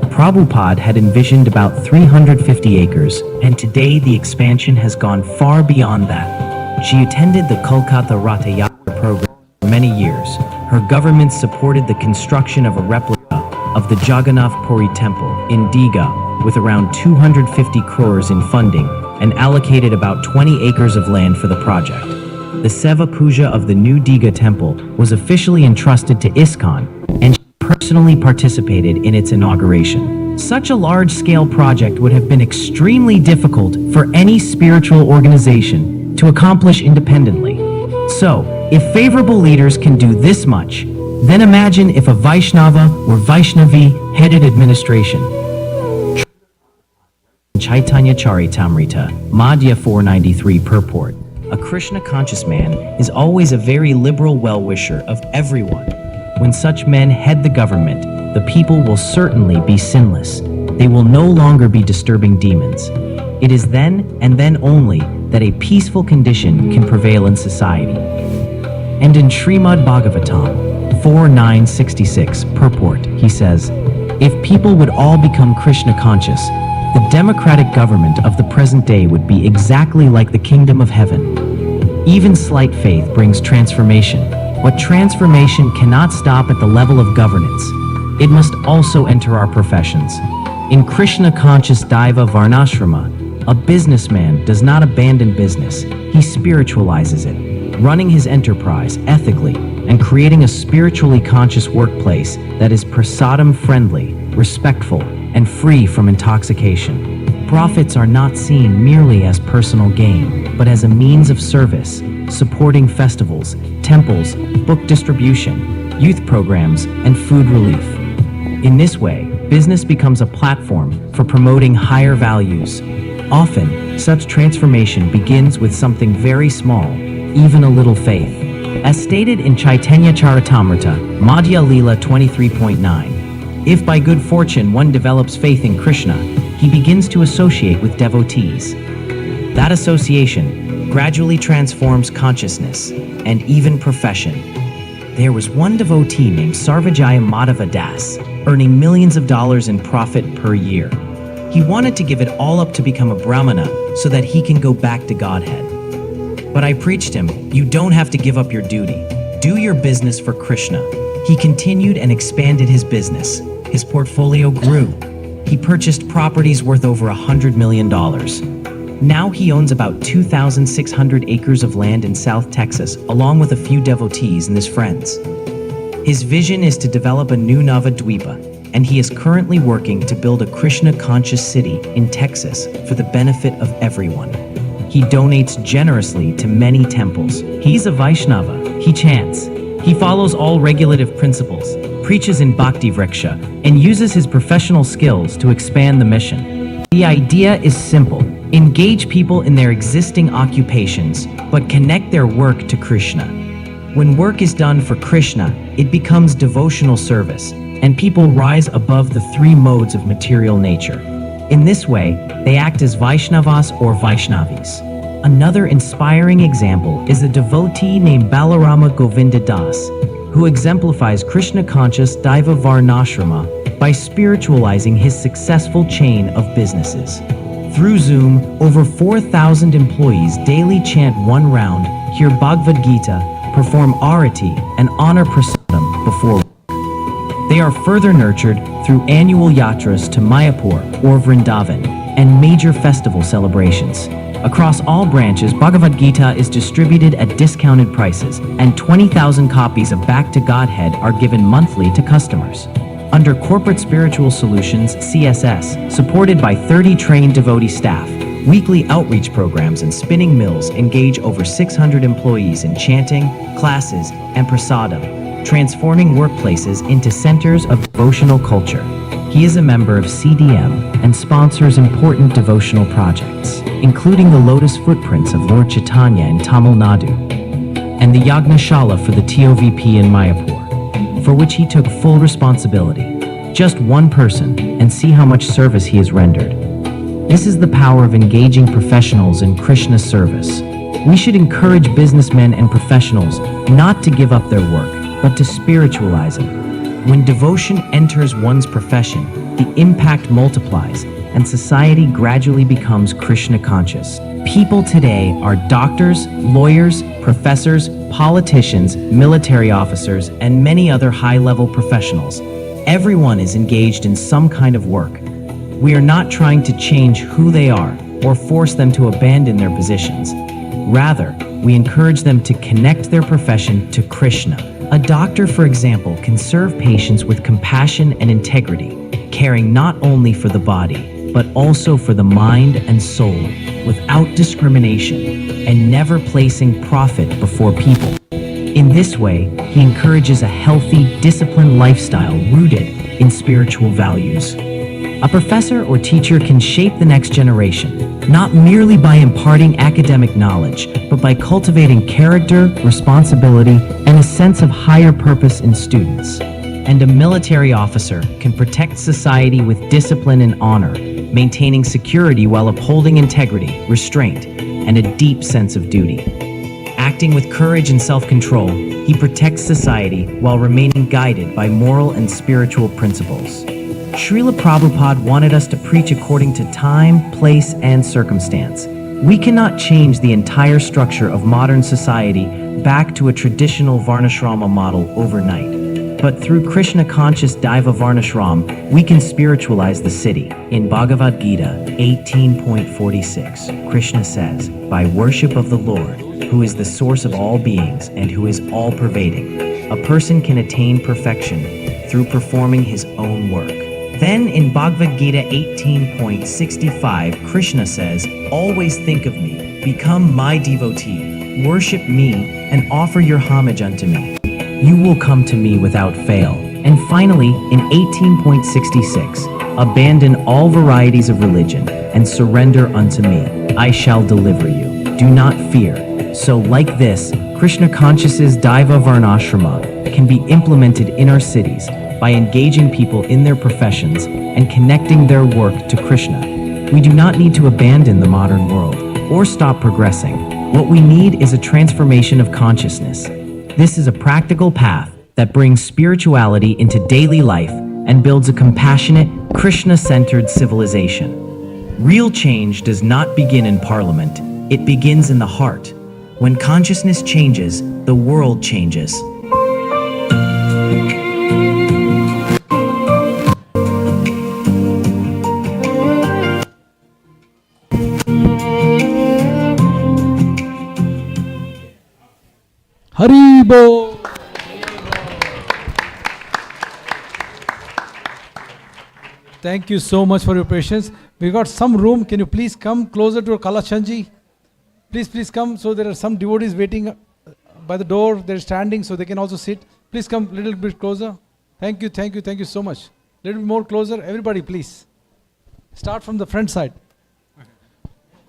Prabhupada had envisioned about 350 acres, and today the expansion has gone far beyond that. She attended the Kolkata Ratha Yatra program for many years. Her government supported the construction of a replica of the Jagannath Puri temple in Digha with around 250 crores in funding and allocated about 20 acres of land for the project. The Seva Puja of the new Digha temple was officially entrusted to ISKCON, and personally participated in its inauguration. Such a large-scale project would have been extremely difficult for any spiritual organization to accomplish independently. So, if favorable leaders can do this much, then imagine if a Vaishnava or Vaishnavi headed administration. Chaitanya Charitamrita, Madhya 493 purport. A Krishna-conscious man is always a very liberal well-wisher of everyone. When such men head the government, the people will certainly be sinless. They will no longer be disturbing demons. It is then and then only that a peaceful condition can prevail in society. And in Srimad Bhagavatam 4.966 purport, he says, if people would all become Krishna conscious, the democratic government of the present day would be exactly like the kingdom of heaven. Even slight faith brings transformation. But transformation cannot stop at the level of governance. It must also enter our professions. In Krishna-conscious Daiva Varnashrama, a businessman does not abandon business, he spiritualizes it, running his enterprise ethically and creating a spiritually conscious workplace that is prasadam-friendly, respectful, and free from intoxication. Profits are not seen merely as personal gain, but as a means of service, supporting festivals, temples, book distribution, youth programs, and food relief. In this way, business becomes a platform for promoting higher values. Often, such transformation begins with something very small, even a little faith. As stated in Chaitanya Charitamrita, Madhya Leela 23.9, if by good fortune one develops faith in Krishna, he begins to associate with devotees. That association gradually transforms consciousness and even profession. There was one devotee named Sarvajaya Madhava Das, earning millions of dollars in profit per year. He wanted to give it all up to become a Brahmana so that he can go back to Godhead. But I preached him, you don't have to give up your duty. Do your business for Krishna. He continued and expanded his business. His portfolio grew. He purchased properties worth over $100 million. Now he owns about 2,600 acres of land in South Texas, along with a few devotees and his friends. His vision is to develop a new Navadvipa, and he is currently working to build a Krishna-conscious city in Texas for the benefit of everyone. He donates generously to many temples. He's a Vaishnava. He chants. He follows all regulative principles, preaches in Bhakti Vriksha, and uses his professional skills to expand the mission. The idea is simple. Engage people in their existing occupations, but connect their work to Krishna. When work is done for Krishna, it becomes devotional service, and people rise above the three modes of material nature. In this way, they act as Vaishnavas or Vaishnavis. Another inspiring example is a devotee named Balarama Govinda Das, who exemplifies Krishna-conscious Daiva Varnashrama by spiritualizing his successful chain of businesses. Through Zoom, over 4,000 employees daily chant one round, hear Bhagavad Gita, perform arati, and honor prasadam before. They are further nurtured through annual yatras to Mayapur or Vrindavan and major festival celebrations. Across all branches, Bhagavad Gita is distributed at discounted prices, and 20,000 copies of Back to Godhead are given monthly to customers. Under Corporate Spiritual Solutions, CSS, supported by 30 trained devotee staff, weekly outreach programs and spinning mills engage over 600 employees in chanting, classes, and prasadam, transforming workplaces into centers of devotional culture. He is a member of CDM and sponsors important devotional projects, including the Lotus Footprints of Lord Chaitanya in Tamil Nadu and the Yagnashala for the TOVP in Mayapur, for which he took full responsibility. Just one person, and see how much service he has rendered. This is the power of engaging professionals in Krishna's service. We should encourage businessmen and professionals not to give up their work, but to spiritualize it. When devotion enters one's profession, the impact multiplies and society gradually becomes Krishna conscious. People today are doctors, lawyers, professors, politicians, military officers, and many other high-level professionals. Everyone is engaged in some kind of work. We are not trying to change who they are or force them to abandon their positions. Rather, we encourage them to connect their profession to Krishna. A doctor, for example, can serve patients with compassion and integrity, caring not only for the body, but also for the mind and soul, without discrimination, and never placing profit before people. In this way, he encourages a healthy, disciplined lifestyle rooted in spiritual values. A professor or teacher can shape the next generation, not merely by imparting academic knowledge, but by cultivating character, responsibility, and a sense of higher purpose in students. And a military officer can protect society with discipline and honor, maintaining security while upholding integrity, restraint, and a deep sense of duty. Acting with courage and self-control, he protects society while remaining guided by moral and spiritual principles. Srila Prabhupada wanted us to preach according to time, place, and circumstance. We cannot change the entire structure of modern society back to a traditional Varnashrama model overnight. But through Krishna-conscious Daiva Varnashram, we can spiritualize the city. In Bhagavad Gita 18.46, Krishna says, "By worship of the Lord, who is the source of all beings and who is all-pervading, a person can attain perfection through performing his own work." Then in Bhagavad Gita 18.65, Krishna says, "Always think of me, become my devotee, worship me, and offer your homage unto me. You will come to me without fail." And finally, in 18.66, "Abandon all varieties of religion and surrender unto me. I shall deliver you. Do not fear." So like this, Krishna consciousness Daiva Varnashrama can be implemented in our cities by engaging people in their professions and connecting their work to Krishna. We do not need to abandon the modern world or stop progressing. What we need is a transformation of consciousness. This is a practical path that brings spirituality into daily life and builds a compassionate, Krishna-centered civilization. Real change does not begin in parliament, it begins in the heart. When consciousness changes, the world changes. Haribo! Thank you so much for your patience. We got some room. Can you please come closer to Kalachanji? Please come. So there are some devotees waiting by the door. They're standing so they can also sit. Please come a little bit closer. Thank you so much. A little bit more closer. Everybody, please. Start from the front side.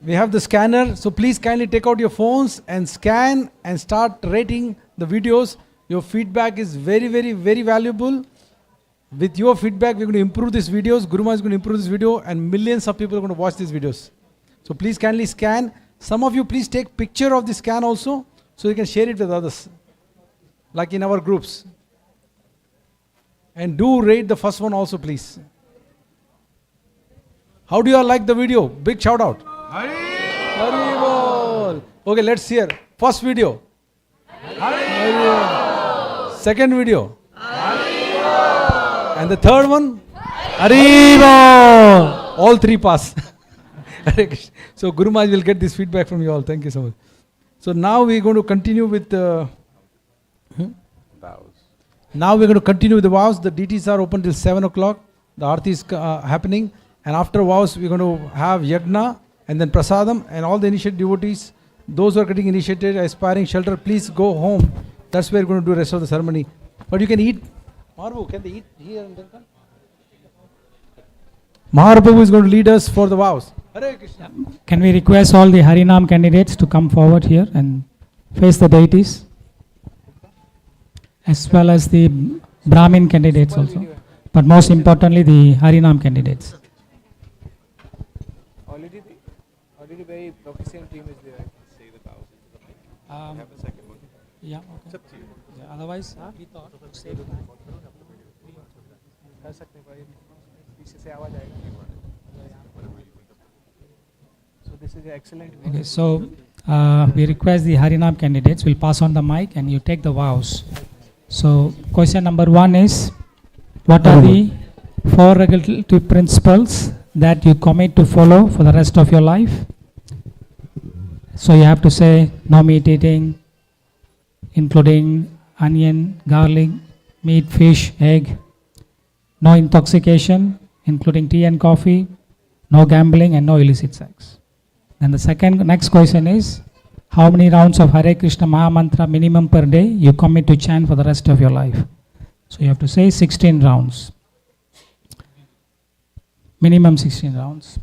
We have the scanner, so please kindly take out your phones and scan and start rating the videos. Your feedback is very, very, very valuable. With your feedback, we're going to improve these videos. Guru Maharaj is going to improve this video, and millions of people are going to watch these videos. So please kindly scan. Some of you please take picture of the scan also, so you can share it with others, like in our groups. And do rate the first one also, please. How do you all like the video? Big shout out. Haribol. Okay, let's hear. First video. Haribol. Second video. Haribol. And the third one, Arriba! All three pass. Hare Krishna. So Guru Maharaj will get this feedback from you all. Thank you so much. So now we're going to continue with the Now we're going to continue with the vows. The DTs are open till 7 o'clock. The Aarti is happening. And after vows, we're going to have Yagna and then Prasadam and all the initiated devotees. Those who are getting initiated, aspiring shelter, please go home. That's where we're going to do the rest of the ceremony. But you can eat. Mahaprabhu, can they eat here and then come? Mahaprabhu is going to lead us for the vows. Hare Krishna. Can we request all the Harinam candidates to come forward here and face the deities? As well as the Brahmin candidates also. But most importantly, the Harinam candidates. Already very proficient team is there. Say the vows into the mic. Have a second one. Yeah, okay. Yeah, otherwise, we thought to save time. कर सकते हैं भाई पीछे से आवाज आएगा so this is excellent. Okay, so we request the Harinam candidates will pass on the mic and you take the vows. So question number 1 is, what are the 4 regulative principles that you commit to follow for the rest of your life? So you have to say no meat eating, including onion, garlic, meat, fish, egg. No intoxication, including tea and coffee. No gambling and no illicit sex. Then the next question is, how many rounds of Hare Krishna Mahamantra minimum per day you commit to chant for the rest of your life? So you have to say 16 rounds. Minimum 16 rounds.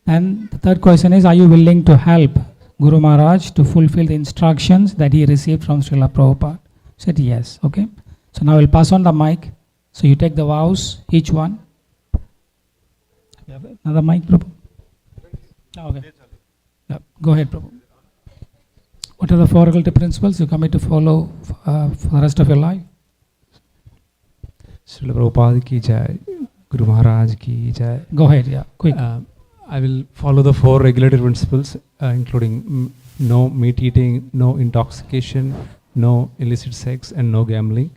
And the third question is, are you willing to help Guru Maharaj to fulfill the instructions that he received from Srila Prabhupada? Said yes. Okay. So now we'll pass on the mic. So you take the vows, each one. You have another mic, Prabhu? Okay. Yeah. Go ahead, Prabhu. What are the 4 regulative principles you commit to follow for the rest of your life? Srila Prabhupada ki jai, Guru Maharaj ki jai. Go ahead, yeah, quick. I will follow the 4 regulative principles, including no meat eating, no intoxication, no illicit sex, and no gambling.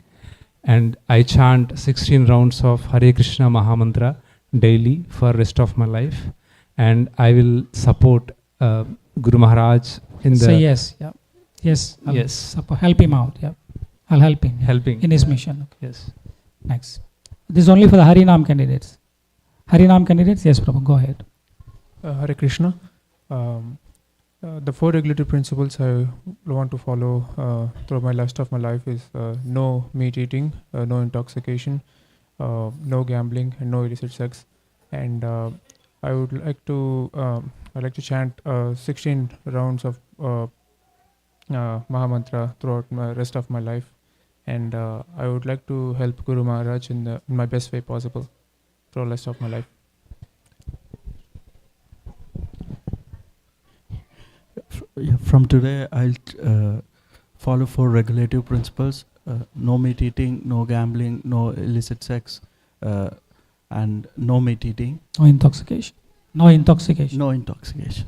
And I chant 16 rounds of Hare Krishna Mahamantra daily for rest of my life. And I will support Guru Maharaj in the... Say yes, yeah. Yes, yes. Help him out, yeah. I'll help him. Helping. In his mission. Okay. Yes. Next. This is only for the Harinam candidates. Harinam candidates, yes, Prabhu, go ahead. Hare Krishna. The 4 regulative principles I want to follow through my rest of my life is no meat eating, no intoxication, no gambling, and no illicit sex. And I would like to chant 16 rounds of Mahamantra throughout my rest of my life. And I would like to help Guru Maharaj in my best way possible through the rest of my life. From today, I'll follow 4 regulative principles: no meat eating, no gambling, no illicit sex, and no meat eating. No intoxication. No intoxication. No intoxication.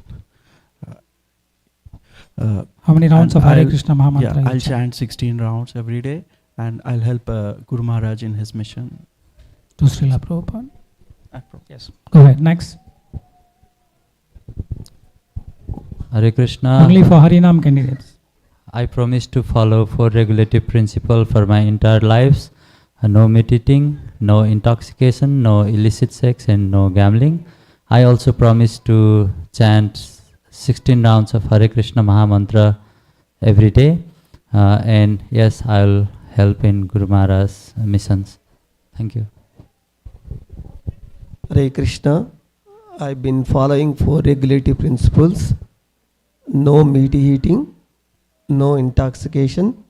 How many rounds of Hare Krishna Mahamantra? Yeah, I'll chant 16 rounds every day, and I'll help Guru Maharaj in his mission. To Srila Prabhupada? Yes. Go ahead, next. Hare Krishna. Only for Harinam candidates. I promise to follow 4 regulative principles for my entire lives. No meat eating, no intoxication, no illicit sex, and no gambling. I also promise to chant 16 rounds of Hare Krishna Mahamantra every day. And yes, I will help in Guru Maharaj's missions. Thank you. Hare Krishna. I've been following 4 regulative principles. No meat eating, no intoxication,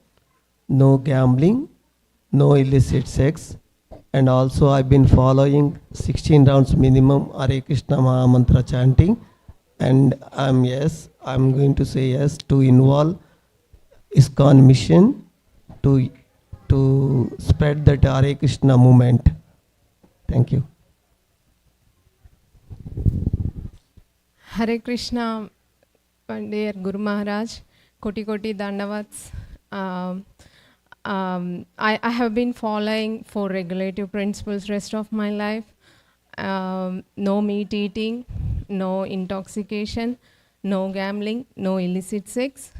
no gambling, no illicit sex, and also I've been following 16 rounds minimum Hare Krishna Mahamantra chanting, and I'm going to say yes to involve ISKCON mission to spread that Hare Krishna movement. Thank you. Hare Krishna, dear Guru Maharaj, Koti Koti Dandavats. I have been following four regulative principles rest of my life. No meat eating, no intoxication, no gambling, no illicit sex.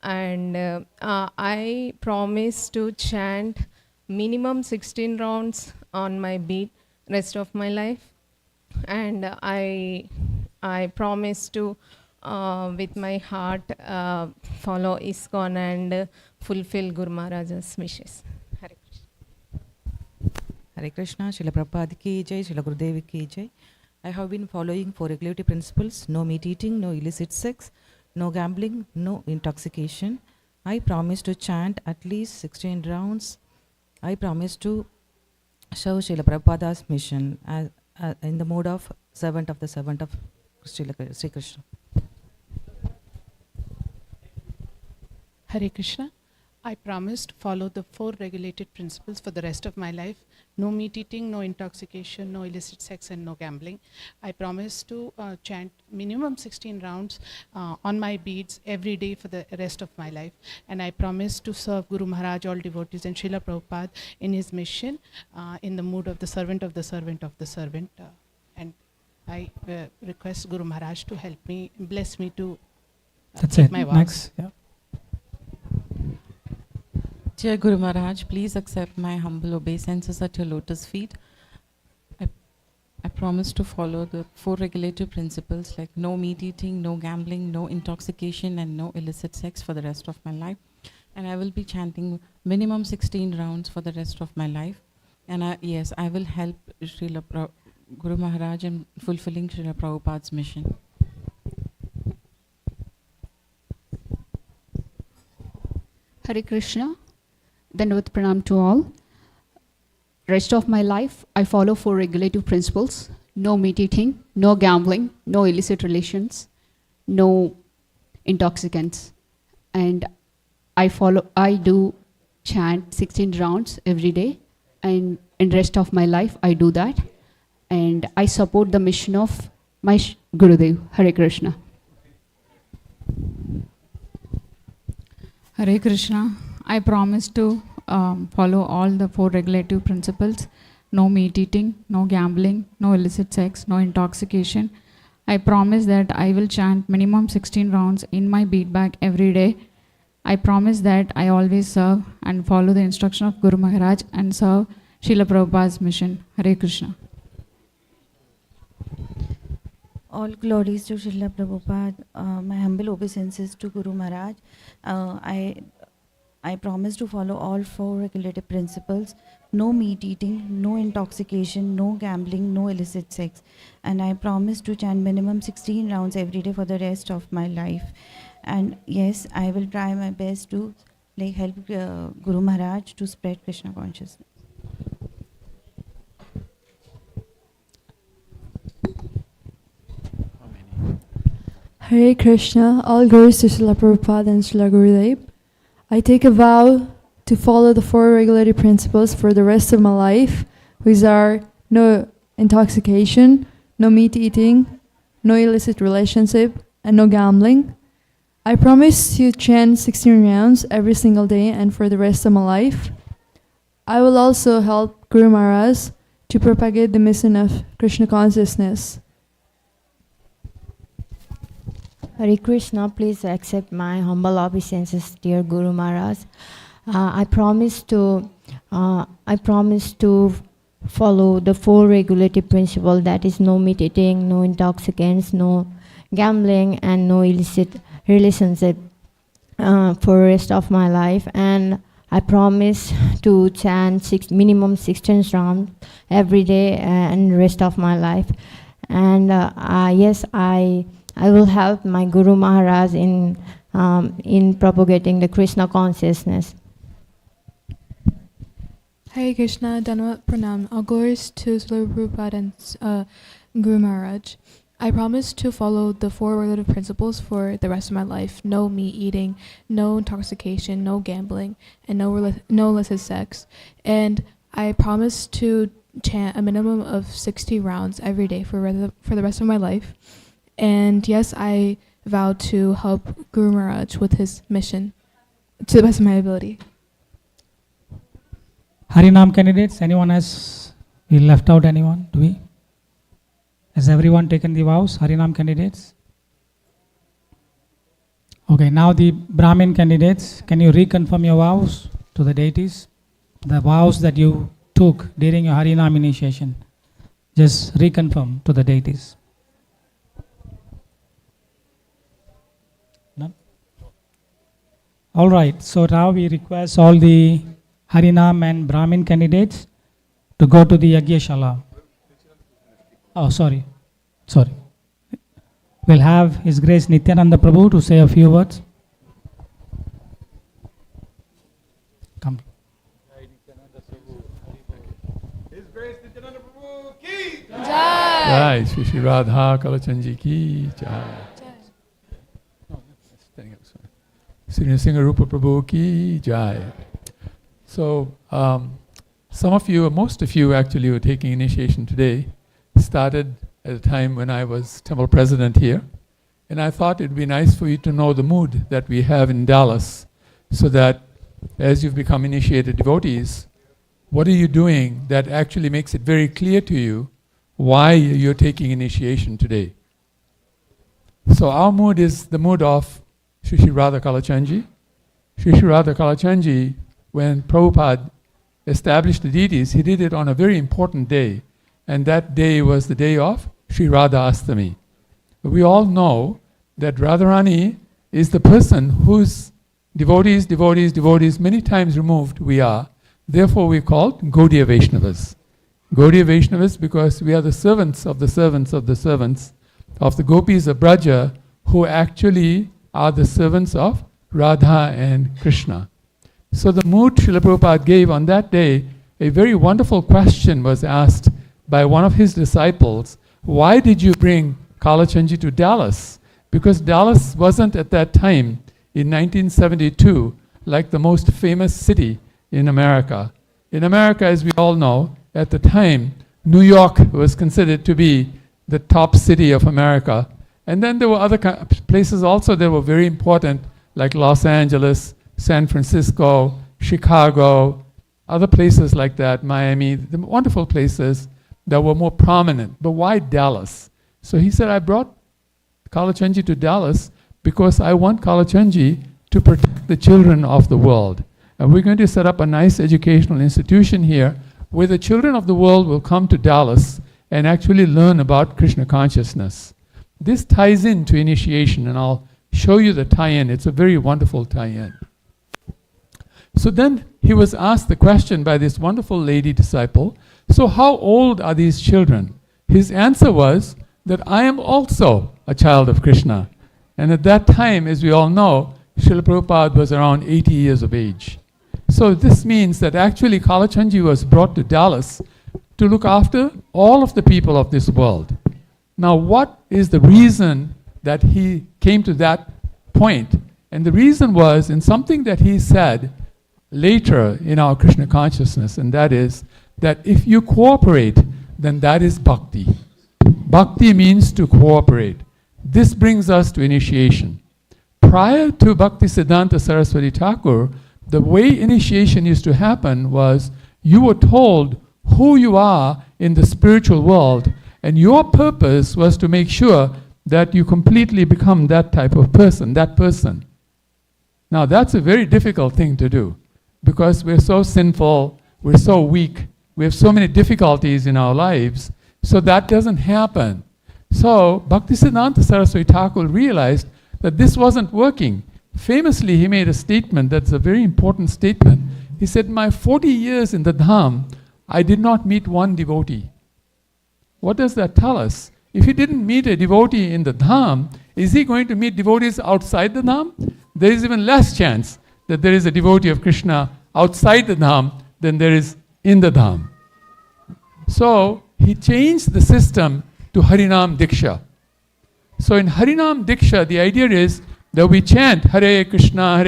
And I promise to chant minimum 16 rounds on my beat rest of my life. And I promise to with my heart follow ISKCON and fulfill Guru Maharaj's wishes. Hare Krishna. Hare Krishna, Srila Prabhupada ki jai, Srila Gurudev ki jai. I have been following four regulative principles: no meat eating, no illicit sex, no gambling, no intoxication. I promise to chant at least 16 rounds. I promise to serve Srila Prabhupada's mission as, in the mode of servant of Sri Krishna. Hare Krishna. I promise to follow the four regulated principles for the rest of my life: no meat eating, no intoxication, no illicit sex, and no gambling. I promise to chant minimum 16 rounds on my beads every day for the rest of my life. And I promise to serve Guru Maharaj, all devotees, and Srila Prabhupada in his mission in the mood of the servant of the servant of the servant. And I request Guru Maharaj to help me, bless me to That's keep it. my vows. Next. Yeah. Dear Guru Maharaj, please accept my humble obeisances at your lotus feet. I promise to follow the four regulative principles like no meat eating, no gambling, no intoxication, and no illicit sex for the rest of my life. And I will be chanting minimum 16 rounds for the rest of my life. And I will help Guru Maharaj in fulfilling Srila Prabhupada's mission. Hare Krishna. Dandavat Pranam to all. Rest of my life, I follow four regulative principles: no meat eating, no gambling, no illicit relations, no intoxicants. And I do chant 16 rounds every day, and in rest of my life, I do that. And I support the mission of my Gurudev. Hare Krishna. Hare Krishna. I promise to follow all the four regulative principles: no meat eating, no gambling, no illicit sex, no intoxication. I promise that I will chant minimum 16 rounds in my bead bag every day. I promise that I always serve and follow the instruction of Guru Maharaj and serve Srila Prabhupada's mission. Hare Krishna. All glories to Srila Prabhupada. My humble obeisances to Guru Maharaj. I promise to follow all four regulative principles: no meat eating, no intoxication, no gambling, no illicit sex. And I promise to chant minimum 16 rounds every day for the rest of my life. And yes, I will try my best to help Guru Maharaj to spread Krishna consciousness. Hare Krishna. All glories to Srila Prabhupada and Srila Gurudev. I take a vow to follow the four regulative principles for the rest of my life, which are no intoxication, no meat eating, no illicit relationship, and no gambling. I promise to chant 16 rounds every single day and for the rest of my life. I will also help Guru Maharaj to propagate the mission of Krishna consciousness. Hare Krishna, please accept my humble obeisances, dear Guru Maharaj. I promise to follow the four regulative principles, that is no meat eating, no intoxicants, no gambling, and no illicit relationship for the rest of my life. And I promise to chant minimum 16 rounds every day and rest of my life. And yes, I will help my Guru Maharaj in propagating the Krishna consciousness. Hare Krishna, Dandavat Pranam. All glories to Srila Prabhupada and Guru Maharaj. I promise to follow the four regulative principles for the rest of my life: no meat eating, no intoxication, no gambling, and no illicit sex. And I promise to chant a minimum of 60 rounds every day for the rest of my life. And yes, I vow to help Guru Maharaj with his mission to the best of my ability. Harinam candidates, anyone has, we left out anyone, do we? Has everyone taken the vows, Harinam candidates? Okay, now the Brahmin candidates, can you reconfirm your vows to the deities? The vows that you took during your Harinam initiation. Just reconfirm to the deities. None? All right, so now we request all the Harinam and Brahmin candidates to go to the Yagyashala. Oh, sorry. We'll have His Grace Nityananda Prabhu to say a few words. Come. His Grace Nityananda Prabhu ki Jai. Jai. Shri Shri Radha Kalachandji ki Jai. Sri Nrsimha Rupa Prabhu ki Jai. So, some of you, or most of you actually, who are taking initiation today, started at a time when I was temple president here. And I thought it'd be nice for you to know the mood that we have in Dallas, so that as you've become initiated devotees, what are you doing that actually makes it very clear to you why you're taking initiation today? So our mood is the mood of Shri Shri Radha Kalachandji. Shri Shri Radha Kalachandji, when Prabhupada established the deities, he did it on a very important day. And that day was the day of Shri Radha Astami. We all know that Radharani is the person whose devotees, many times removed we are. Therefore we called Gaudiya Vaishnavas. Gaudiya Vaishnavas because we are the servants of the servants of the servants of the gopis of Braja, who actually are the servants of Radha and Krishna. So the mood Srila Prabhupada gave on that day, a very wonderful question was asked by one of his disciples. Why did you bring Kalachandji to Dallas? Because Dallas wasn't at that time, in 1972, like the most famous city in America. In America, as we all know, at the time, New York was considered to be the top city of America. And then there were other places also that were very important, like Los Angeles, San Francisco, Chicago, other places like that, Miami, the wonderful places that were more prominent. But why Dallas? So he said, I brought Kalachandji to Dallas because I want Kalachandji to protect the children of the world. And we're going to set up a nice educational institution here where the children of the world will come to Dallas and actually learn about Krishna consciousness. This ties into initiation, and I'll show you the tie-in. It's a very wonderful tie-in. So then he was asked the question by this wonderful lady disciple, so how old are these children? His answer was that I am also a child of Krishna. And at that time, as we all know, Srila Prabhupada was around 80 years of age. So this means that actually Kalachandji was brought to Dallas to look after all of the people of this world. Now what is the reason that he came to that point? And the reason was in something that he said later in our Krishna consciousness, and that is that if you cooperate, then that is bhakti. Bhakti means to cooperate. This brings us to initiation. Prior to Bhakti Siddhanta Saraswati Thakur, the way initiation used to happen was you were told who you are in the spiritual world, and your purpose was to make sure that you completely become that type of person, that person. Now that's a very difficult thing to do because we're so sinful, we're so weak, we have so many difficulties in our lives, so that doesn't happen. So Bhaktisiddhanta Saraswati Thakur realized that this wasn't working. Famously, he made a statement that's a very important statement. He said, my 40 years in the Dham, I did not meet one devotee. What does that tell us? If he didn't meet a devotee in the Dham, is he going to meet devotees outside the Dham? There is even less chance that there is a devotee of Krishna outside the Dham than there is in the Dham. So he changed the system to Harinam Diksha. So in Harinam Diksha, the idea is that we chant Hare Krishna,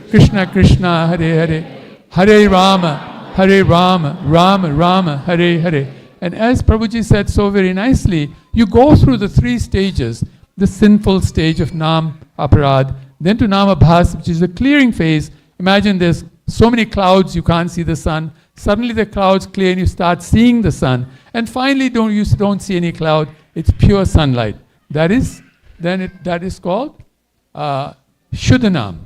Krishna Krishna, Hare Hare, Hare Rama, Rama Rama, Hare Hare. And as Prabhuji said so very nicely, you go through the three stages, the sinful stage of Nam Aparad, then to Nam Abhas, which is the clearing phase. Imagine there's so many clouds you can't see the sun. Suddenly the clouds clear and you start seeing the sun. And finally you don't see any cloud. It's pure sunlight. That is called Shuddhanam.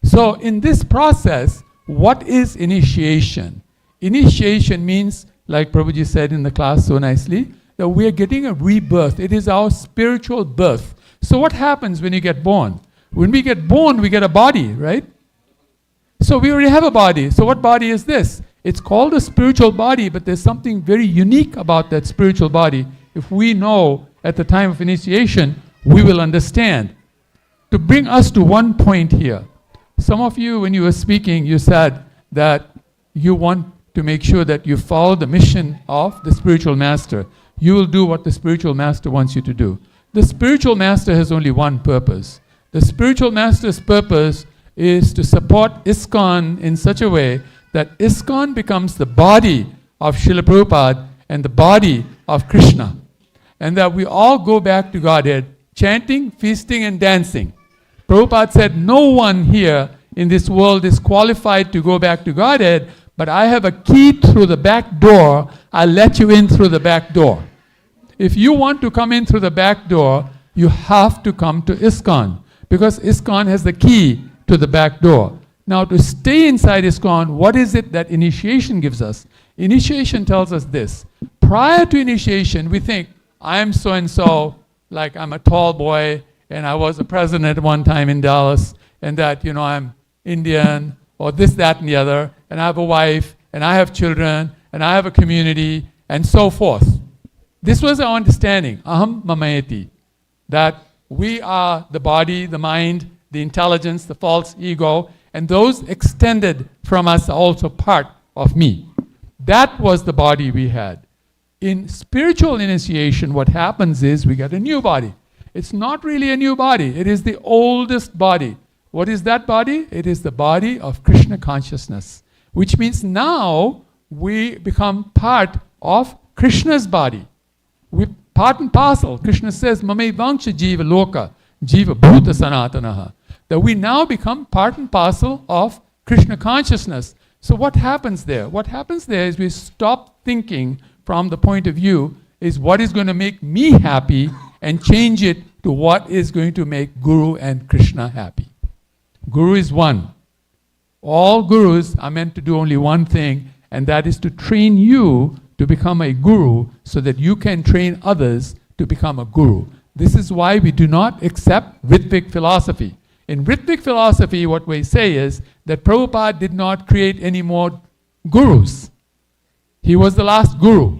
So in this process, what is initiation? Initiation means, like Prabhuji said in the class so nicely, that we are getting a rebirth. It is our spiritual birth. So what happens when you get born? When we get born, we get a body, right? So we already have a body. So what body is this? It's called a spiritual body, but there's something very unique about that spiritual body. If we know at the time of initiation, we will understand. To bring us to one point here, some of you, when you were speaking, you said that you want to make sure that you follow the mission of the spiritual master. You will do what the spiritual master wants you to do. The spiritual master has only one purpose. The spiritual master's purpose is to support ISKCON in such a way that ISKCON becomes the body of Srila Prabhupada and the body of Krishna. And that we all go back to Godhead, chanting, feasting, and dancing. Prabhupada said, no one here in this world is qualified to go back to Godhead, but I have a key through the back door. I'll let you in through the back door. If you want to come in through the back door, you have to come to ISKCON, because ISKCON has the key to the back door. Now, to stay inside ISKCON, what is it that initiation gives us? Initiation tells us this. Prior to initiation, we think, I'm so-and-so, like I'm a tall boy, and I was a president one time in Dallas, and that, I'm Indian, or this, that, and the other, and I have a wife, and I have children, and I have a community, and so forth. This was our understanding, aham mamayati, that we are the body, the mind, the intelligence, the false ego, and those extended from us are also part of me. That was the body we had. In spiritual initiation, what happens is we get a new body. It's not really a new body. It is the oldest body. What is that body? It is the body of Krishna consciousness, which means now we become part of Krishna's body. We part and parcel. Krishna says, Mame Vangsha Jiva Loka, Jiva Bhuta Sanatanaha. That we now become part and parcel of Krishna consciousness. So what happens there? What happens there is we stop thinking from the point of view is what is going to make me happy and change it to what is going to make Guru and Krishna happy. Guru is one. All gurus are meant to do only one thing, and that is to train you to become a guru so that you can train others to become a guru. This is why we do not accept Ritvik philosophy. In Ritvik philosophy, what we say is that Prabhupada did not create any more gurus. He was the last guru.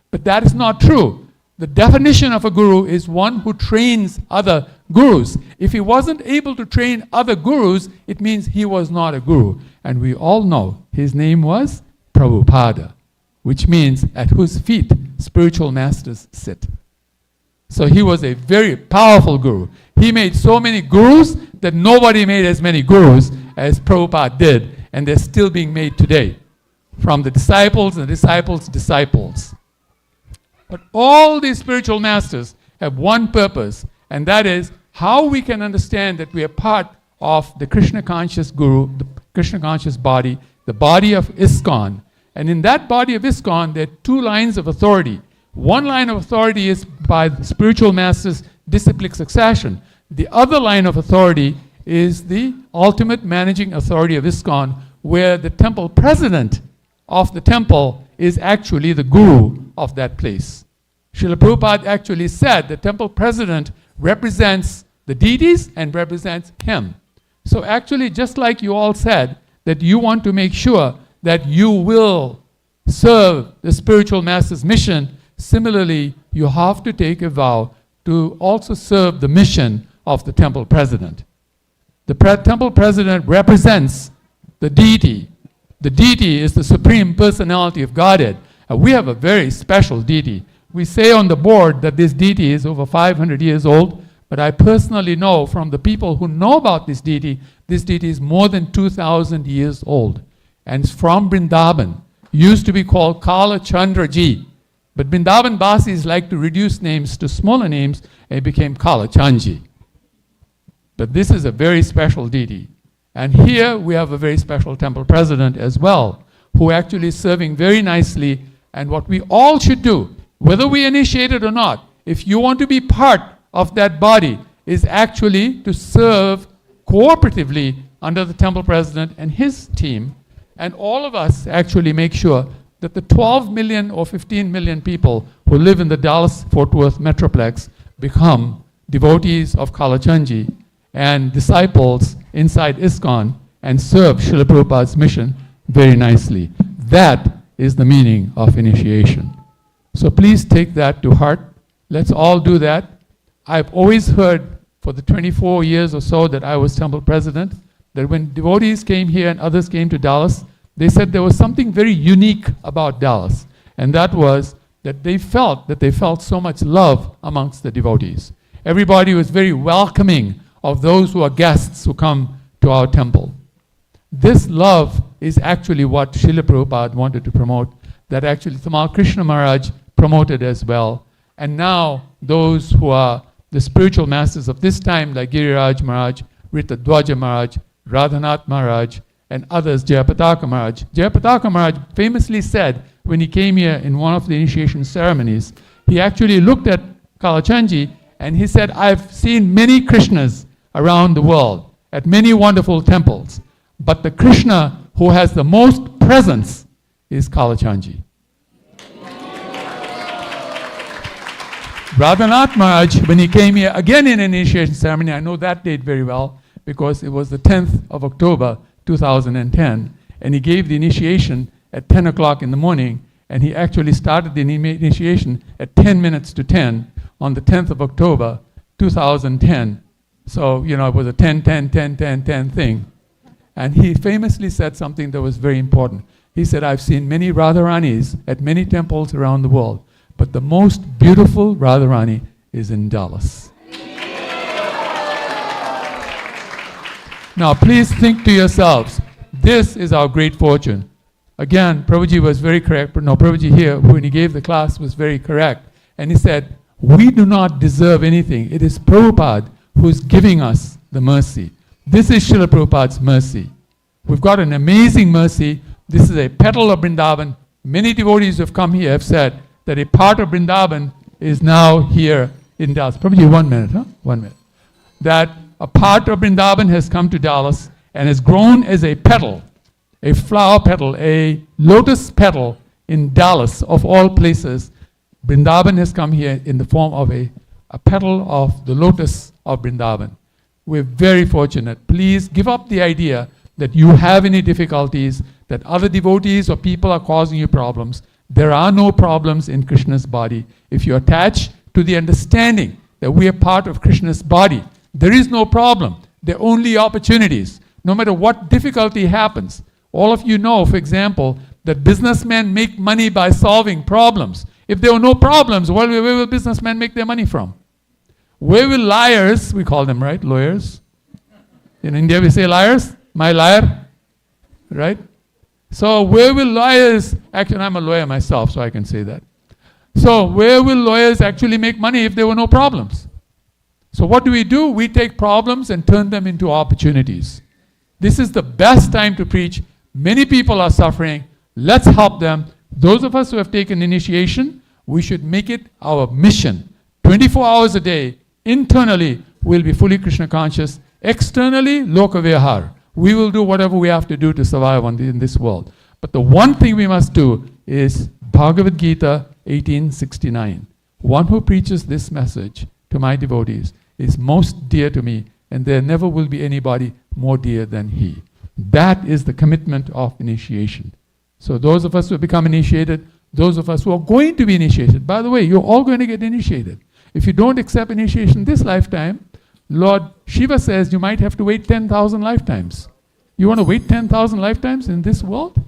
But that is not true. The definition of a guru is one who trains other gurus. If he wasn't able to train other gurus, it means he was not a guru. And we all know his name was Prabhupada, which means at whose feet spiritual masters sit. So he was a very powerful guru. He made so many gurus that nobody made as many gurus as Prabhupada did, and they're still being made today from the disciples and the disciples' disciples. But all these spiritual masters have one purpose, and that is how we can understand that we are part of the Krishna conscious guru, the Krishna conscious body, the body of ISKCON. And in that body of ISKCON, there are two lines of authority. One line of authority is by the spiritual masters' disciplic succession. The other line of authority is the ultimate managing authority of ISKCON, where the temple president of the temple is actually the guru of that place. Srila Prabhupada actually said the temple president represents the deities and represents him. So actually, just like you all said, that you want to make sure that you will serve the spiritual master's mission, similarly, you have to take a vow to also serve the mission of the temple president. The temple president represents the deity. The deity is the Supreme Personality of Godhead. We have a very special deity. We say on the board that this deity is over 500 years old, but I personally know from the people who know about this deity is more than 2,000 years old. And it's from Vrindavan. Used to be called Kala Chandra Ji. But Vrindavan Basis like to reduce names to smaller names, and it became Kala Chanji. But this is a very special deity. And here we have a very special temple president as well, who actually is serving very nicely. And what we all should do, whether we initiate it or not, if you want to be part of that body, is actually to serve cooperatively under the temple president and his team, and all of us actually make sure that the 12 million or 15 million people who live in the Dallas-Fort Worth Metroplex become devotees of Kalachandji and disciples inside ISKCON and serve Srila Prabhupada's mission very nicely. That is the meaning of initiation. So please take that to heart. Let's all do that. I've always heard for the 24 years or so that I was temple president, that when devotees came here and others came to Dallas, they said there was something very unique about Dallas. And that was that they felt so much love amongst the devotees. Everybody was very welcoming of those who are guests who come to our temple. This love is actually what Srila Prabhupada wanted to promote, that actually Tamal Krishna Maharaj promoted as well. And now those who are the spiritual masters of this time, like Giriraj Maharaj, Rita Dwaja Maharaj, Radhanath Maharaj, and others, Jayapataka Maharaj. Jayapataka Maharaj famously said when he came here in one of the initiation ceremonies, he actually looked at Kalachandji and he said, I've seen many Krishnas around the world at many wonderful temples, but the Krishna who has the most presence is Kalachandji. Radhanath Maharaj, when he came here again in an initiation ceremony, I know that date very well because it was the 10th of October 2010, and he gave the initiation at 10 o'clock in the morning, and he actually started the initiation at 10 minutes to 10 on the 10th of October 2010. So, you know, it was a 10, 10, 10, 10, 10 thing. And he famously said something that was very important. He said, I've seen many Radharanis at many temples around the world, but the most beautiful Radharani is in Dallas. Now, please think to yourselves, this is our great fortune. Again, Prabhuji was very correct. No, Prabhuji here, when he gave the class, was very correct. And he said, we do not deserve anything. It is Prabhupada who is giving us the mercy. This is Srila Prabhupada's mercy. We've got an amazing mercy. This is a petal of Vrindavan. Many devotees who have come here have said that a part of Vrindavan is now here in Dallas. Prabhuji, 1 minute, huh? 1 minute. That a part of Vrindavan has come to Dallas and has grown as a petal, a flower petal, a lotus petal in Dallas, of all places. Vrindavan has come here in the form of a petal of the lotus of Vrindavan. We're very fortunate. Please give up the idea that you have any difficulties, that other devotees or people are causing you problems. There are no problems in Krishna's body. If you attach to the understanding that we are part of Krishna's body, there is no problem. There are only opportunities. No matter what difficulty happens. All of you know, for example, that businessmen make money by solving problems. If there were no problems, where will businessmen make their money from? Where will liars, we call them, right, lawyers? In India we say liars, my liar, right? So where will lawyers, actually I'm a lawyer myself, so I can say that. So where will lawyers actually make money if there were no problems? So what do? We take problems and turn them into opportunities. This is the best time to preach. Many people are suffering. Let's help them. Those of us who have taken initiation, we should make it our mission. 24 hours a day, internally, we'll be fully Krishna conscious. Externally, loka vihar. We will do whatever we have to do to survive in this world. But the one thing we must do is Bhagavad Gita 1869. One who preaches this message to my devotees is most dear to me, and there never will be anybody more dear than he. That is the commitment of initiation. So those of us who have become initiated, those of us who are going to be initiated, by the way, you're all going to get initiated. If you don't accept initiation this lifetime, Lord Shiva says you might have to wait 10,000 lifetimes. You want to wait 10,000 lifetimes in this world?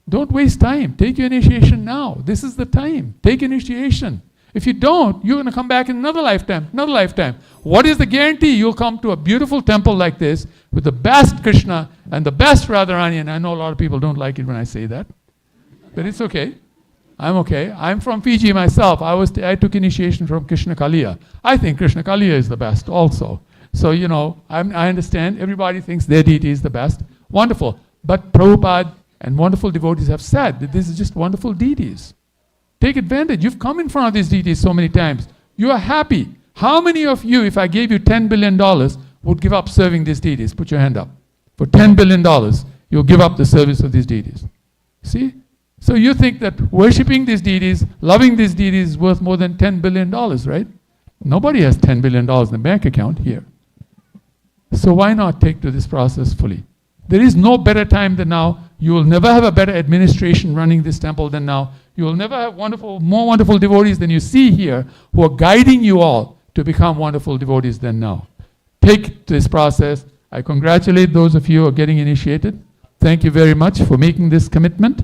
Don't waste time. Take your initiation now. This is the time. Take initiation. If you don't, you're going to come back in another lifetime, another lifetime. What is the guarantee? You'll come to a beautiful temple like this with the best Krishna and the best Radharani. And I know a lot of people don't like it when I say that, but it's okay. I'm okay. I'm from Fiji myself. I took initiation from Krishna Kaliya. I think Krishna Kaliya is the best also. So, you know, I understand everybody thinks their deity is the best. Wonderful. But Prabhupada And wonderful devotees have said that this is just wonderful deities. Take advantage. You've come in front of these deities so many times. You are happy. How many of you, if I gave you $10 billion, would give up serving these deities? Put your hand up. For $10 billion, you'll give up the service of these deities. See? So you think that worshipping these deities, loving these deities is worth more than $10 billion, right? Nobody has $10 billion in the bank account here. So why not take to this process fully? There is no better time than now. You will never have a better administration running this temple than now. You will never have more wonderful devotees than you see here who are guiding you all to become wonderful devotees than now. Take this process. I congratulate those of you who are getting initiated. Thank you very much for making this commitment.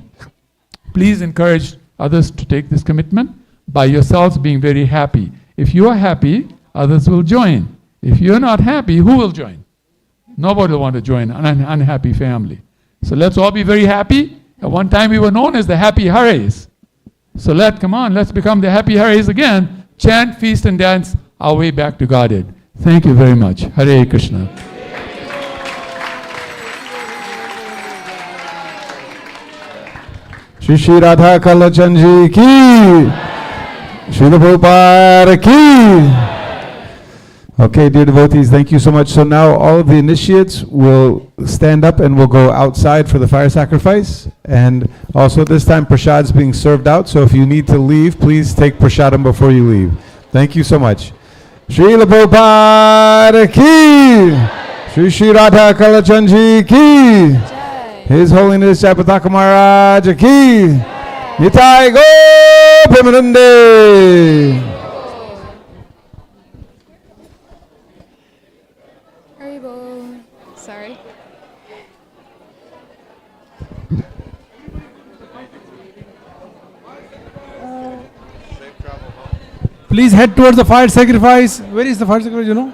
Please encourage others to take this commitment by yourselves being very happy. If you are happy, others will join. If you're not happy, who will join? Nobody will want to join an unhappy family. So let's all be very happy. At one time we were known as the Happy Hares. So come on, let's become the Happy Hares again. Chant, feast and dance our way back to Godhead. Thank you very much. Hare Krishna. Shri Shri Radha Kalachandji ki, Srila Prabhupada ki. Okay, dear devotees, thank you so much. So now all of the initiates will stand up and we'll go outside for the fire sacrifice. And also this time prasad's being served out. So if you need to leave, please take prasadam before you leave. Thank you so much. Srila Prabhupada ki, Shri Shri Radha Kalachandji ki, His Holiness Japataka Maharaj ki, Nitai Go Premanande. Sorry. Please head towards the fire sacrifice. Where is the fire sacrifice, you know?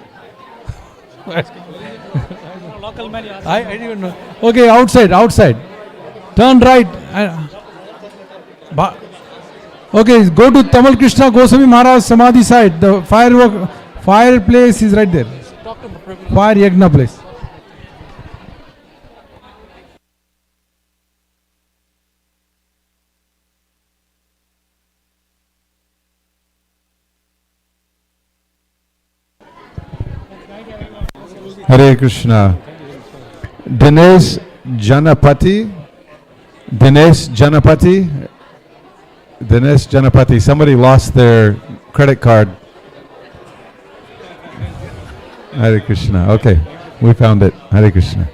I didn't even know. Okay, outside. Turn right. Okay, go to Tamal Krishna Goswami Maharaj Samadhi side. The fireplace is right there. Fire Yagna place. Hare Krishna. Dinesh Janapati. Somebody lost their credit card. Hare Krishna. Okay, we found it. Hare Krishna.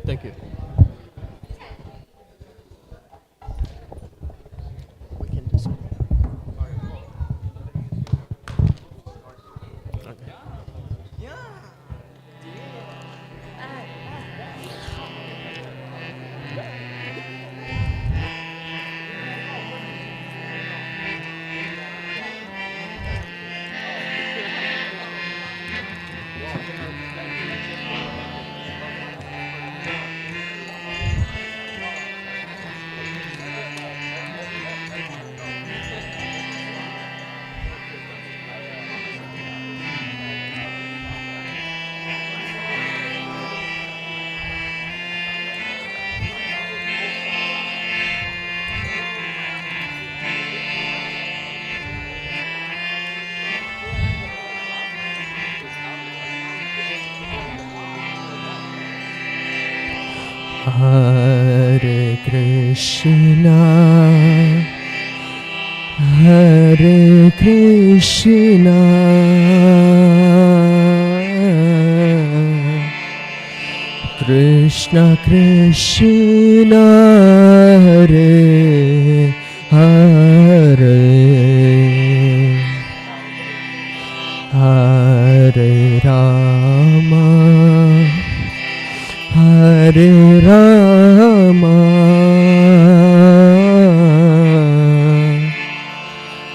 Thank you. Hare Krishna, Hare Krishna, Krishna Krishna, Hare Hare, Hare Rama, Hare Rama,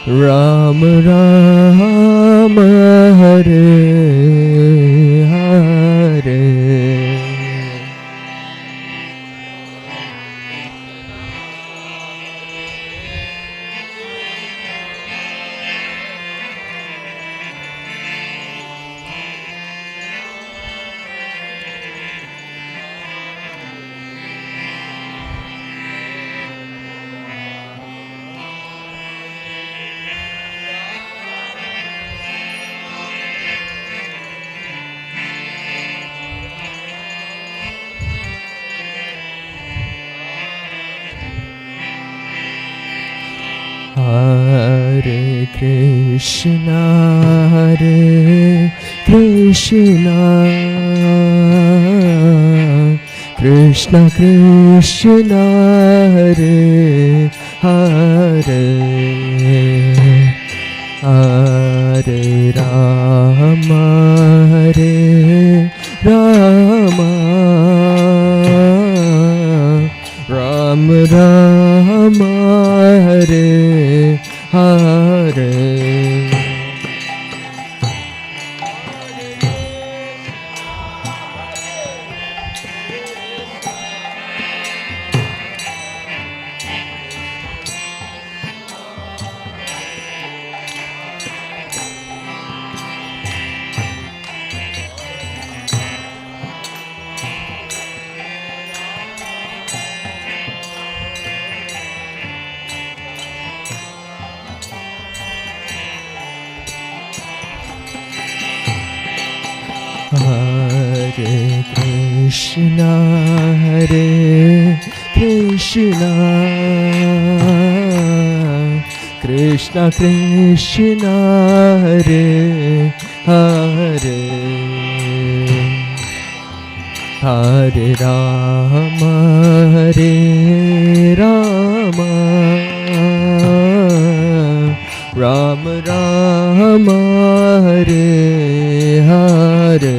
Rama Rama, Hare Hare. Hare Krishna, Hare Krishna, Krishna Krishna, Hare Hare, Hare Rama, Hare Rama, Rama Rama, Hare Hare. Hare Krishna, Hare Krishna, Krishna Krishna, Hare Hare, Hare Rama, Hare Rama, Rama Rama, Hare Hare.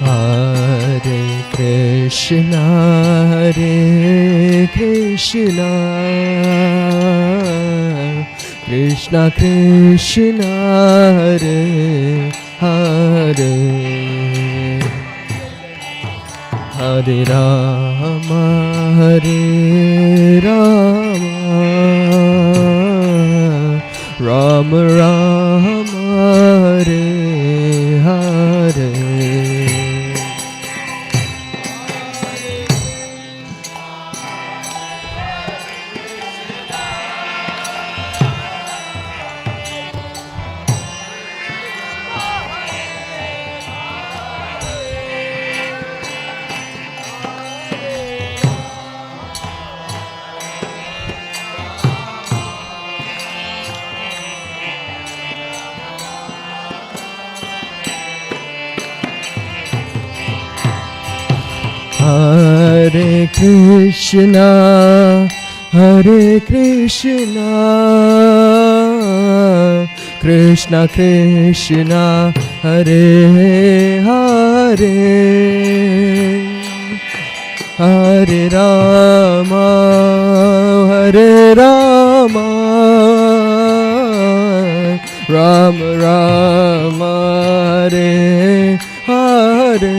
Hare Krishna, Hare Krishna, Krishna Krishna, Hare Hare, Hare Rama, Hare Rama, Rama Rama, Hare Hare. Hare Krishna, Hare Krishna, Krishna Krishna, Hare Hare, Hare Rama, Hare Rama, Rama Rama, Hare Hare.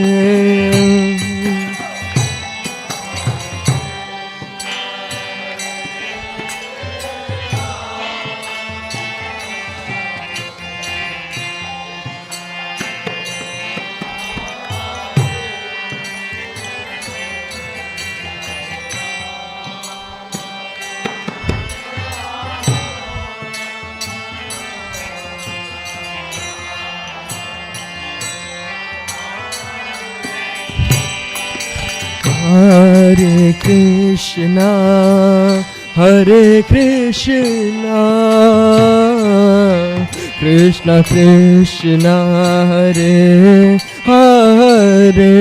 Hare Krishna, Hare Krishna, Krishna Krishna, Hare Hare,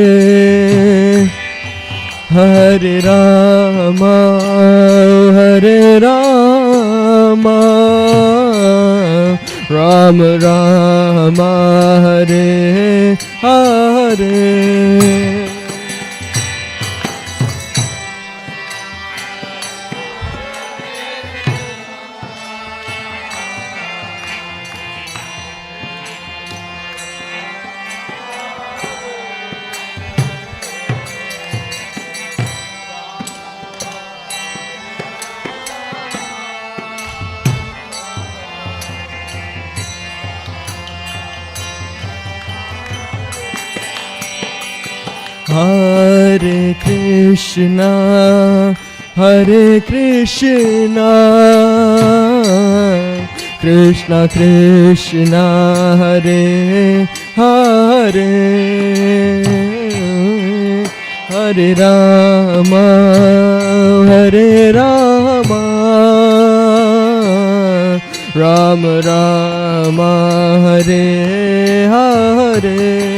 Hare Rama, Hare Rama, Rama Rama, Hare Hare. Hare Krishna, Hare Krishna, Krishna Krishna, Hare Hare, Hare Rama, Hare Rama, Rama Rama, Hare Hare.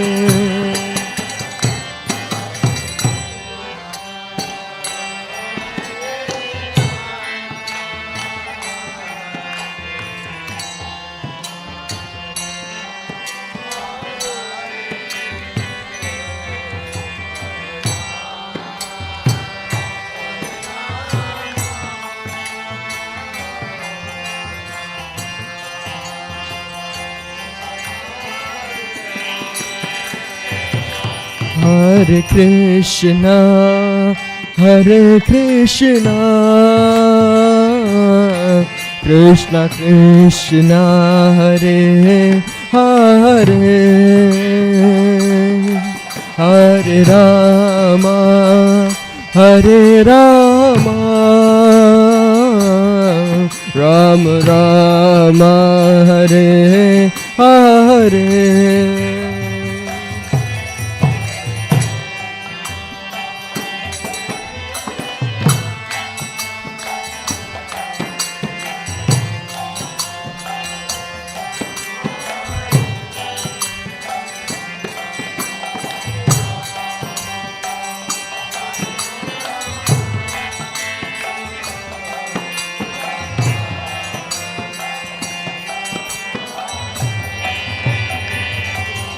Hare Krishna, Hare Krishna, Krishna Krishna, Hare Hare, Hare Rama, Hare Rama, Rama Rama, Hare Hare.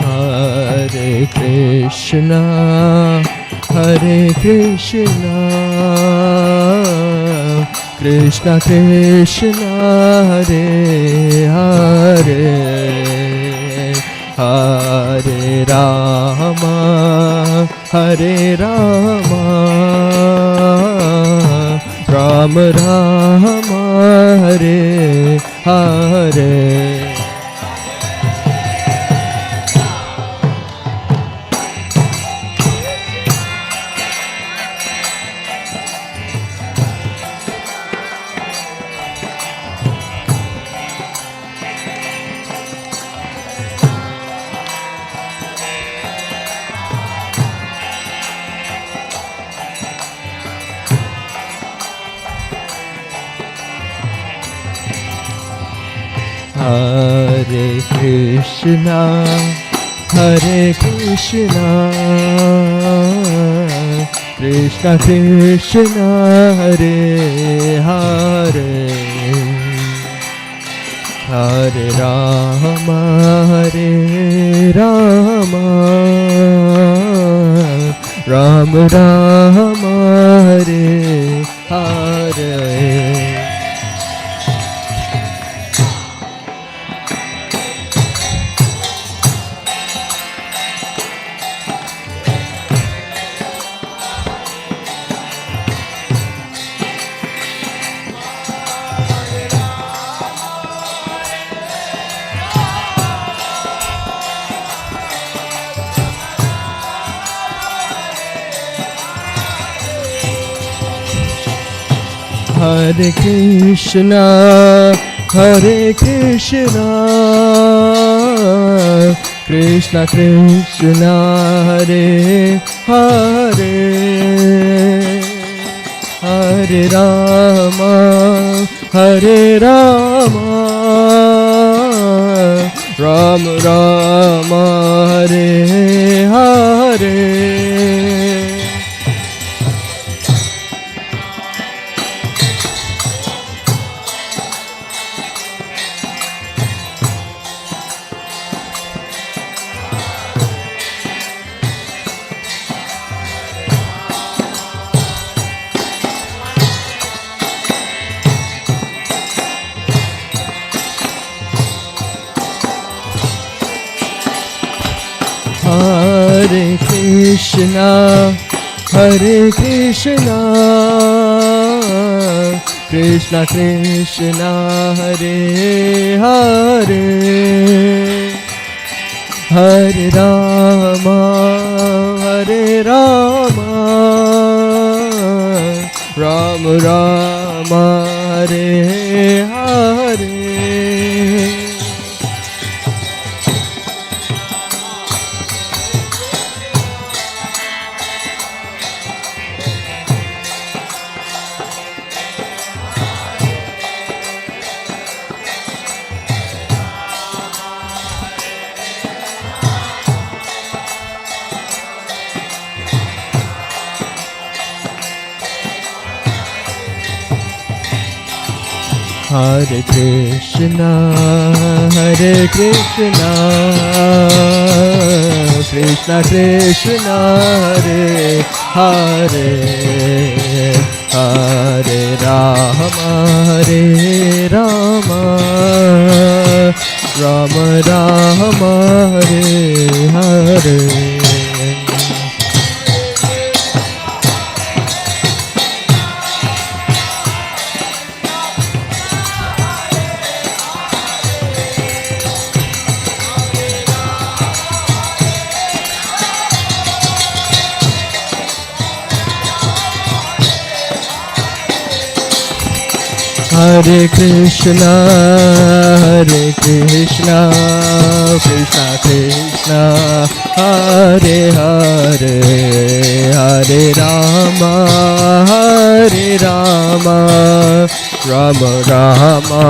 Hare Krishna, Hare Krishna, Krishna Krishna, Hare Hare, Hare Rama, Hare Rama, Rama Rama, Hare Hare. Hare Krishna, Hare Krishna, Krishna Krishna Hare Hare Hare Rama Rama Rama Hare Hare. Hare Krishna, Hare Krishna, Krishna Krishna, Hare Hare, Hare Rama, Hare Rama, Rama Rama, Hare Hare. Hare Krishna, Hare Krishna, Krishna Krishna, Hare Hare, Hare Rama, Hare Rama, Rama Rama, Hare Hare. Hare Krishna, Hare Krishna, Krishna Krishna, Hare Hare, Hare Rama, Hare Rama, Rama Rama, Hare Hare. Hare Krishna, Hare Krishna, Krishna Krishna, Hare Hare, Hare Rama, Hare Rama, Rama Rama,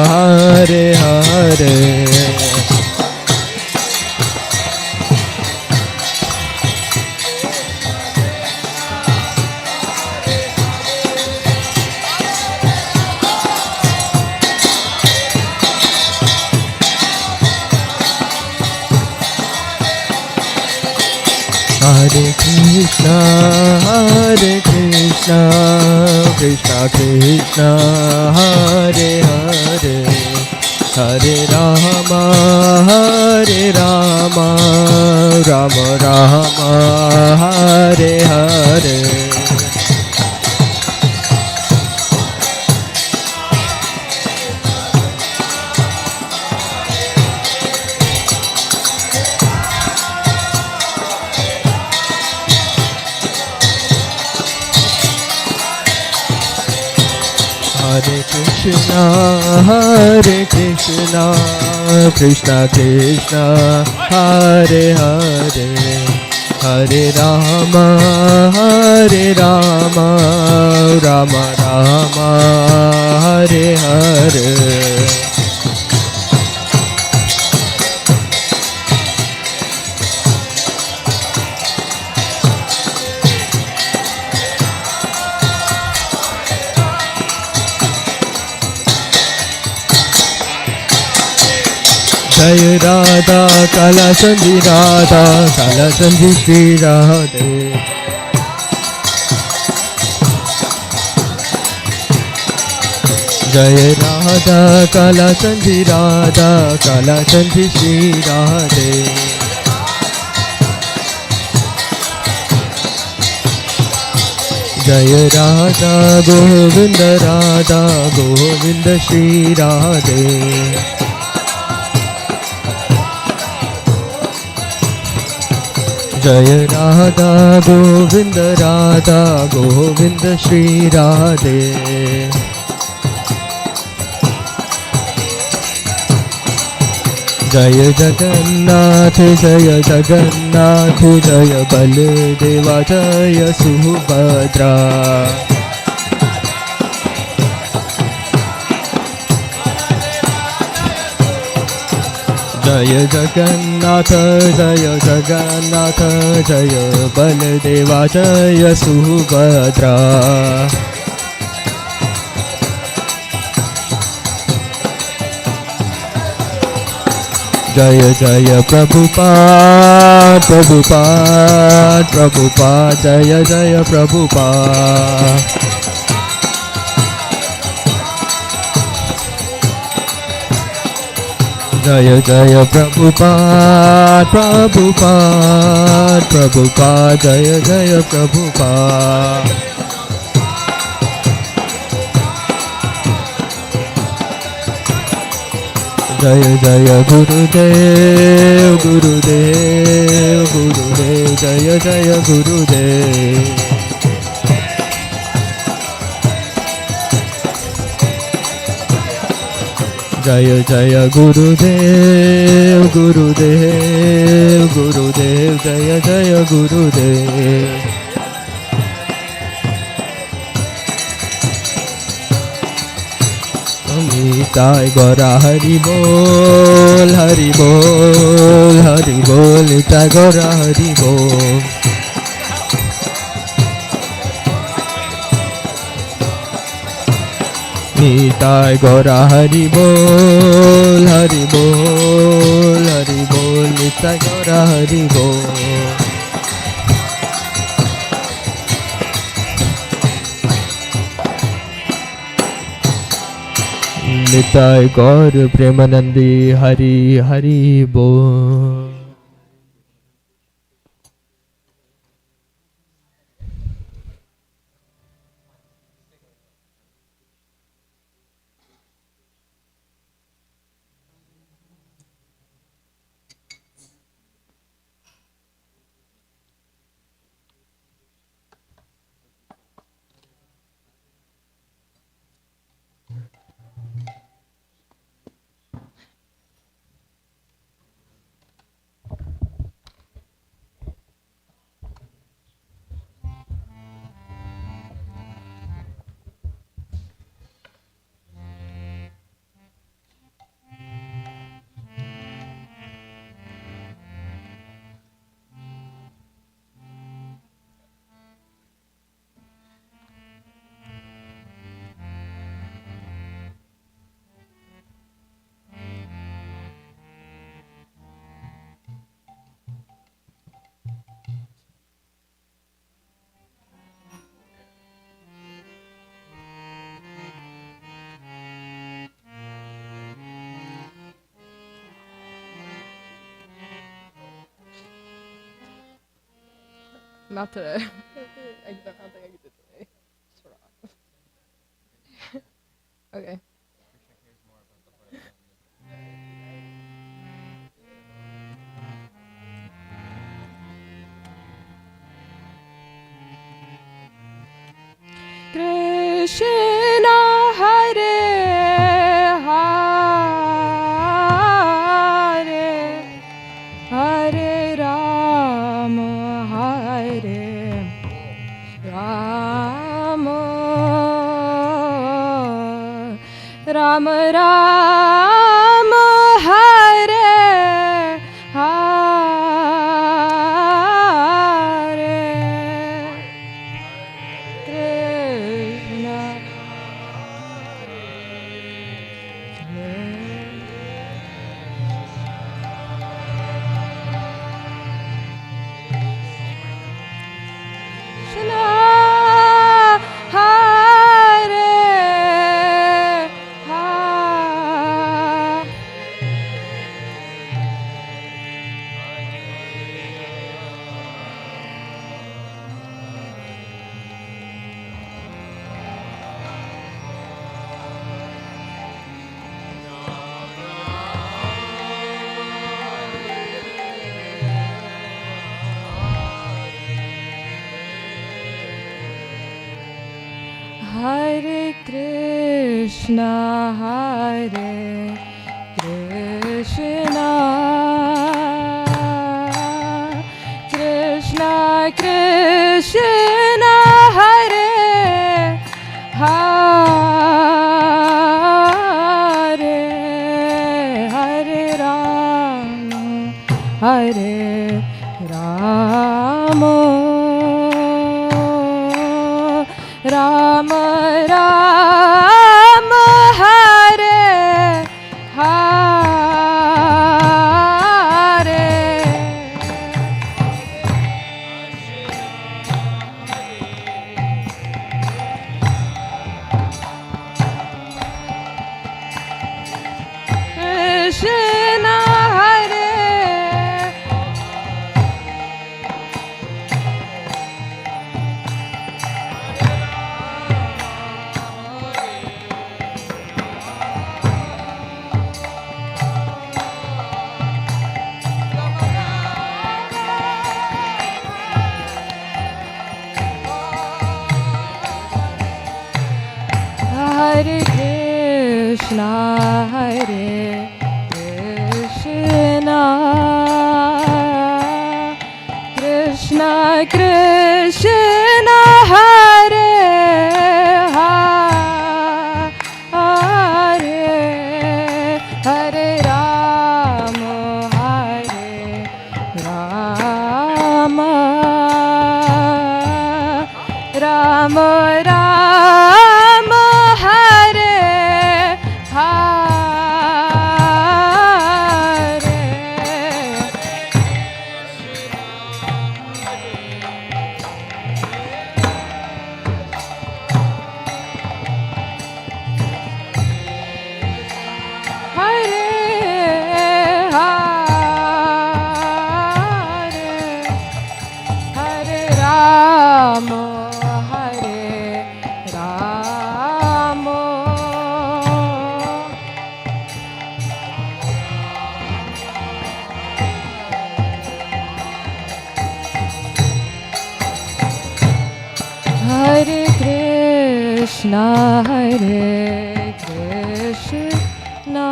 Hare Hare. Hare Krishna, Hare Krishna, Krishna Krishna, Hare Hare, Hare Rama, Hare Rama, Rama Rama, Hare Hare. Hare Krishna, Hare Krishna, Krishna Krishna, Hare Hare, Hare Rama, Hare Rama, Rama Rama, Hare Hare. जय राधा काला चंदी राधा काला चंदी श्री राधे जय राधा काला चंदी राधा काला चंदी श्री राधे जय राधा गोविंद श्री राधे जय राधा गोविंद श्री राधे जय जगन्नाथ जय बलदेवा जय सुभद्रा जय जगन्नाथ जय बलदेवा जय सुभद्रा जय जय प्रभुपाद जय जय प्रभुपाद जय जय प्रभुपाद जय जय प्रभुपाद जय जय गुरुदेव जय जय गुरुदेव जय जय गुरुदेव जय जय गुरुदेव निताय गौरा हरि बोल निताय गौरा हरि बोल निताय गौरा हरि बोल निताय गौरा हरि बोल निताय गौर प्रेमानंदी हरि हरि बोल। Not today. I don't think I can do today. It's wrong. Okay. Krishna Hare Hare Hare Rama Hare Rama Rama Rama Hare Hare Krishna Hare Krishna, Krishna Krishna, Hare Hare, Hare Rama, Hare Rama, Rama Rama, Hare Hare. Krishna Hare, Hare Krishna, Hare Krishna, Krishna Krishna, Hare Hare, Hare Rama, Hare Rama, Rama Rama, Hare Hare. Hare Hare, Hare Rama, Hare Rama, Hare Krishna, Hare Krishna,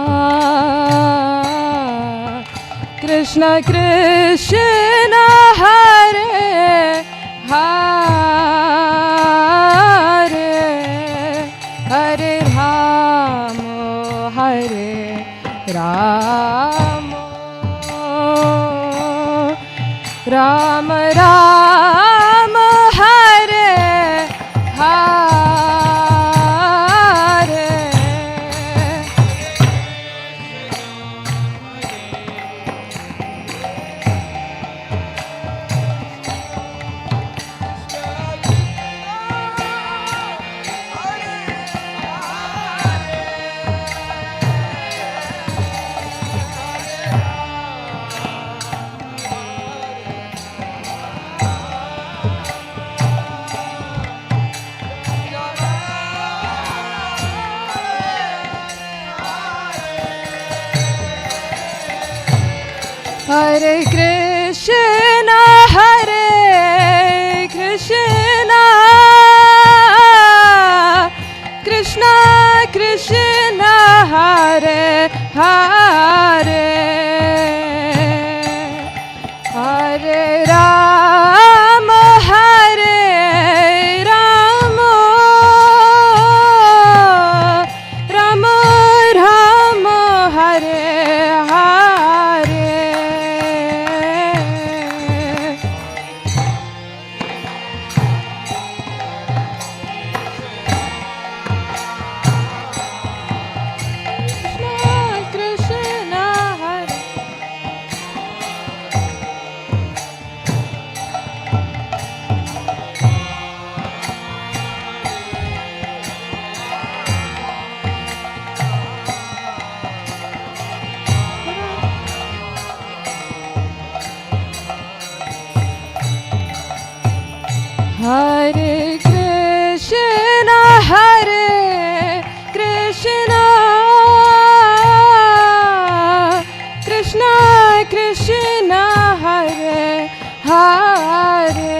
Krishna Krishna, Hare Hare, Hare Rama, Hare Rama, Rama Rama, Hare Hare. Hare Krishna, Hare Krishna, Krishna Krishna, Hare Hare, Hare Rama, Hare Rama, Rama Rama, Hare Hare. Krishna, Hare. Hare Krishna, Hare Krishna, Krishna Krishna, Hare Hare,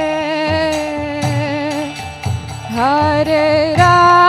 Hare Rama,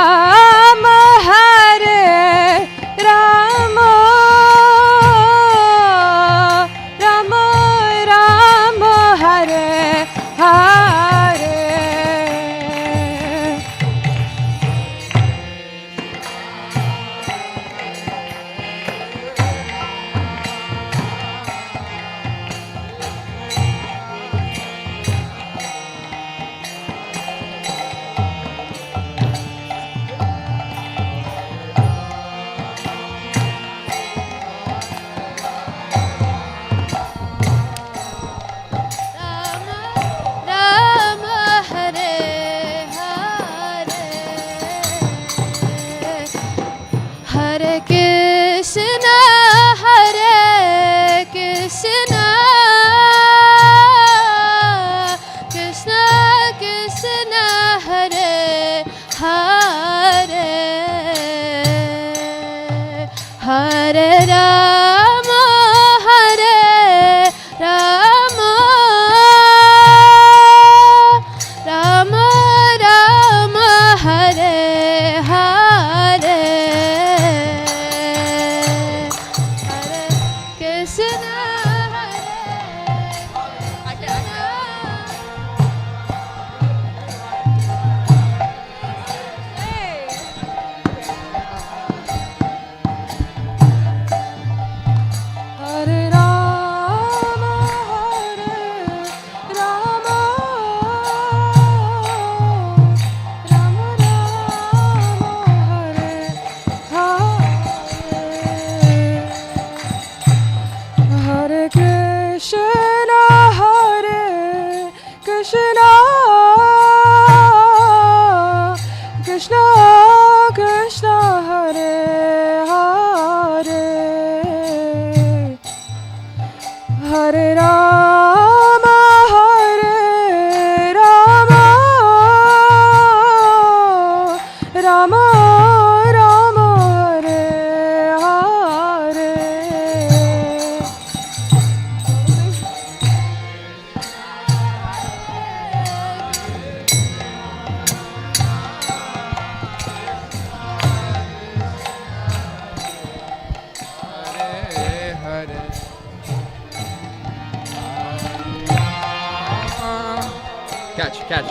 Catch.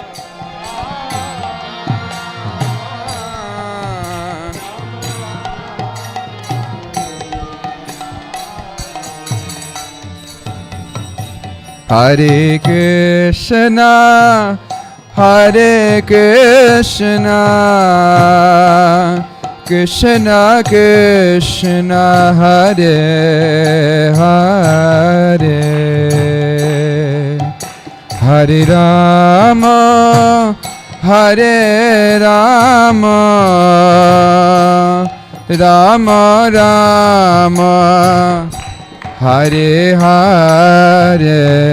Hare Krishna, Hare Krishna, Krishna Krishna, Hare Hare, Hare Rama, Hare Rama, Rama Rama, Hare Hare.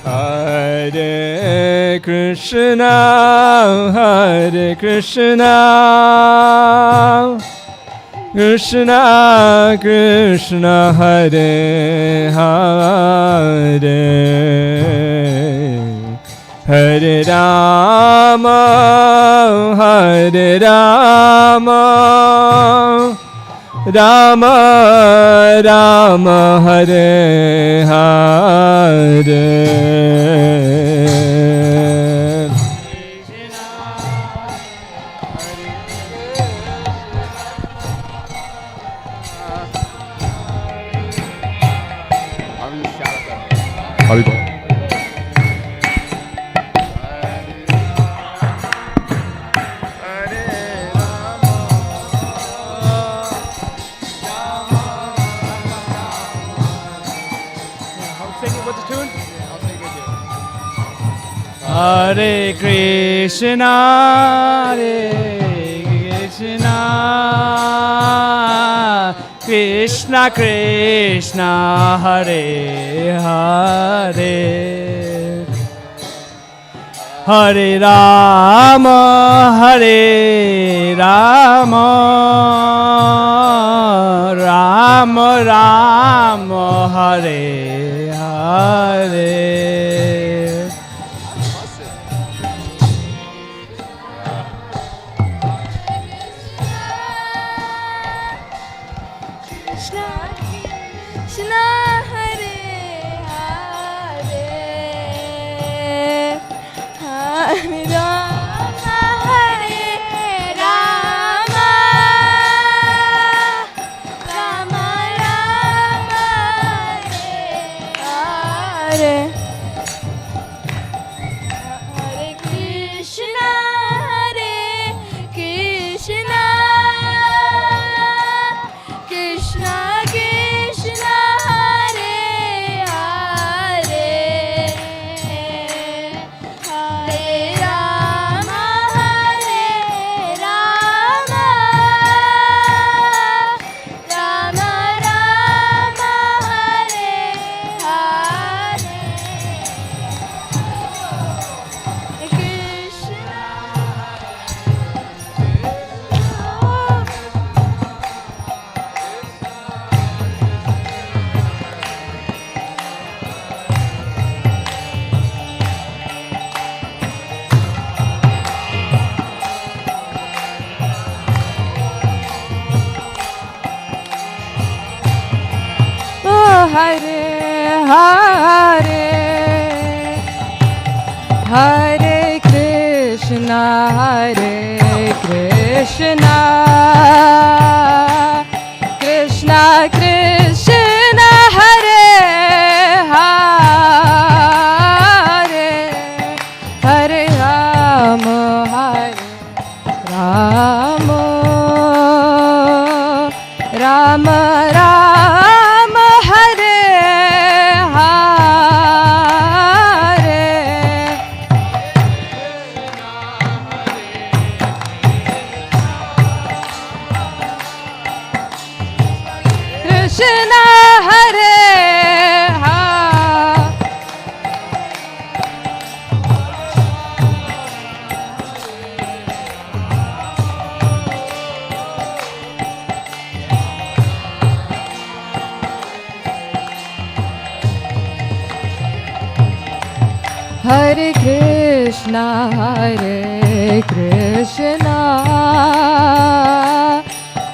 Hare Krishna, Hare Krishna, Krishna Krishna, Hare Hare, Hare Rama, Hare Rama, Rama Rama, Hare Hare. Haribol. Hare Krishna, Hare Krishna, Krishna Krishna, Hare Hare, Hare Rama, Hare Rama, Rama Rama, Hare Hare. Krishna Hare Hare, Hare Rama Hare Rama, Rama Rama Hare Hare, Hare Krishna Hare Krishna, Krishna Krishna, Hare Hare, Hare Rama, Hare Rama, Rama Rama, Hare Hare, Krishna. Oh, Hare Hare, Hare Krishna, Hare Krishna, Krishna Krishna, Hare Hare, Hare Rama, Hare Rama, Rama Rama, Hare Hare, Hare Krishna,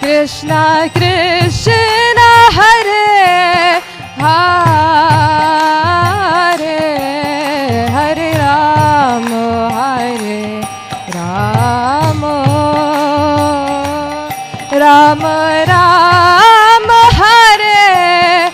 Krishna Krishna, Hare Hare, Hare Rama, Rama Rama, Hare Hare.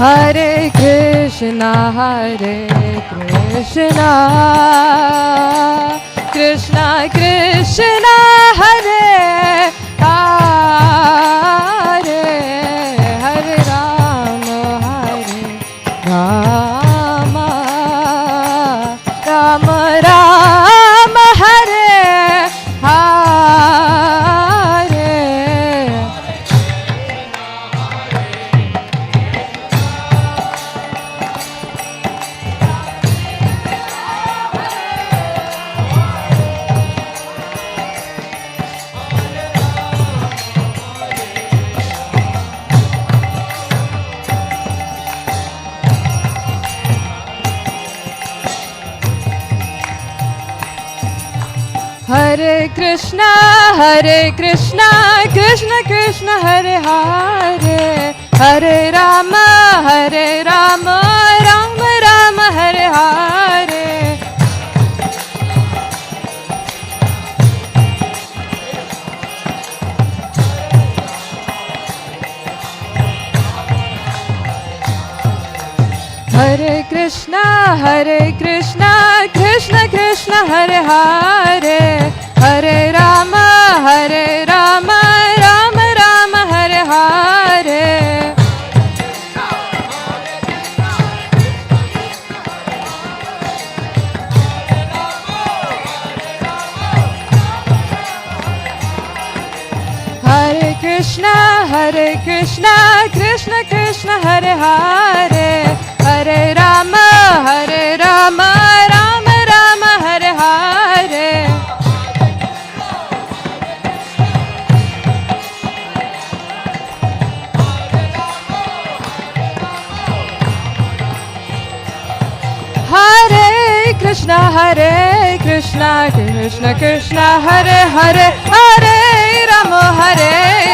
Hare Krishna, Krishna Krishna, Hare Hare, Hare Rama, Rama Rama, Hare Hare. Hare Krishna, Krishna Krishna, Hare Hare, Hare Rama, Rama Rama, Hare Hare. Hare Krishna, Krishna Krishna, Hare Hare, Hare Rama, Rama Rama, Hare Hare. Hare Krishna, Krishna Krishna, Hare Hare, Hare Rama, Rama Rama, Hare Hare. Hare Krishna, Krishna Krishna, Hare Hare, Hare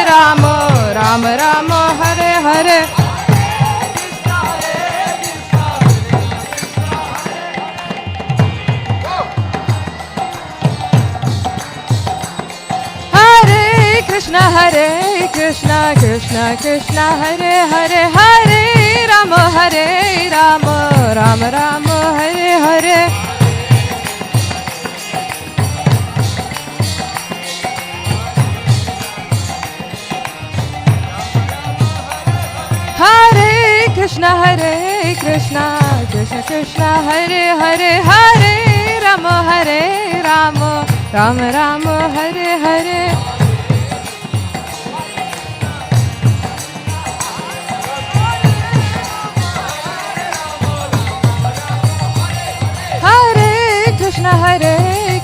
Rama, Rama Rama, Hare Hare. Hare Krishna, Krishna Krishna, Hare Hare, Hare Rama, Rama Rama, Hare Hare. Krishna, Krishna Krishna, Hare Hare, Hare Rama, Rama Rama, Hare Hare. Hare Krishna, Krishna Krishna, Hare Hare, Hare Rama, Rama Rama, Hare Hare.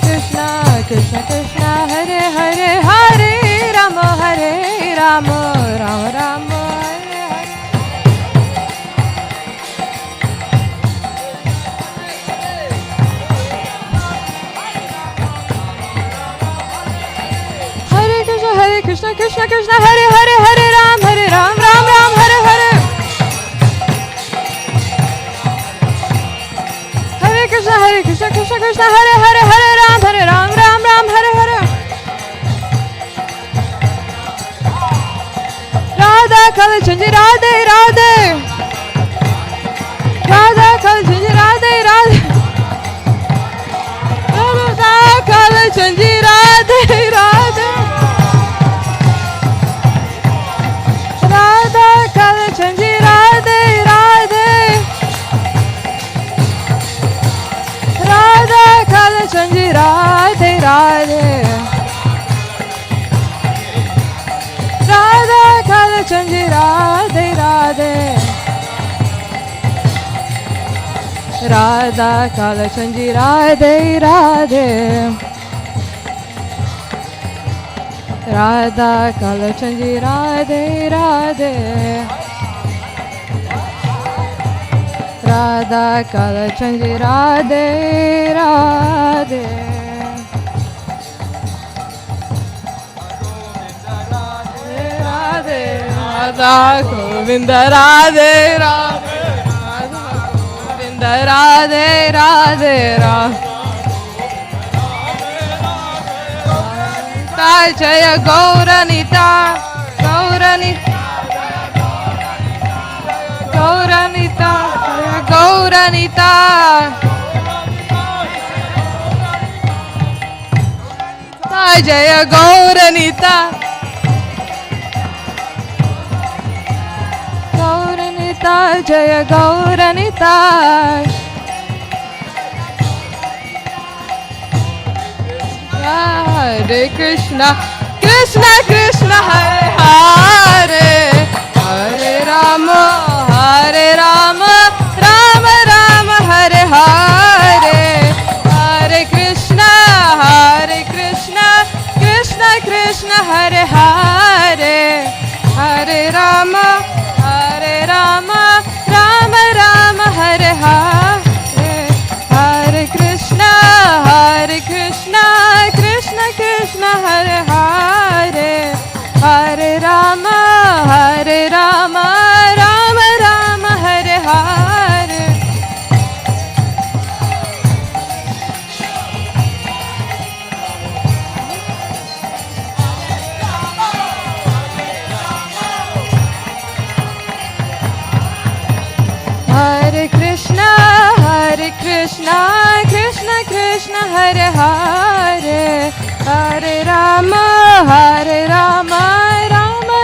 Krishna, Krishna Krishna, Hare Hare, Hare Rama, Rama, Rama Rama, Hare Hare Krishna, Krishna Krishna, Hare Hare, Hare Ram, Ram Ram, Hare Hare. Hare Krishna, Krishna Krishna, Hare Hare, Hare Ram, Ram Ram, Hare Hare. Radha Kalachandji, Radhe Radhe. Radha Kalachandji, Radhe Radhe. Radha Kalachandji, Radhe Radhe. Radha Kalachandji, Radhe Radhe. Radha Kalachandji, Radhe Radhe. Radha Kalachandji, Radhe Radhe. Radha Kalachandji, Radhe Radhe. Radha Kalachandji, Radhe Radhe. Radha Kalachandji, Radhe Radhe. Radhe Radha Govinda, Radhe Radhe. Radha Govinda, Radhe Radhe Radhe. Jaya Gauranita, Gauranita, Gauranita, Gauranita. Jaya Gauranita, Gauranita, Jaya Gauranita. Hare Krishna, Krishna Krishna, Hare Hare. Hare Rama, Hare Rama, Rama Rama, Hare Hare. Hare Krishna, Krishna Krishna, Hare Hare. Hare Rama, Rama Rama, Hare Hare. Hare Krishna, Krishna Krishna, Hare Hare. Hare Rama, Rama Rama, Hare Hare. Hare Krishna, Krishna Krishna, Hare Hare. Hare Rama, Rama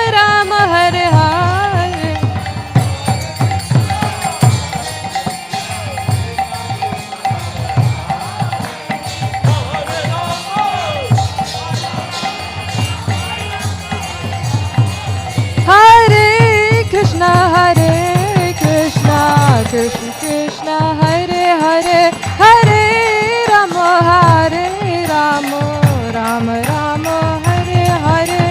Rama, Hare Hare. Hare Krishna, Krishna Krishna, Hare Hare. Hare Rama, Rama Rama, Hare Hare.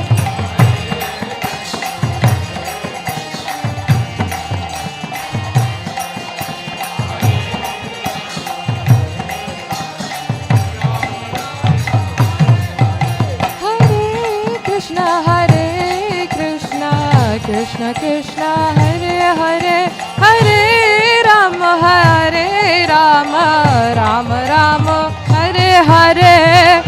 Hare Krishna, Krishna Krishna, Hare Hare. Hare Rama, Rama Rama, Hare Hare.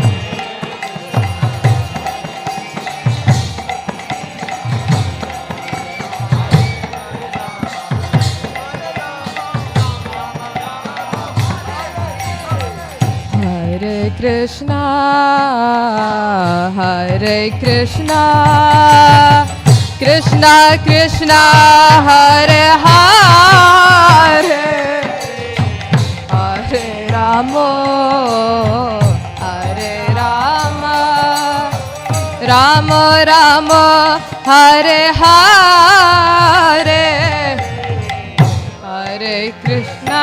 Hare Krishna, Krishna Krishna, Hare Hare. Hare Rama, Rama Rama, Hare Hare. Hare Krishna,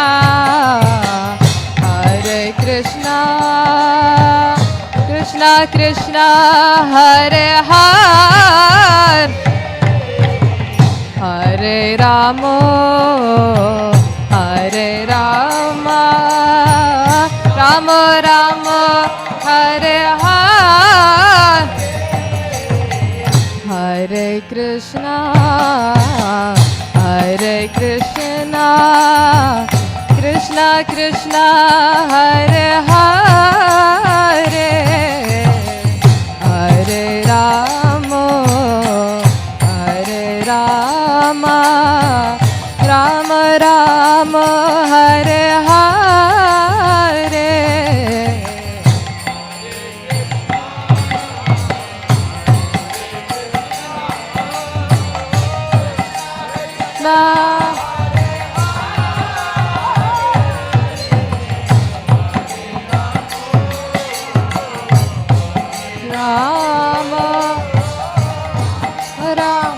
Krishna Krishna, Hare Hare. Hare Rama, Hare Rama, Rama Rama, Hare Hare, Hare Krishna, Hare Krishna, Krishna Krishna, Hare Hare, Hare Rama, Hare Rama, Rama Rama, Hare Hare. Rama, Ram,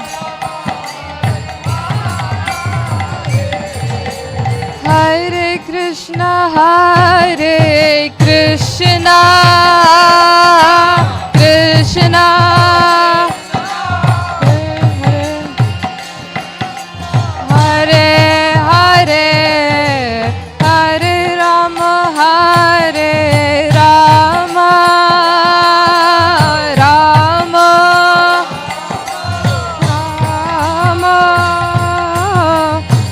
Hare Krishna, Hare Krishna, Krishna, Hare Hare, Hare Rama, Hare Rama, Rama, Rama,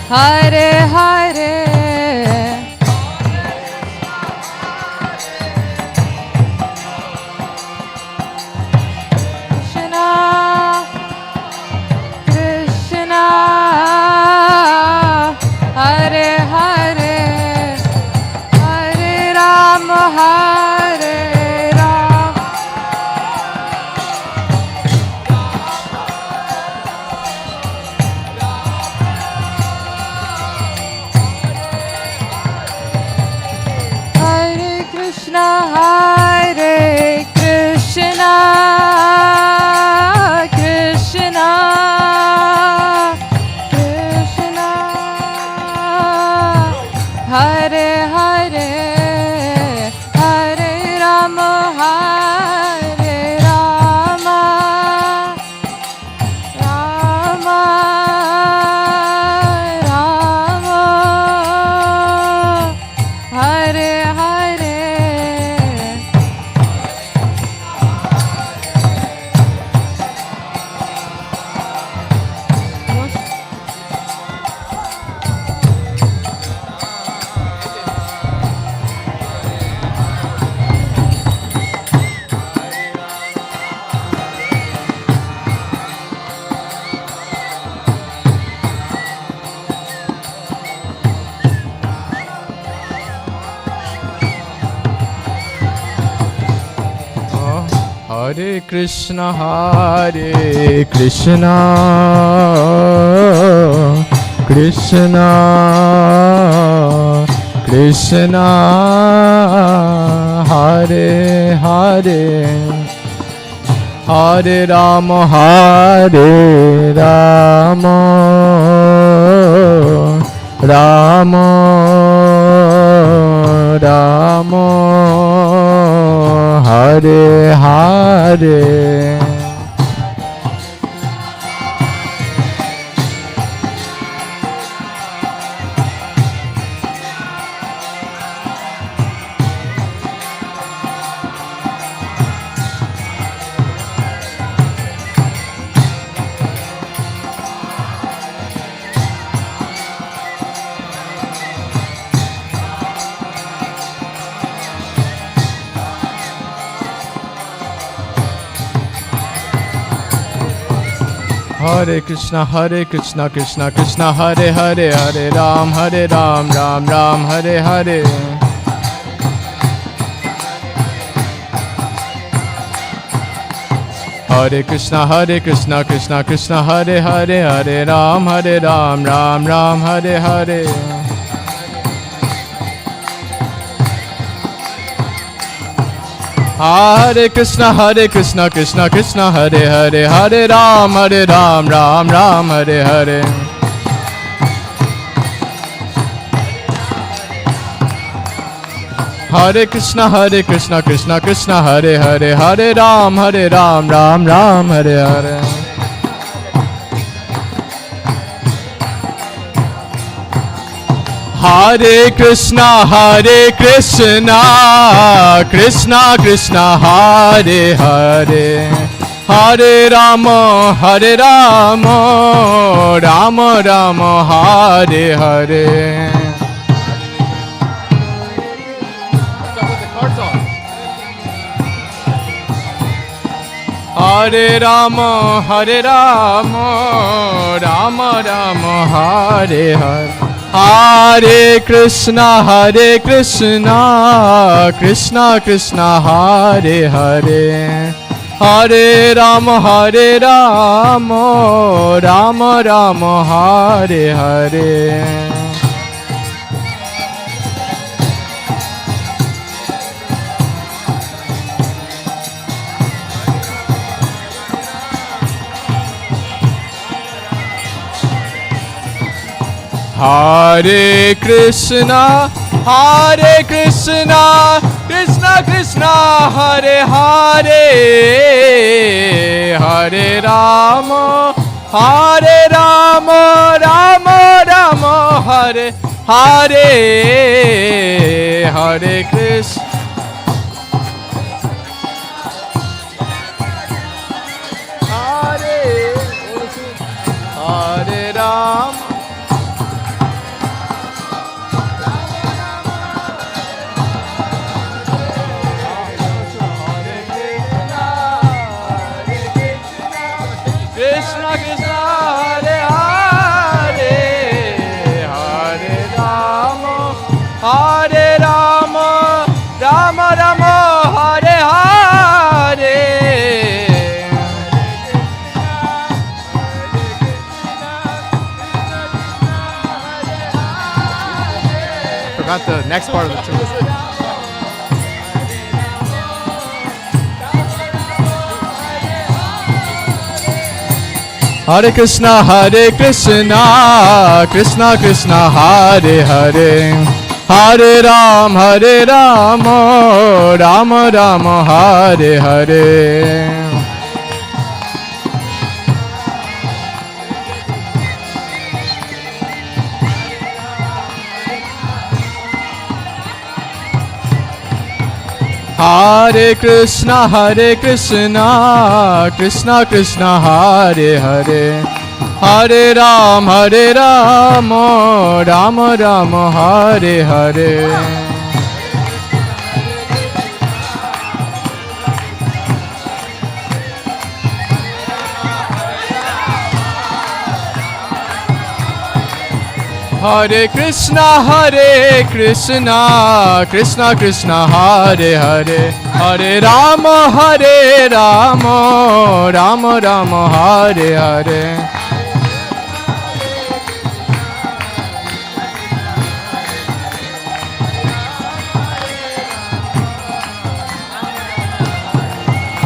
Hare Hare. Krishna, Krishna, Hare Hare, Hare Rama, Hare Rama. Hare Krishna, Hare Krishna, Krishna, Krishna, Hare Hare, Hare Rama, Hare Rama, Rama, Rama, Hare Hare. Hare Krishna, Hare Krishna, Krishna, Krishna, Hare Hare, Hare Rama, Hare Rama, Rama, Rama, Hare Hare. Hare Krishna, Krishna Krishna, Hare Hare, Hare Ram, Ram Ram, Hare Hare. Hare Krishna, Krishna Krishna, Hare Hare, Hare Ram, Ram Ram, Hare Hare. Hare Krishna, Krishna Krishna, Hare Hare, Hare Ram, Ram Ram, Hare Hare. Hare Krishna, Krishna Hare Hare, Hare Ram, Ram Ram, Hare Hare. Hare Krishna, Krishna Krishna, Hare Hare, Hare Rama, Rama Rama, Hare Hare. Hare Rama, Rama Rama, Hare Hare. Hare Krishna, Krishna Krishna, Hare Hare, Hare Rama, Rama Rama, Hare Hare. Hare Krishna, Krishna Krishna, Hare Hare, Hare Rama, Rama Rama, Hare Hare, Hare Krishna. Hare Rama. Krishna Krishna, Hare Hare, Hare Rama, Rama Rama, Hare Hare. Forgot the next part of the tune. Hare Krishna, Krishna Krishna, Hare Hare, Hare Rama, Rama Rama, Hare Hare. Hare Krishna, Krishna Krishna, Hare Hare, Hare Rama, Rama Rama, Hare Hare. Hare Krishna, Krishna Krishna, Hare Hare, Hare Rama, Rama Rama, Hare Hare.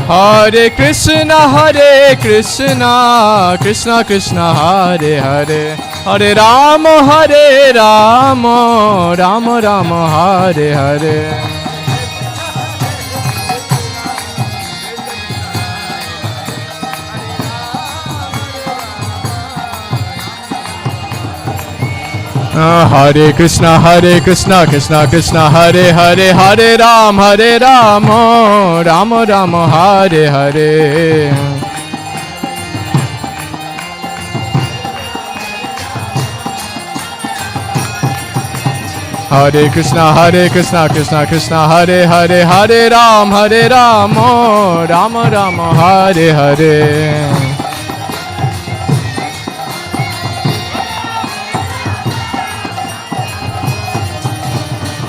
Hare Krishna, Krishna Krishna, Hare Hare, Hare Rama, Rama Rama, Hare Hare. Hare Krishna, Krishna Krishna, Hare Hare, Hare Rama, Rama Rama, Hare Hare. Hare Krishna, Krishna Krishna, Hare Hare, Hare Rama, Rama Rama, Hare Hare.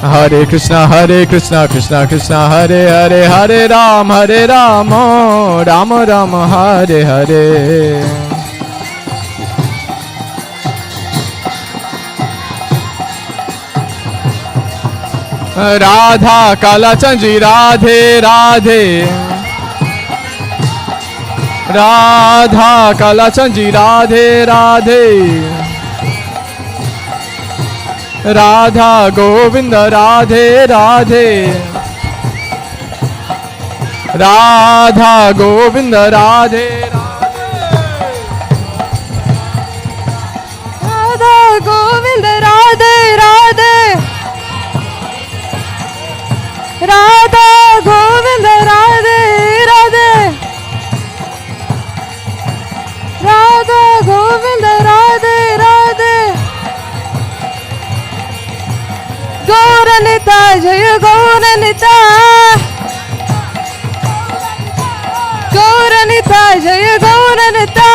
Hare Krishna, Krishna Krishna, Hare Hare, Hare Rama, Rama Rama, Hare Hare. Radha Kala Chandji, Radhe Radhe. Radha Kala Chandji, Radhe Radhe. Radha Govinda, Radhe Radhe. Radha Govinda, Radhe Radha Govinda, Radhe Radhe Radhe Radha Govinda Radhe Radhe Radha Govinda Radhe Radhe Gauranita Jaya Gauranita Gauranita Jaya Gauranita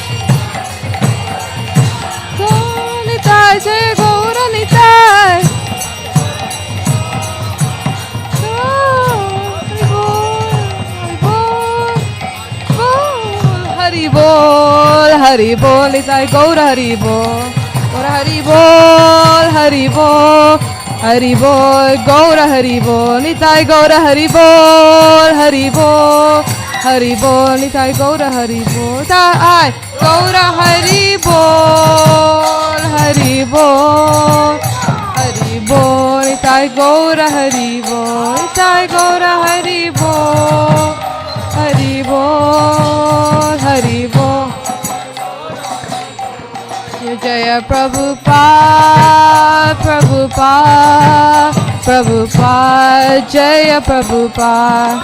Gauranita Jaya Gauranita Hari Bol Hari Bol Nitai Gaur Hari Bol Gaur Hari Bol Hari Bol Hari Bol Gaur Hari Bol Nitai Gaur Hari Bol Hari Bol Hari Bol Nitai Gaur Hari Bol Tai Gaur Hari Bol Hari Bol Hari Bol Nitai Gaur Hari Bol Nitai Gaur Hari Bol Hari Bol Hari Bol Jaya Prabhupada Prabhupada Prabhupada Jaya Prabhupada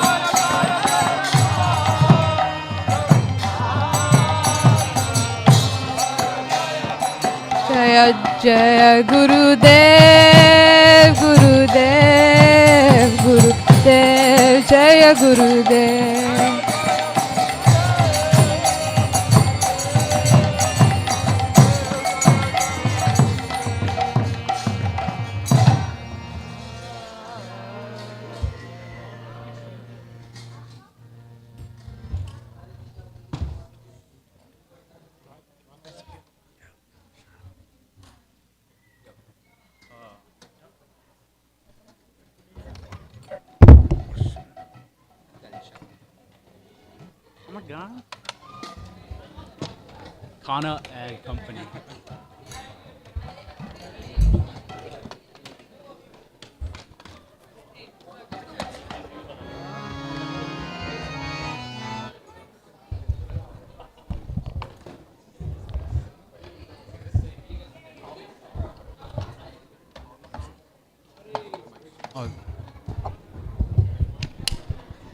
Jaya Jaya Gurudev Gurudev Gurudev Jaya Gurudev Khana and Company.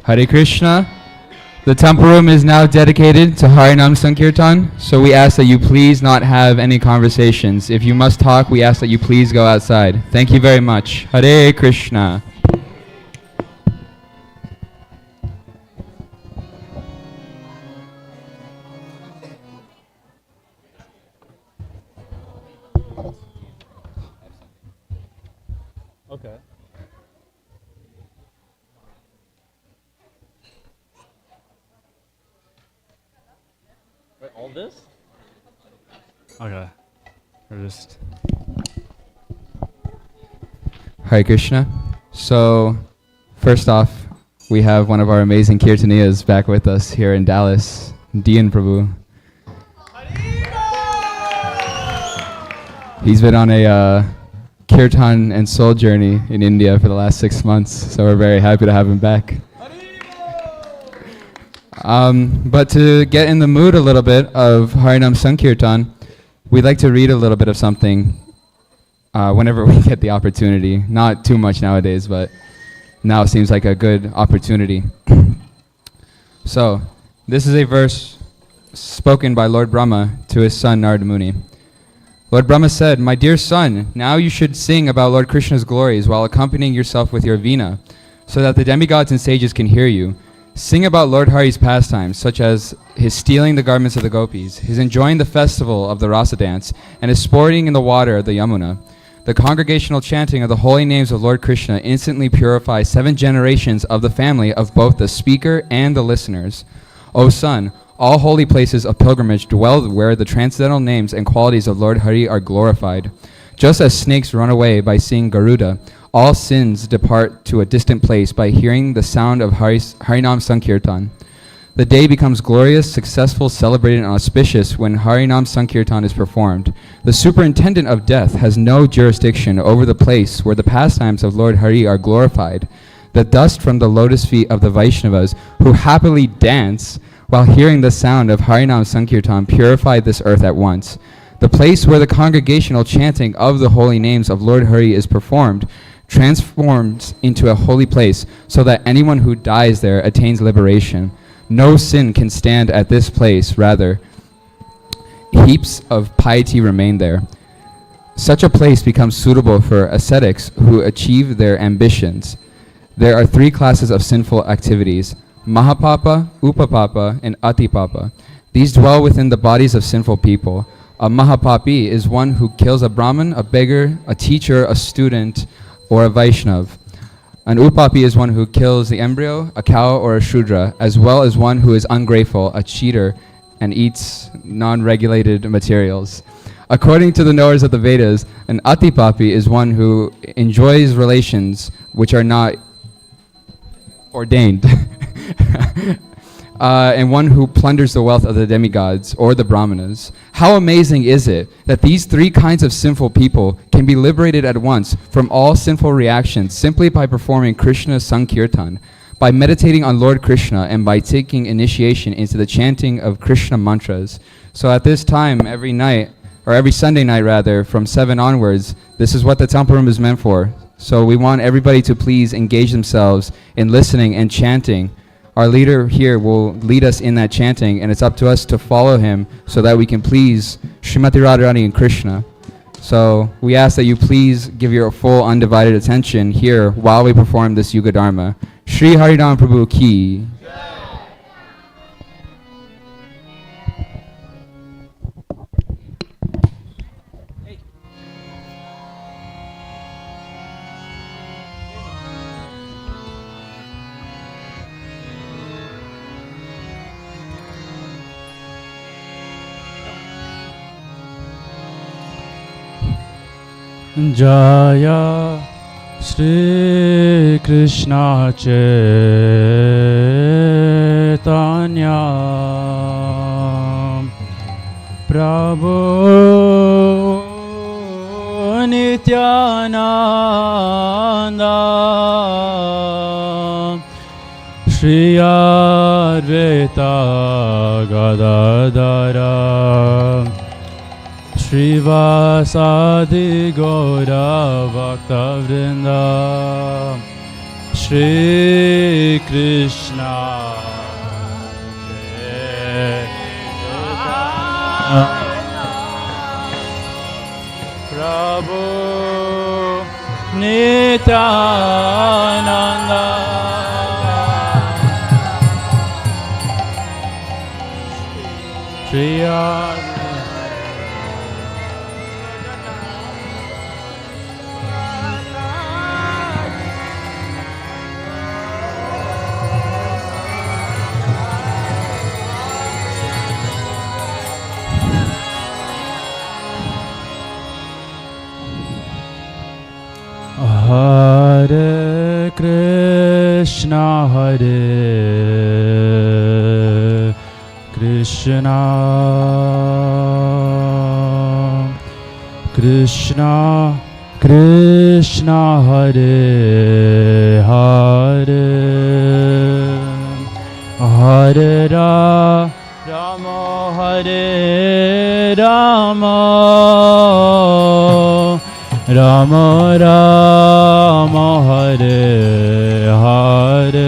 Hare Krishna. The temple room is now dedicated to Harinam Sankirtan, so we ask that you please not have any conversations. If you must talk, we ask that you please go outside. Thank you very much. Hare Krishna. Okay. Wait, all this? Okay. Or just. Hare Krishna. So, first off, we have one of our amazing Kirtaniyas back with us here in Dallas, Dian Prabhu. He's been on a Kirtan and soul journey in India for the last 6 months, so we're very happy to have him back. But to get in the mood a little bit of Harinam Sankirtan, we'd like to read a little bit of something whenever we get the opportunity. Not too much nowadays, but now seems like a good opportunity. So, this is a verse spoken by Lord Brahma to his son Narada Muni. Lord Brahma said, "My dear son, now you should sing about Lord Krishna's glories while accompanying yourself with your veena, so that the demigods and sages can hear you. Sing about Lord Hari's pastimes, such as his stealing the garments of the gopis, his enjoying the festival of the rasa dance, and his sporting in the water of the Yamuna. The congregational chanting of the holy names of Lord Krishna instantly purifies 7 generations of the family of both the speaker and the listeners. O son, all holy places of pilgrimage dwell where the transcendental names and qualities of Lord Hari are glorified. Just as snakes run away by seeing Garuda, all sins depart to a distant place by hearing the sound of Harinam Sankirtan. The day becomes glorious, successful, celebrated, and auspicious when Harinam Sankirtan is performed. The superintendent of death has no jurisdiction over the place where the pastimes of Lord Hari are glorified. The dust from the lotus feet of the Vaishnavas who happily dance while hearing the sound of Harinam Sankirtan purify this earth at once. The place where the congregational chanting of the holy names of Lord Hari is performed transforms into a holy place so that anyone who dies there attains liberation. No sin can stand at this place, rather, heaps of piety remain there. Such a place becomes suitable for ascetics who achieve their ambitions. There are 3 classes of sinful activities: Mahapapa, Upapapa, and Atipapa. These dwell within the bodies of sinful people. A Mahapapi is one who kills a Brahmin, a beggar, a teacher, a student, or a Vaishnav. An Upapi is one who kills the embryo, a cow, or a Shudra, as well as one who is ungrateful, a cheater, and eats non-regulated materials. According to the knowers of the Vedas, an Atipapi is one who enjoys relations which are not ordained, and one who plunders the wealth of the demigods or the brahmanas. How amazing is it that these 3 kinds of sinful people can be liberated at once from all sinful reactions simply by performing Krishna Sankirtan, by meditating on Lord Krishna, and by taking initiation into the chanting of Krishna mantras. So at this time, every night, or every Sunday night rather, from 7 onwards, this is what the temple room is meant for. So we want everybody to please engage themselves in listening and chanting. Our leader here will lead us in that chanting, and it's up to us to follow him so that we can please Srimati Radharani and Krishna. So we ask that you please give your full undivided attention here while we perform this Yuga Dharma. Shri Haridam Prabhu Ki. Jaya Shri Krishna Chaitanya Prabhu Nityananda Shri Advaita Gadadara Srivasadi Gaura Bhakta Vrinda Shri Krishna Prabhu Nityananda Shri Hare Krishna Hare Krishna Krishna Krishna Hare Hare Hare Rama Hare Rama Rama Rama Hare Hare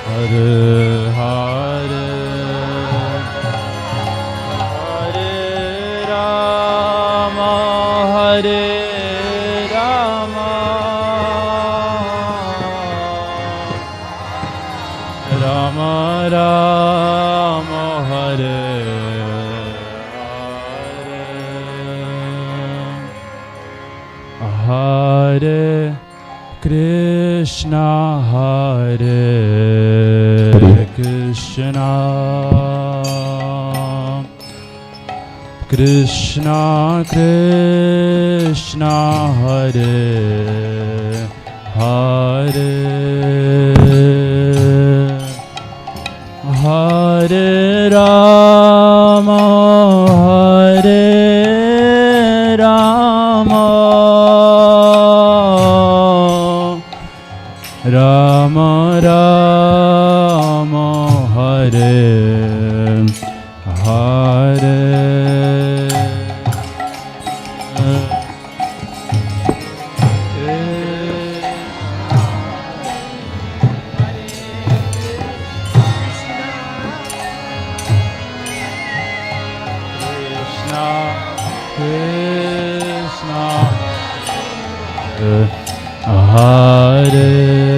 Hare Hare Hare Rama Hare Rama Rama Rama Hare Hare Hare Krishna Hare Krishna Krishna Krishna Hare Hare Hare Rama Hare Hare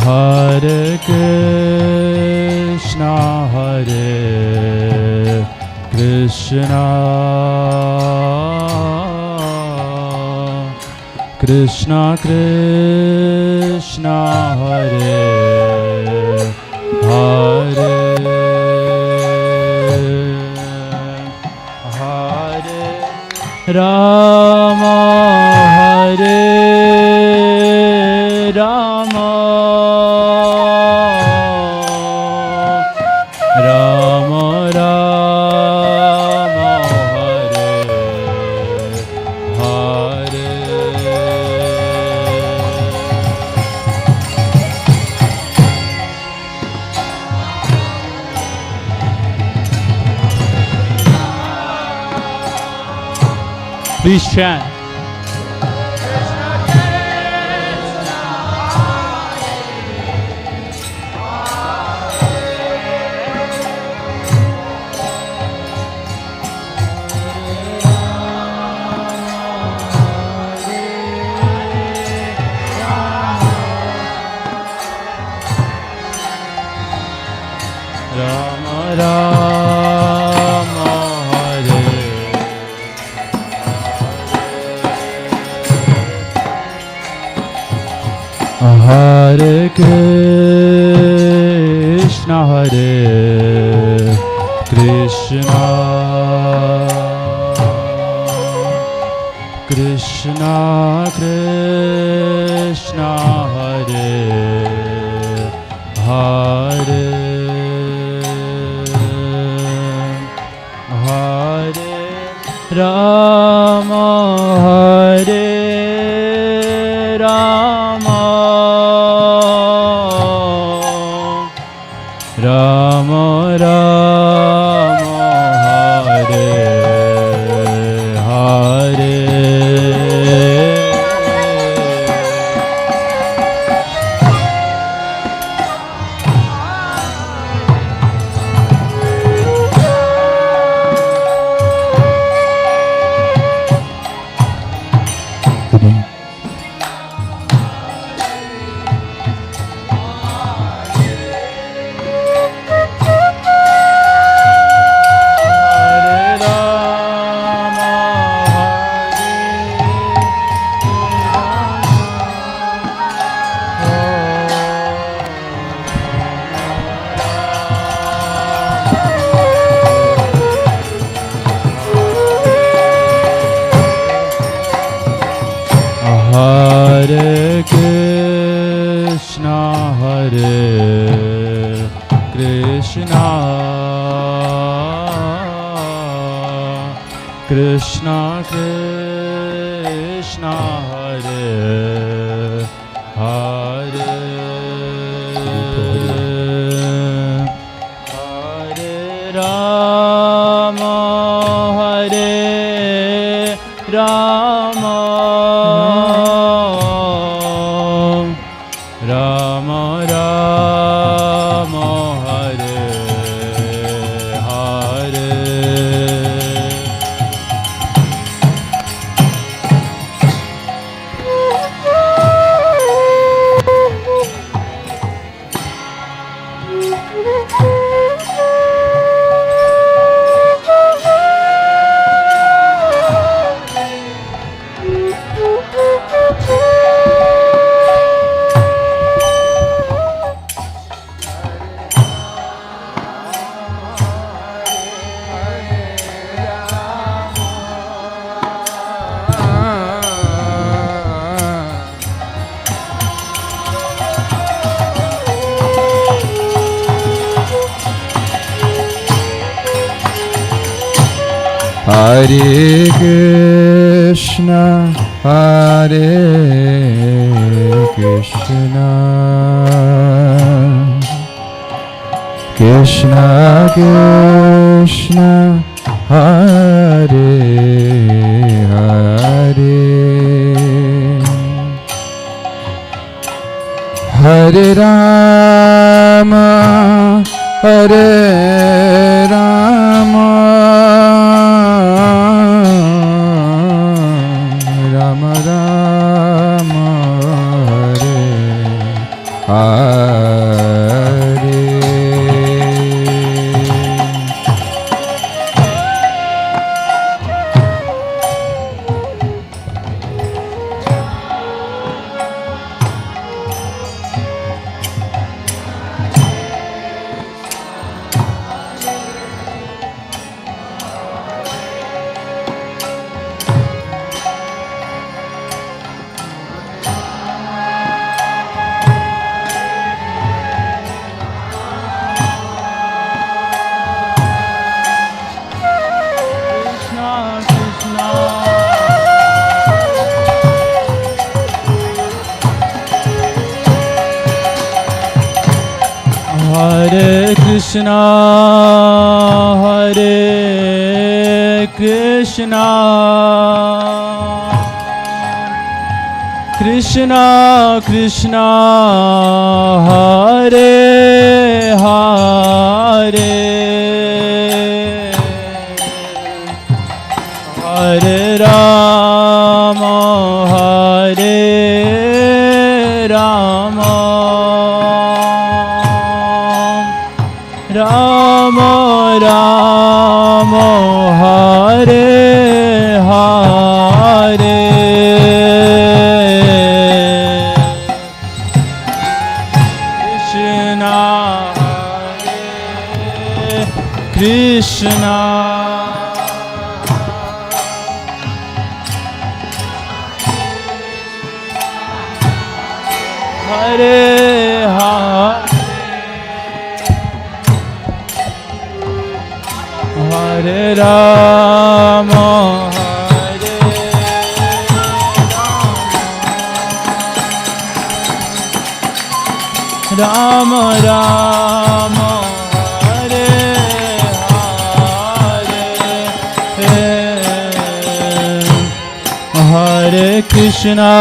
Hare Krishna, Hare Krishna, Krishna Krishna, Hare Hare, Hare Rama, Hare Rama, Rama Rama, Hare Hare. Please chant. Rama Rama, Hare Hare Krishna, Hare Krishna, Krishna Krishna, Hare Hare, Hare Rama, Hare Rama, Rama Rama, Hare Hare. Hare Krishna, Hare Krishna, Krishna Krishna, Hare Hare, Hare Rama, Hare Rama, Rama Rama, Hare Hare. Hare Krishna, Hare Krishna, Krishna Krishna, Hare Hare, Hare Rama, Hare Rama, Rama Rama, Hare Hare. Hare Krishna, Hare Krishna, Krishna Krishna, Hare Hare, Hare Rama, Hare Rama, Rama Rama, Hare Hare, Krishna Hare Krishna, Hare Hare, Hare Rama, Hare Rama, Rama Hare Hare, Hare Krishna,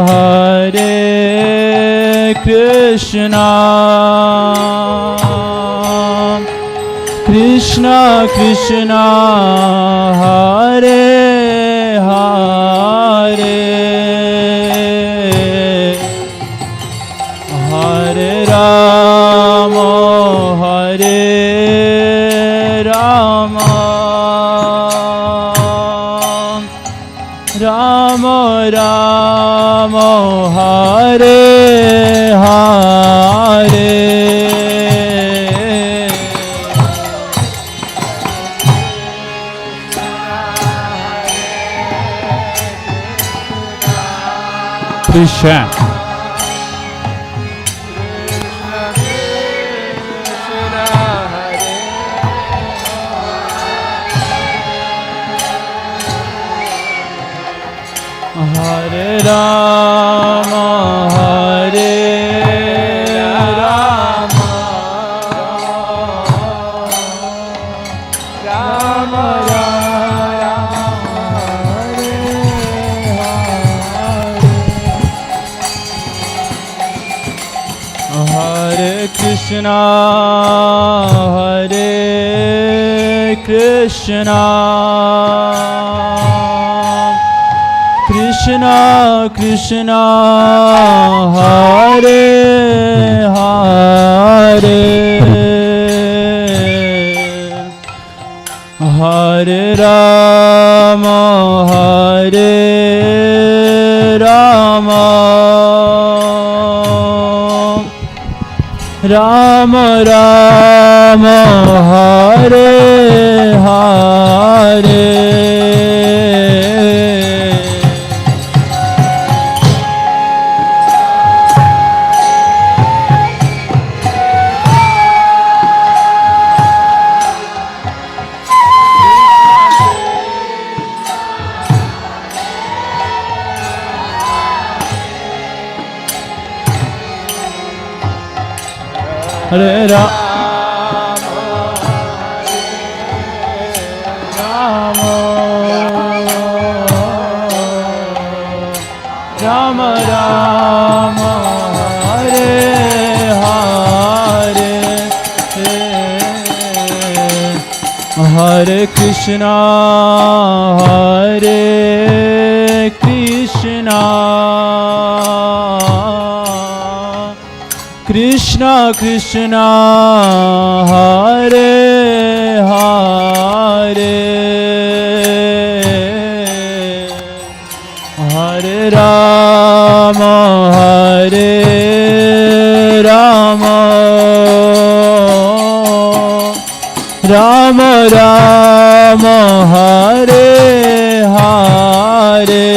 Hare Krishna, Krishna Krishna, Hare Hare, Hare Rama, Hare Rama, Rama Rama, Hare Hare, Please chant. Hare Rama, Hare Rama, Rama Rama, Hare Hare, Hare Krishna, Hare Krishna, Krishna Krishna, Hare Hare, Hare Rama, Hare Rama, Rama Rama, Hare Hare, Hare Rama, Rama Rama, Hare Hare, Hare Krishna, Hare Krishna, Krishna Krishna, Hare Hare, Hare Rama, Hare Rama, Rama Rama, Hare Hare.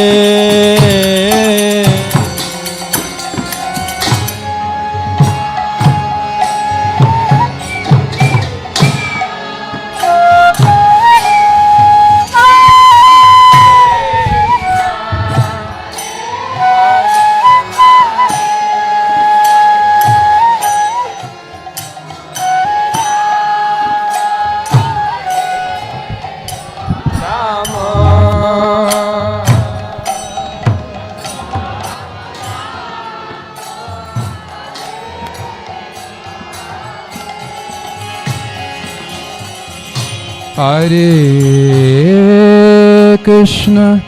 Hare Krishna,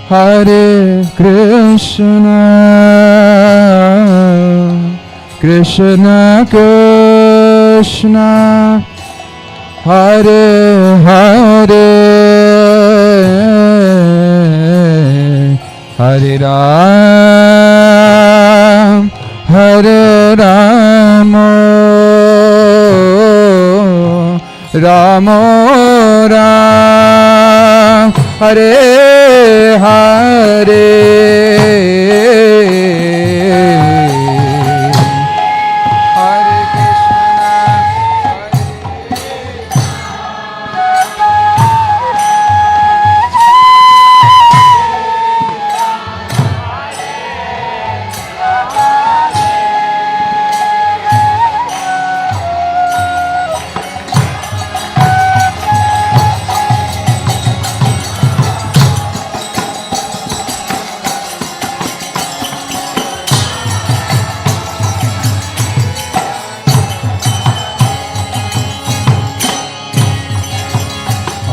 Hare Krishna, Krishna Krishna, Hare Hare, Hare Ram, Hare Rama, Rama Ram, Hare Hare, Hare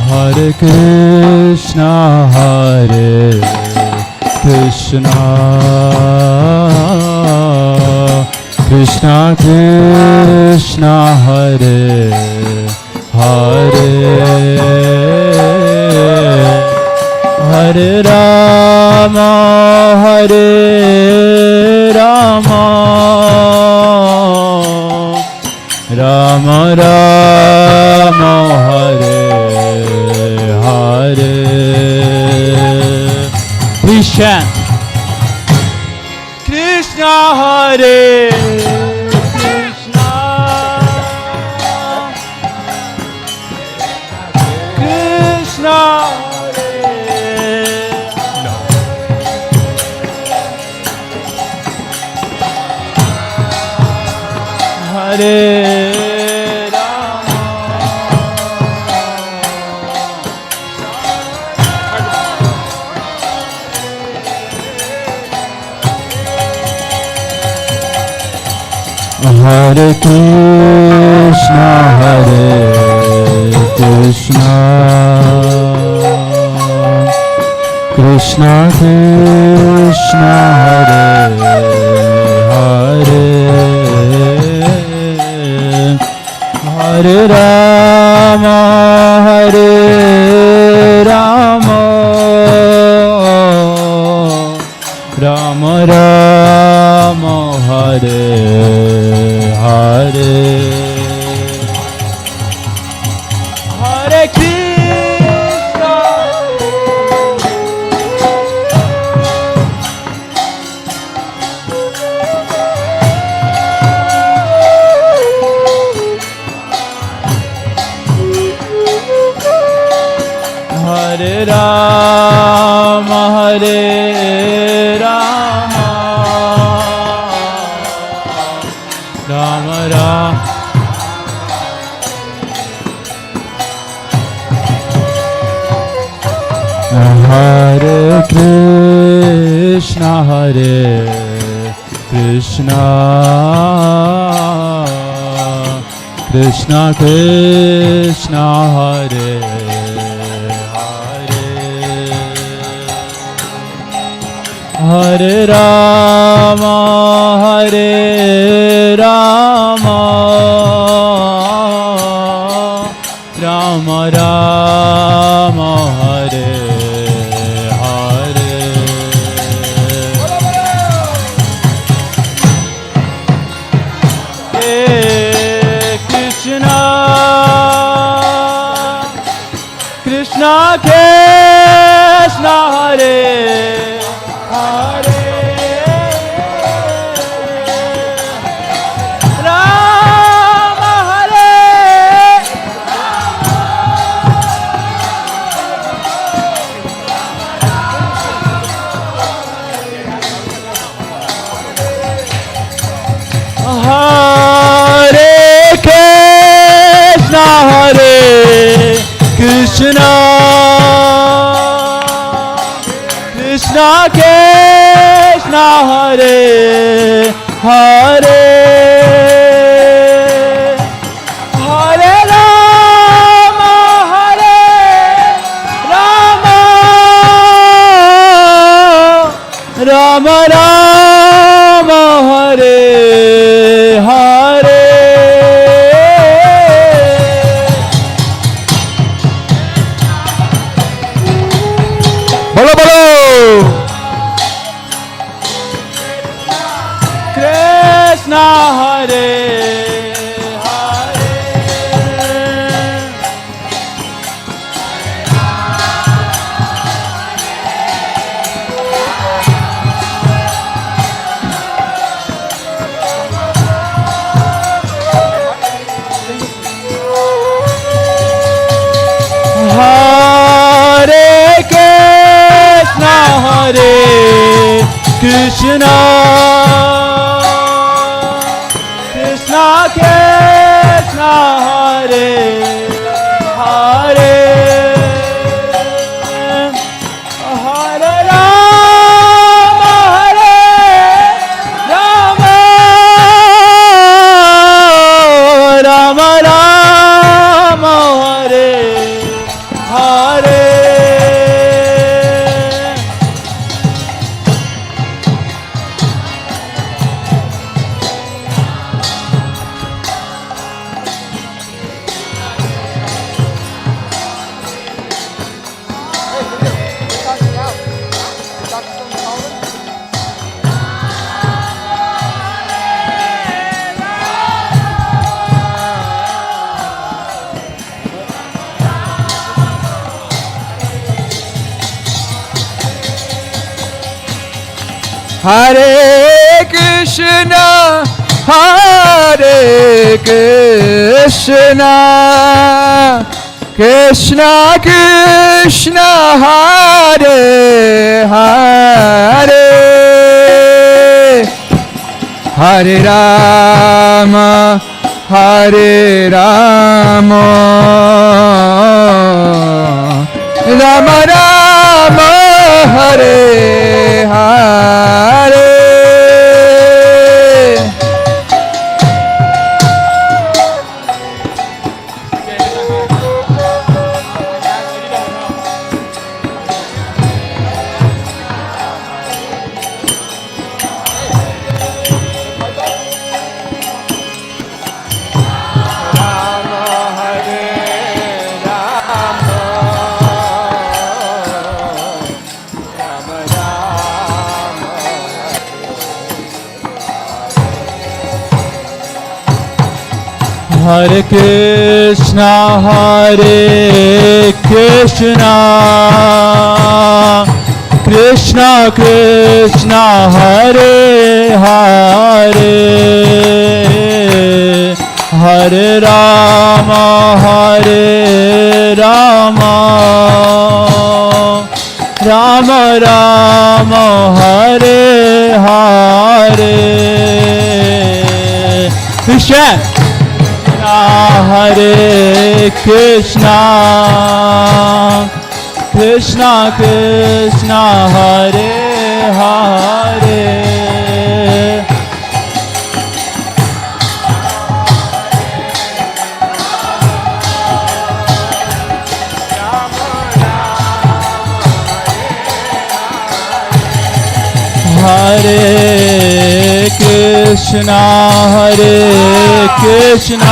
Hare Krishna, Hare Krishna, Krishna Krishna, Hare Hare, Hare Rama, Hare Rama, Rama Rama, Hare Hare. Please chant. Krishna Hare Krishna, Krishna Hare Hare Krishna, Hare Krishna, Krishna Krishna, Hare Hare, Hare Rama, Hare Rama, Rama Rama, Hare Hare, Hare Krishna, Hare Rama, Hare Rama, Rama Rama. Hare Krishna Krishna Krishna Hare Hare Rama Rama Rama Hare Hare Krishna Krishna Krishna Hare Hare Rama Hare Hare Krishna Krishna Krishna Krishna Hare Hare Hare Rama Rama Rama Hare Hare Bolo bolo. Krishna Hare Hare Hare Krishna Krishna Krishna Krishna Hare Hare Hare Rama Rama Rama Hare Hare Hare Krishna, Hare Krishna, Krishna Krishna, Hare Hare, Hare Rama, Hare Rama, Rama Rama, Hare Hare. Hare Krishna, Krishna Krishna, Hare Hare, Hare Rama, Rama Rama, Hare Hare. Krishna. Hare Krishna, Krishna Krishna Krishna Hare Hare Hare Krishna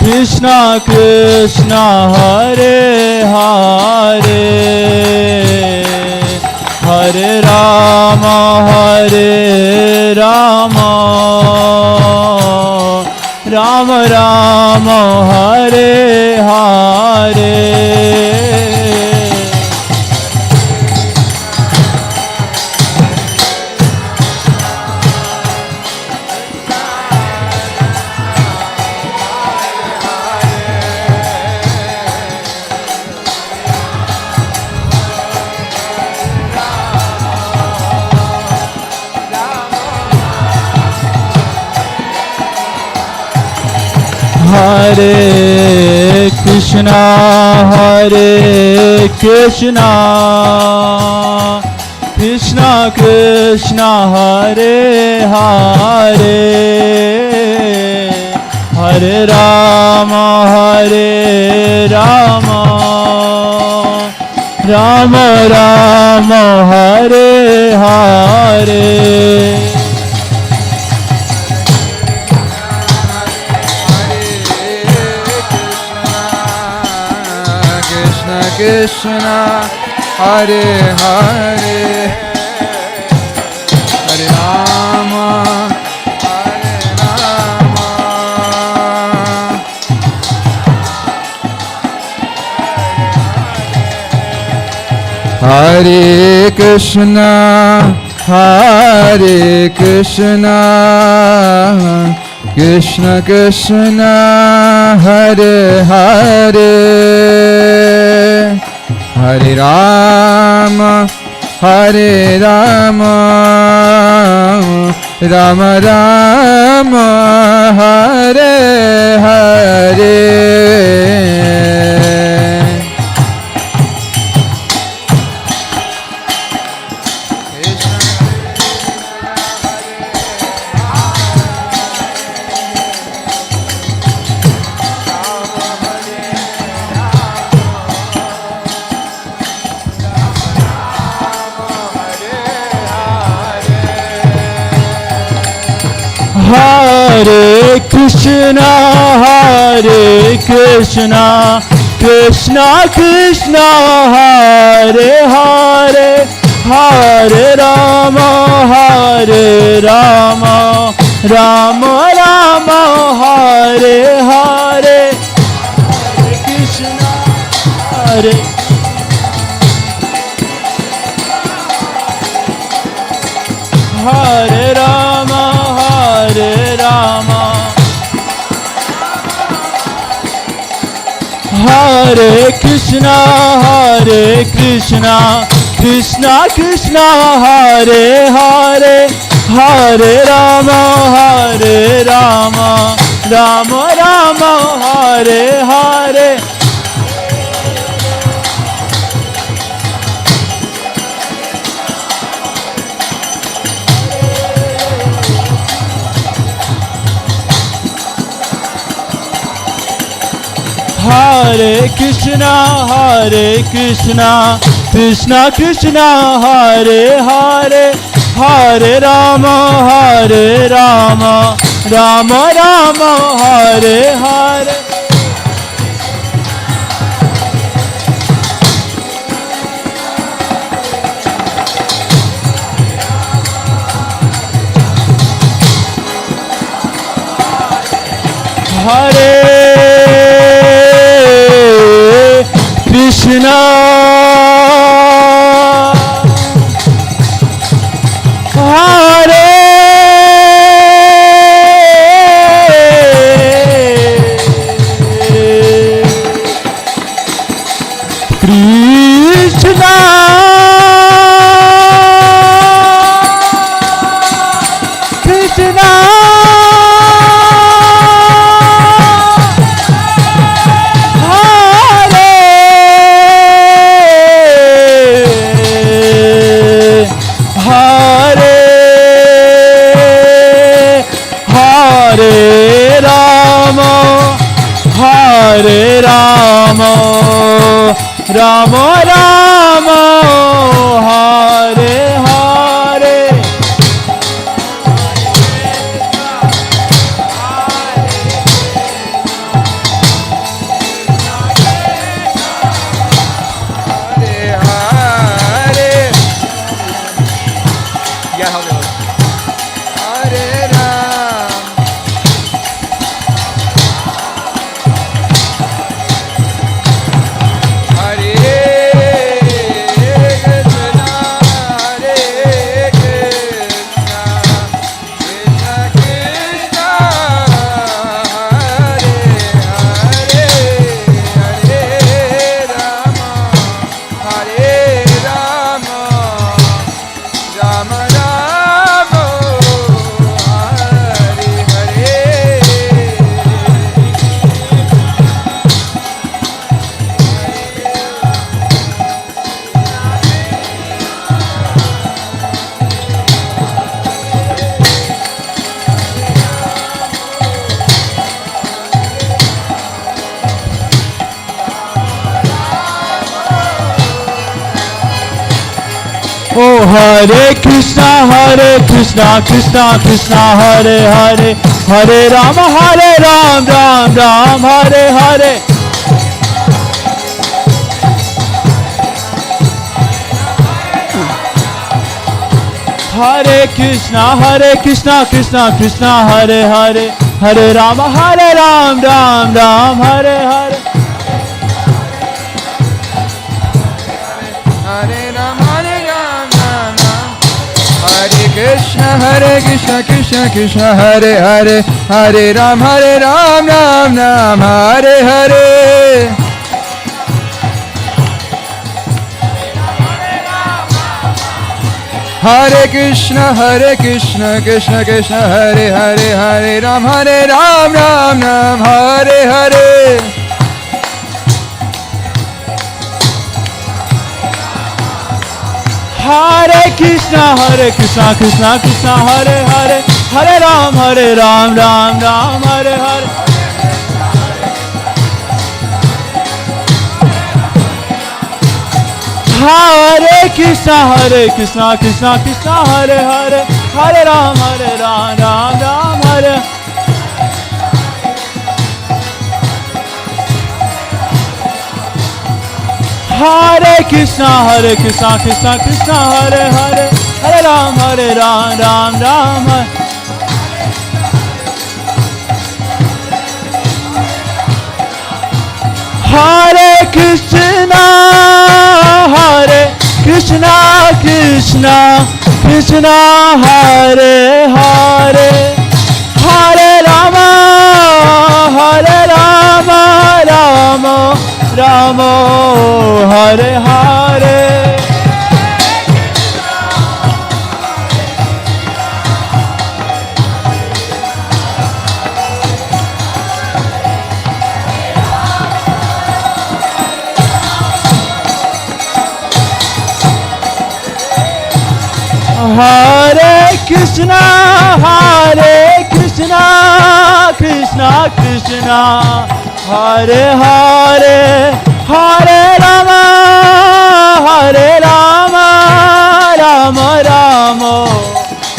Krishna Krishna Hare Hare Hare Rama Rama Rama Hare Hare Hare Krishna Krishna Krishna Hare Hare Hare Rama Rama Rama Hare Hare Krishna Hare Hare Hare Rama Hare Krishna Krishna Krishna Hare Hare Hare Rama Rama Rama Hare Hare Hare Krishna Krishna Krishna Hare Hare Hare Rama Rama Rama Hare Hare Hare Krishna Hare Rama Hare Krishna Krishna Krishna Hare Hare Hare Rama Rama Rama Hare Hare Hare Krishna Krishna Krishna Hare Hare Hare Rama Rama Rama Hare Hare Hare Krishna Hare Krishna Krishna Hare Rama Rama Hare Hare Oh Hare Krishna Krishna Krishna Hare Hare Hare Rama Ram Ram Hare Hare Hare Krishna Krishna Hare Hare Hare Rama Ram Ram Hare Hare Hare Krishna Krishna Hare Hare Hare Ram Ram Ram Hare Hare Hare Krishna Krishna Krishna Hare Hare Hare Ram Ram Hare Hare Hare Krishna Krishna Hare Hare Hare Ram Ram Hare Hare Hare Krishna Krishna Hare Hare Hare Ram Ram Hare Hare Krishna Krishna Hare Hare Hare Ram Ram Hare Hare Krishna Krishna Krishna Hare Hare Hare Rama Rama Hare Hare Hare Krishna Krishna Krishna Hare Hare Hare Rama Rama Rama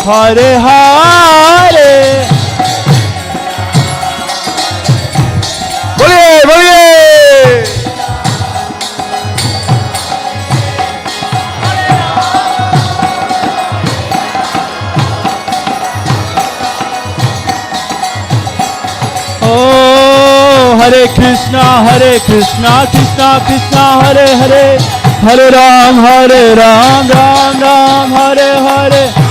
Hare Hare Boliye Boliye Hare Krishna Krishna Krishna Hare Hare Hare Ram Ram Hare Hare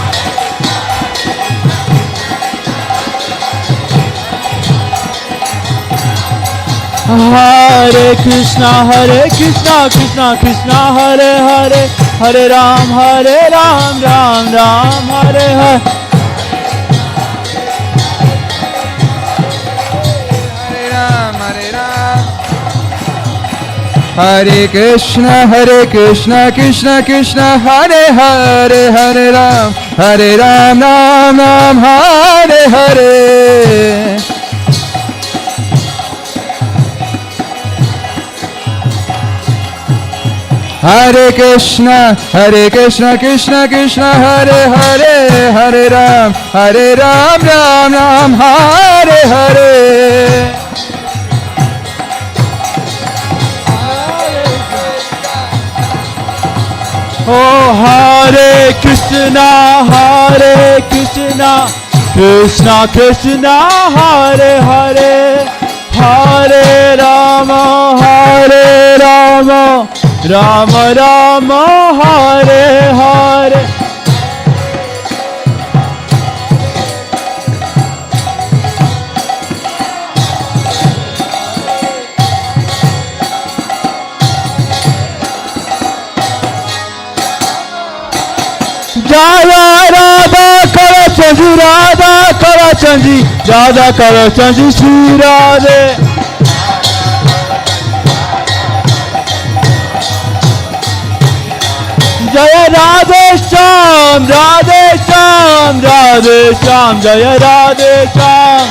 Hare Krishna Krishna Hare Hare Hare Ram Ram Hare Hare Hare Krishna Krishna Krishna Hare Hare Hare Ram Ram Hare Hare Hare Krishna, Krishna Krishna, Hare Hare, Hare Ram, Ram Ram, Hare Hare. Oh, Hare Krishna, Krishna Krishna, Hare Hare, Hare Rama, Rama Rama, Hare Hare. Jaya Radha Karachanji, Radha Karachanji, Radha Karachanji, Shri Radhe. Jaya Radhe Shyam, Radhe Shyam, Radhe Shyam, Jaya Radhe Shyam.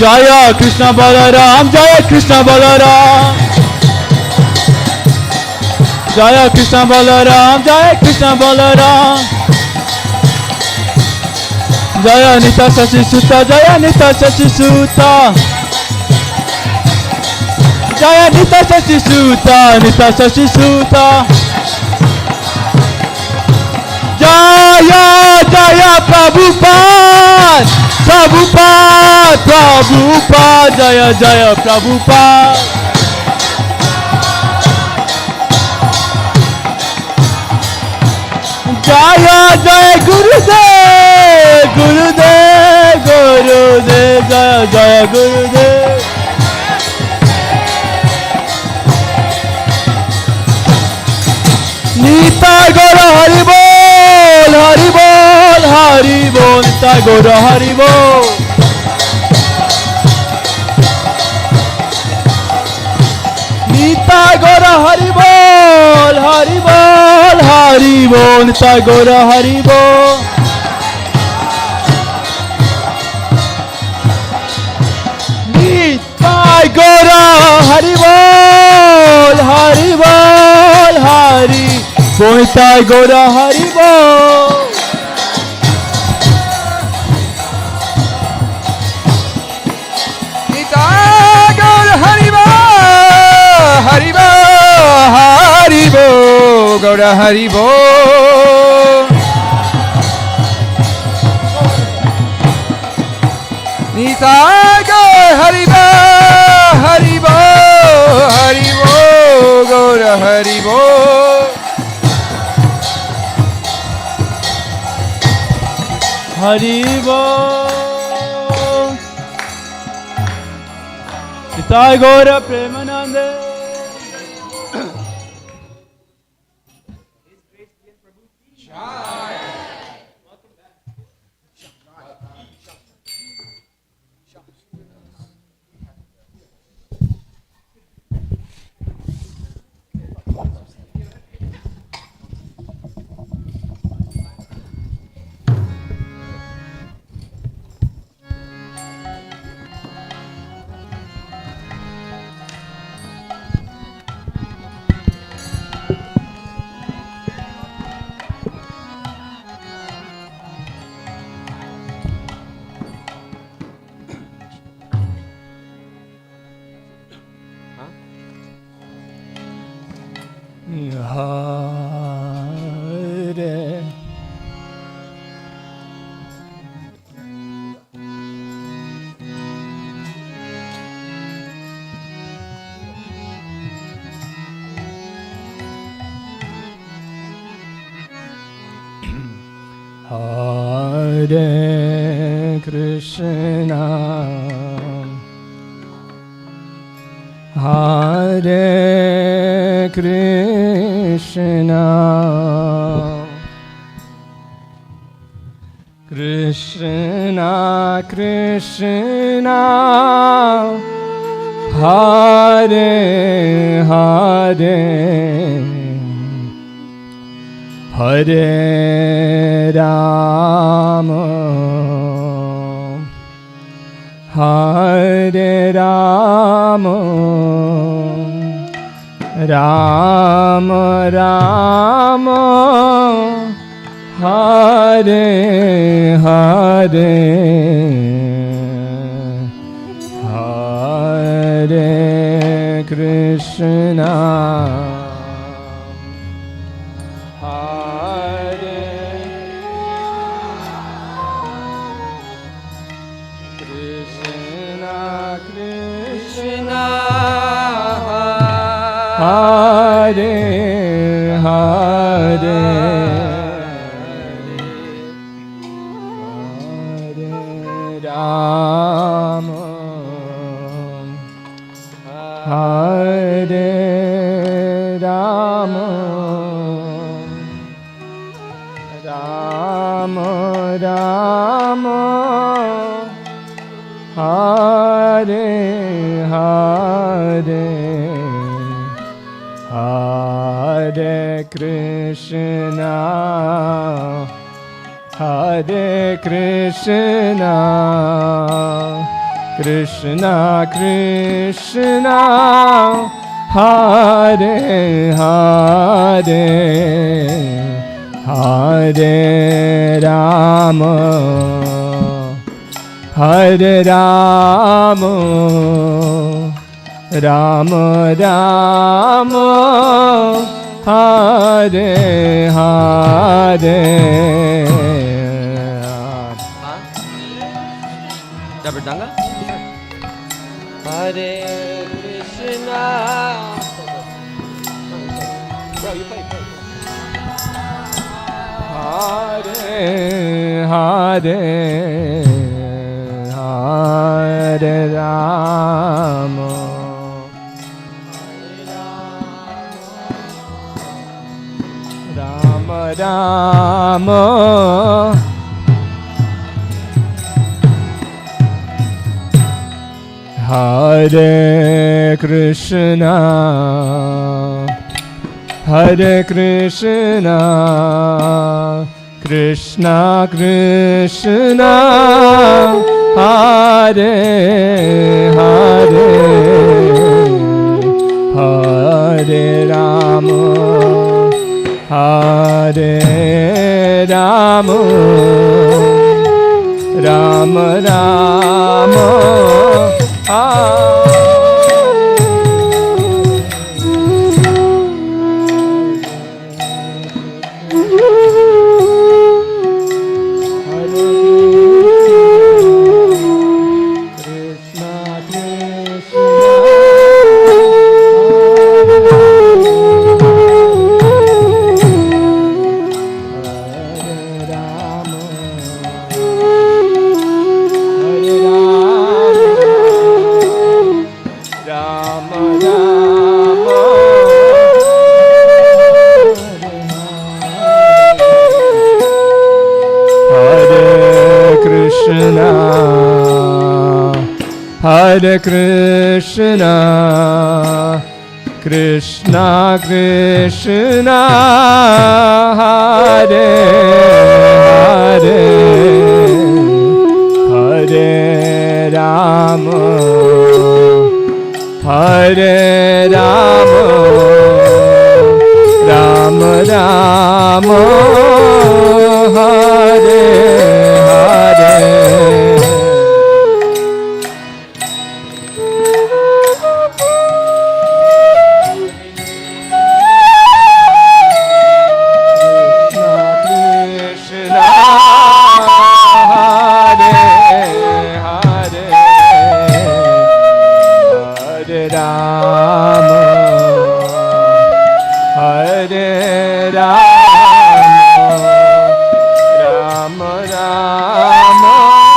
Jaya Krishna Balaram, Jaya Krishna Balaram. Jaya Krishna Balaram, Jaya Krishna Balaram. Jaya Nita Shashi Sutta, Jaya Nita Shashi Sutta. Jaya Nita Shashi Sutta, Nita Shashi Sutta. Jaya Jaya Prabhupada, Prabhupada, Prabhupada, Jaya Jaya Prabhupada. Jaya Jaya Gurudev, Gurudev, Gurudev, Jaya Jaya Gurudev. Nitai Gora Hari Bol, Hari Bol, Hari Bol, Nitai Gora Hari Bol. Nitai Gora Hari Bol, Hari Bol, Hari Bol, Nitai Gora Hari Bol. Nitai Gora Hari Bol, Hari Bol, Hari Bol, Nitai Gora Hari Bol. Nitai Gaur Haribo, Haribo, Haribo, Gaura Haribo. Nitai Gaur Haribo, Haribo, Haribo, Gaura Haribo. Hari Bol. Nitai Gaura Premanande. Hare Hare Krishna, Hare Krishna, Krishna Krishna, Hare Hare, Hare Rama, Hare Rama, Ram Ram Hare Hare Hare Krishna Hare Krishna Krishna Hare Hare Ram Hare Ram Ram Ram Hare Hare Hare Krishna Hare Krishna Krishna Krishna Hare Hare Hare Rama Hare Rama Rama Rama Hare Hare Dabardanga? Hare Krishna. Bro, you play. Hare Hare Hare Rama Rama Rama Hare Krishna Hare Krishna Krishna Krishna Hare Hare Hare Rama Hare Rama Rama Rama Hare Krishna Krishna Krishna Hare Hare Hare Rama Hare Rama Rama Rama Hare Hare Rama Rama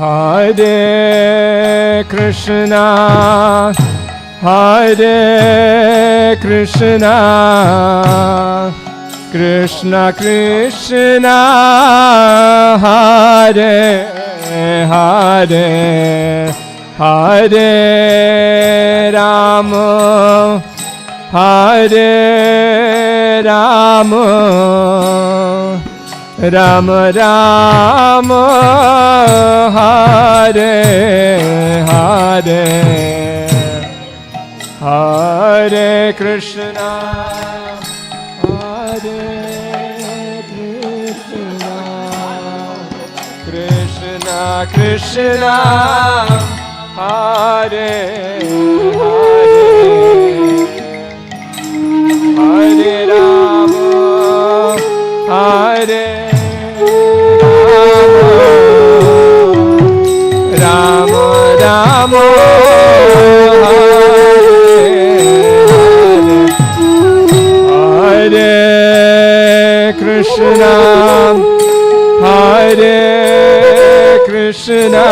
Hare Krishna, Hare Krishna, Krishna Krishna, Hare Hare, Hare Rama, Hare Rama, Rama Rama, Hare Hare, Hare Krishna, Hare Krishna, Krishna Krishna, Hare Hare, Hare Rama, Hare Rama, Rama Hare Krishna, Hare Krishna,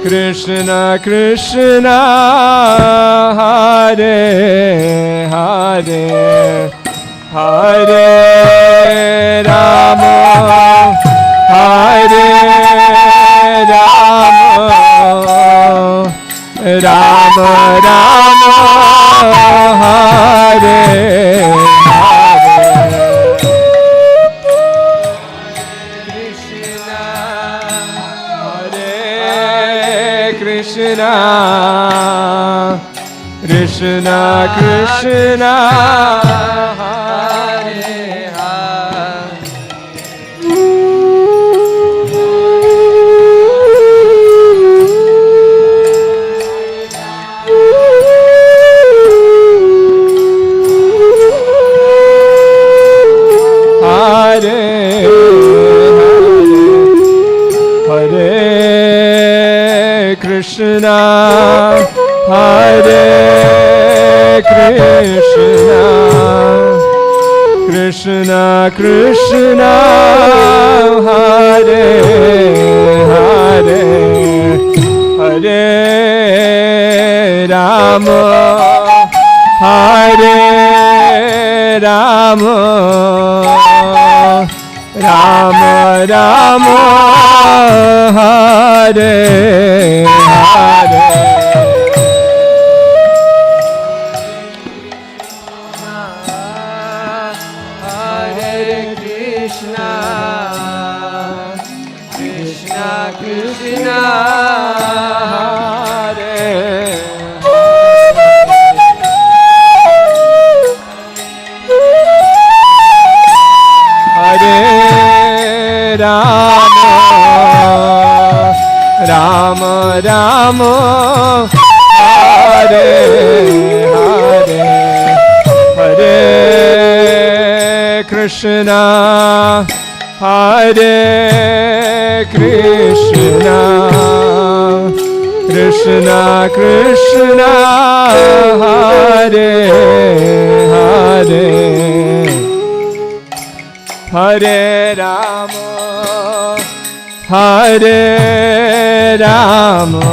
Krishna Krishna, Hare Hare, Hare Rama, Hare Rama, Rama Rama, Hare Krishna, Krishna Krishna, Hare Hare Hare Krishna, Hare Krishna, Krishna Krishna, Hare Hare, Hare Rama, Hare Rama, Rama Rama, Hare Hare, Hare Krishna, Krishna Krishna, Hare Hare Rama, Rama Rama, Hare Hare, Hare Krishna, Hare Krishna, Krishna Krishna, Hare Hare, Hare Rama, Hare Rama,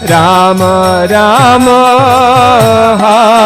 Rama Rama, Hare